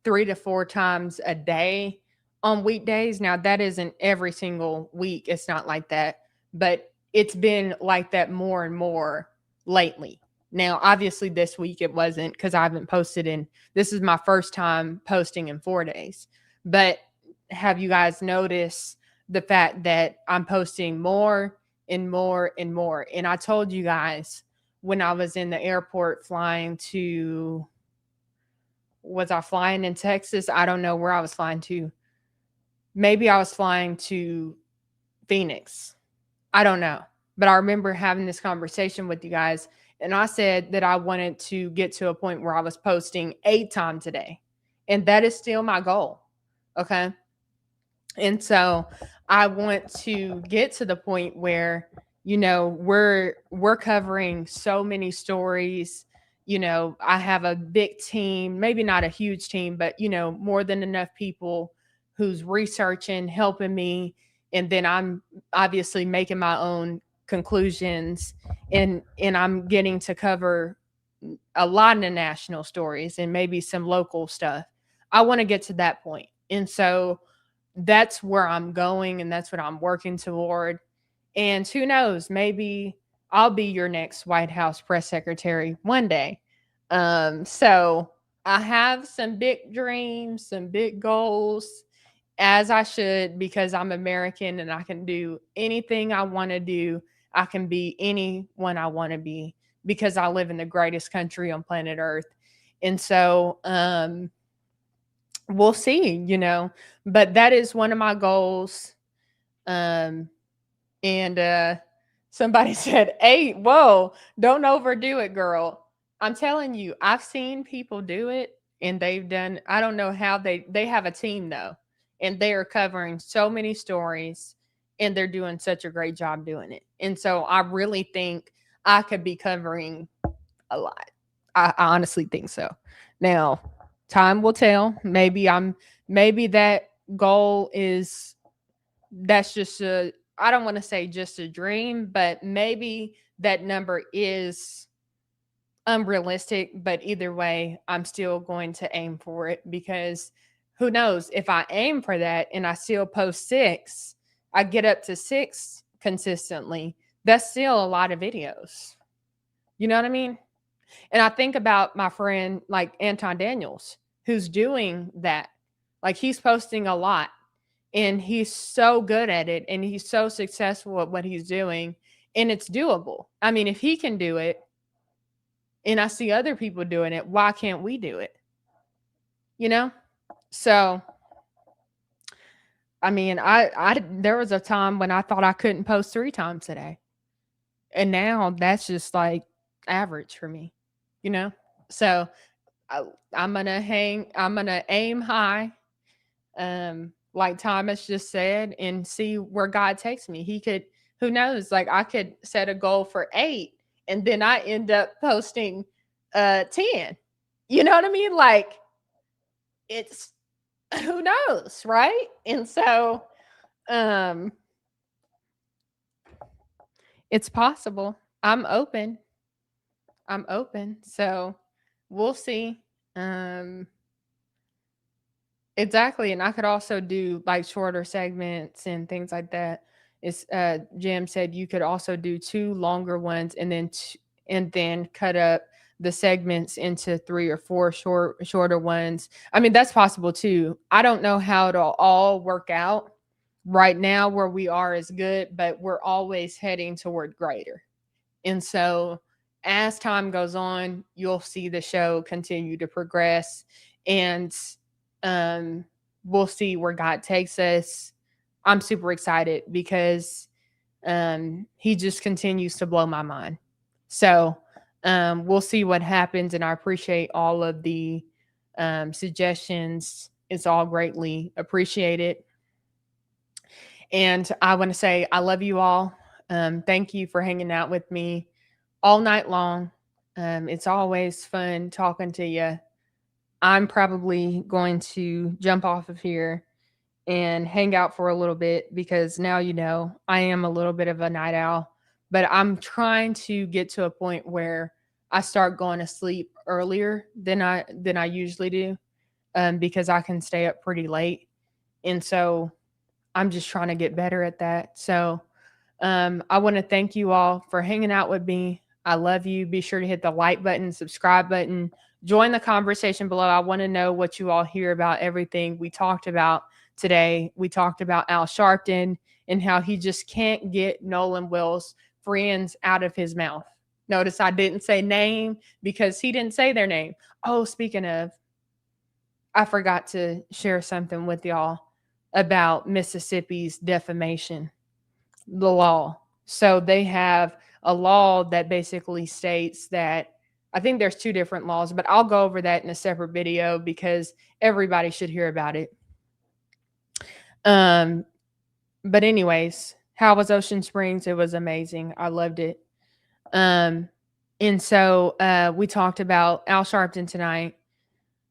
3 to 4 times a day on weekdays. Now, that isn't every single week. It's not like that. But it's been like that more and more lately. Now, obviously, this week it wasn't because I haven't posted this is my first time posting in 4 days. But have you guys noticed the fact that I'm posting more and more and more? And I told you guys when I was in the airport was I flying in Texas? I don't know where I was flying to. maybe I was flying to Phoenix. I don't know. But I remember having this conversation with you guys, and I said that I wanted to get to a point where I was posting 8 times a day. And that is still my goal. Okay. And so I want to get to the point where, we're covering so many stories. I have a big team, maybe not a huge team, but more than enough people who's researching, helping me, and then I'm obviously making my own conclusions, and I'm getting to cover a lot of the national stories and maybe some local stuff. I want to get to that point. And so that's where I'm going, and that's what I'm working toward. And who knows, maybe I'll be your next White House press secretary one day. So I have some big dreams, some big goals, as I should, because I'm American and I can do anything I want to do. I can be anyone I want to be because I live in the greatest country on planet Earth. And so, we'll see, but that is one of my goals. And somebody said 8. Whoa, don't overdo it, girl. I'm telling you, I've seen people do it, and they've done, I don't know how they have a team though, and they are covering so many stories, and they're doing such a great job doing it. And so I really think I could be covering a lot. I honestly think so. Now, time will tell. Maybe that goal that's just I don't want to say just a dream, but maybe that number is unrealistic. But either way, I'm still going to aim for it, because who knows, if I aim for that and I still post 6, I get up to 6 consistently, that's still a lot of videos. You know what I mean? And I think about my friend like Anton Daniels, who's doing that. Like, he's posting a lot, and he's so good at it, and he's so successful at what he's doing, and it's doable. I mean, if he can do it and I see other people doing it, why can't we do it? So I mean, I there was a time when I thought I couldn't post 3 times a day. And now that's just like average for me, you know? So I'm gonna aim high, like Thomas just said, and see where God takes me. Who knows? Like, I could set a goal for 8, and then I end up posting 10. You know what I mean? Like, it's, who knows, right? And so it's possible. I'm open. So we'll see. Exactly. And I could also do like shorter segments and things like that. It's Jim said you could also do 2 longer ones, and then cut up the segments into 3 or 4 shorter ones. I mean, that's possible too. I don't know how it'll all work out. Right now where we are is good, but we're always heading toward greater. And so as time goes on, you'll see the show continue to progress, and we'll see where God takes us. I'm super excited because he just continues to blow my mind. So we'll see what happens, and I appreciate all of the suggestions. It's all greatly appreciated. And I want to say I love you all. Thank you for hanging out with me all night long. It's always fun talking to you. I'm probably going to jump off of here and hang out for a little bit, because now I am a little bit of a night owl, but I'm trying to get to a point where I start going to sleep earlier than I usually do, because I can stay up pretty late. And so I'm just trying to get better at that. So I want to thank you all for hanging out with me. I love you. Be sure to hit the like button, subscribe button, join the conversation below. I want to know what you all hear about everything we talked about today. We talked about Al Sharpton and how he just can't get Nolan Will's friends out of his mouth. Notice I didn't say name because he didn't say their name. Oh, speaking of, I forgot to share something with y'all. about Mississippi's defamation, the law. So they have a law that basically states that, I think there's two different laws, but I'll go over that in a separate video because everybody should hear about it. But anyways, how was Ocean Springs? It was amazing. I loved it. And so we talked about Al Sharpton tonight.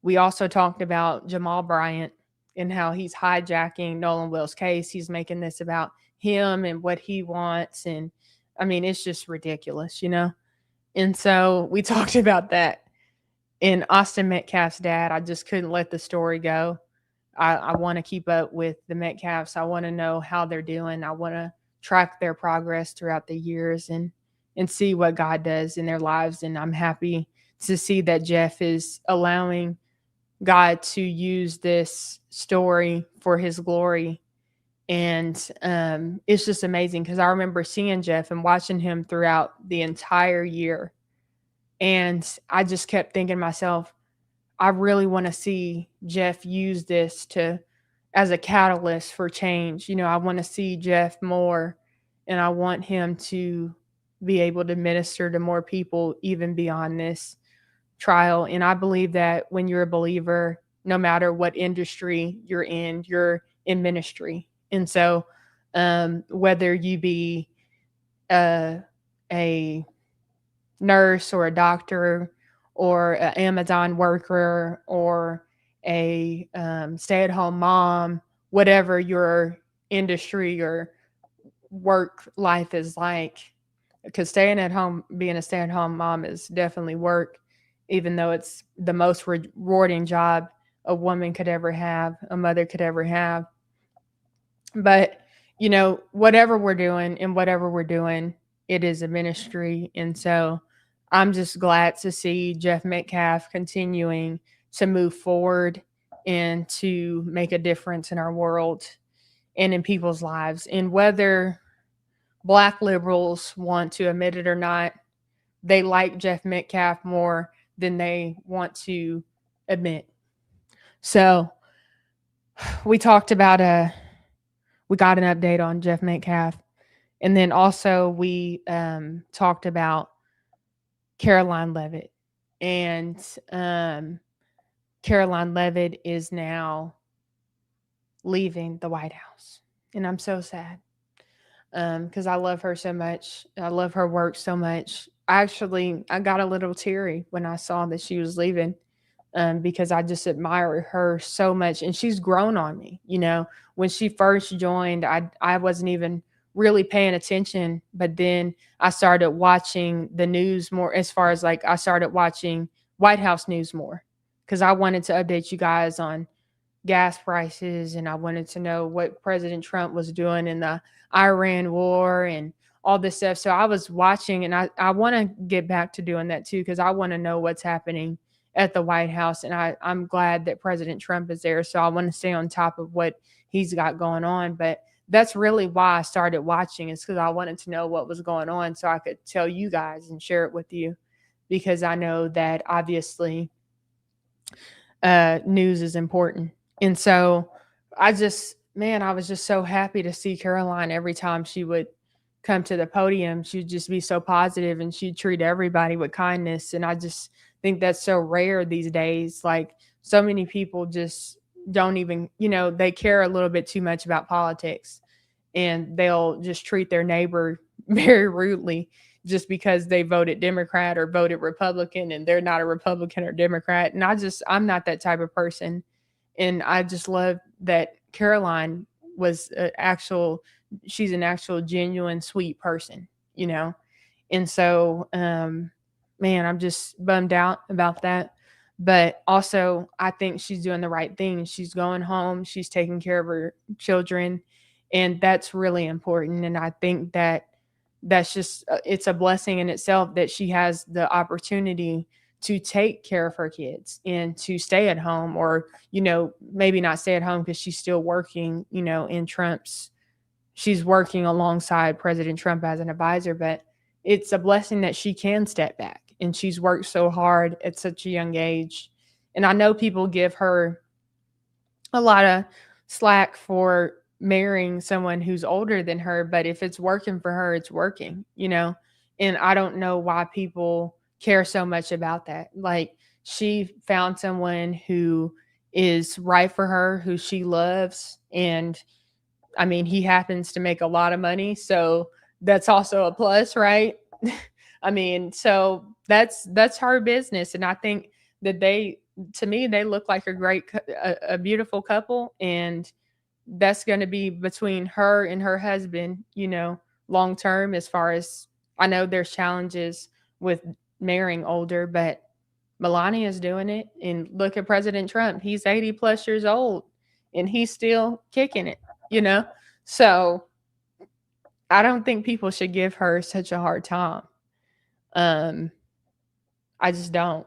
We also talked about Jamal Bryant and how he's hijacking Nolan Will's case. He's making this about him and what he wants. And I mean, it's just ridiculous, you know? And so we talked about that. And Austin Metcalf's dad, I just couldn't let the story go. I want to keep up with the Metcalfs. I want to know how they're doing. I want to track their progress throughout the years and see what God does in their lives. And I'm happy to see that Jeff is allowing God to use this story for his glory. And it's just amazing because I remember seeing Jeff and watching him throughout the entire year. And I just kept thinking to myself, I really want to see Jeff use this as a catalyst for change. You know, I want to see Jeff more, and I want him to be able to minister to more people even beyond this trial. And I believe that when you're a believer, no matter what industry you're in ministry. And so whether you be a nurse or a doctor or an Amazon worker or a stay-at-home mom, whatever your industry or work life is like, because being a stay-at-home mom is definitely work, even though it's the most rewarding job a woman could ever have, a mother could ever have. But, you know, whatever we're doing, it is a ministry. And so I'm just glad to see Jeff Metcalf continuing to move forward and to make a difference in our world and in people's lives. And whether Black liberals want to admit it or not, they like Jeff Metcalf more than they want to admit. So we talked about we got an update on Jeff Metcalf. And then also we talked about Caroline Leavitt. And Caroline Leavitt is now leaving the White House. And I'm so sad because I love her so much. I love her work so much. I got a little teary when I saw that she was leaving because I just admire her so much. And she's grown on me. You know, when she first joined, I wasn't even really paying attention, but then I started watching the news more, as far as like I started watching White House news more because I wanted to update you guys on gas prices and I wanted to know what President Trump was doing in the Iran war and all this stuff. So I was watching, and I want to get back to doing that too because I want to know what's happening at the White House. And I'm glad that President Trump is there. So I want to stay on top of what he's got going on. But that's really why I started watching, is because I wanted to know what was going on so I could tell you guys and share it with you, because I know that obviously news is important. And so I was just so happy to see Caroline. Every time she would come to the podium, she'd just be so positive and she'd treat everybody with kindness. And I just think that's so rare these days. Like, so many people just don't even, they care a little bit too much about politics, and they'll just treat their neighbor very rudely just because they voted Democrat or voted Republican and they're not a Republican or Democrat. And I'm not that type of person. And I just love that Caroline was she's an actual genuine, sweet person, And so, man, I'm just bummed out about that. But also, I think she's doing the right thing. She's going home. She's taking care of her children. And that's really important. And I think that's just, it's a blessing in itself that she has the opportunity to take care of her kids and to stay at home, or, maybe not stay at home because she's still working, she's working alongside President Trump as an advisor, but it's a blessing that she can step back. And she's worked so hard at such a young age. And I know people give her a lot of slack for marrying someone who's older than her, but if it's working for her, it's working, you know? And I don't know why people care so much about that. Like, she found someone who is right for her, who she loves. And I mean, he happens to make a lot of money. So that's also a plus, right? I mean, so that's her business. And I think that to me, they look like a beautiful couple. And that's going to be between her and her husband, you know, long term. As far as I know, there's challenges with marrying older, but Melania's doing it. And look at President Trump. He's 80 plus years old and he's still kicking it, you know? So I don't think people should give her such a hard time. I just don't.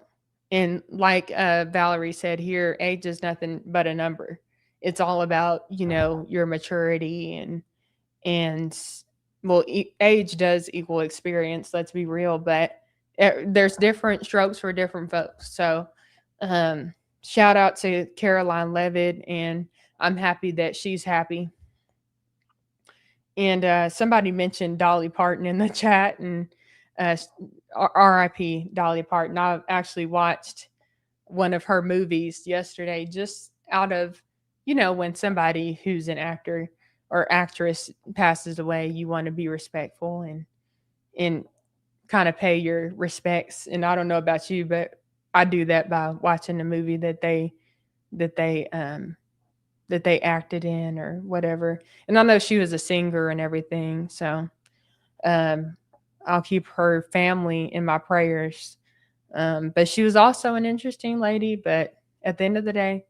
And like Valerie said here, age is nothing but a number. It's all about, you know, your maturity and well, age does equal experience. Let's be real, but there's different strokes for different folks. So, shout out to Caroline Levitt, and I'm happy that she's happy. And somebody mentioned Dolly Parton in the chat, and R.I.P. Dolly Parton. I actually watched one of her movies yesterday, just out of, you know, when somebody who's an actor or actress passes away, you want to be respectful and kind of pay your respects. And I don't know about you, but I do that by watching the movie that they acted in or whatever. And I know she was a singer and everything, so I'll keep her family in my prayers. But she was also an interesting lady. But at the end of the day,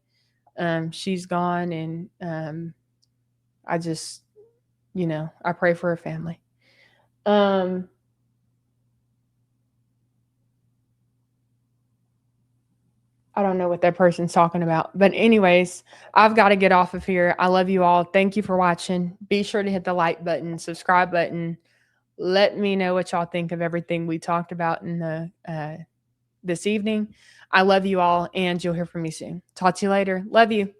she's gone, and I just, you know, I pray for her family. I don't know what that person's talking about. But anyways, I've got to get off of here. I love you all. Thank you for watching. Be sure to hit the like button, subscribe button. Let me know what y'all think of everything we talked about in the this evening. I love you all, and you'll hear from me soon. Talk to you later. Love you.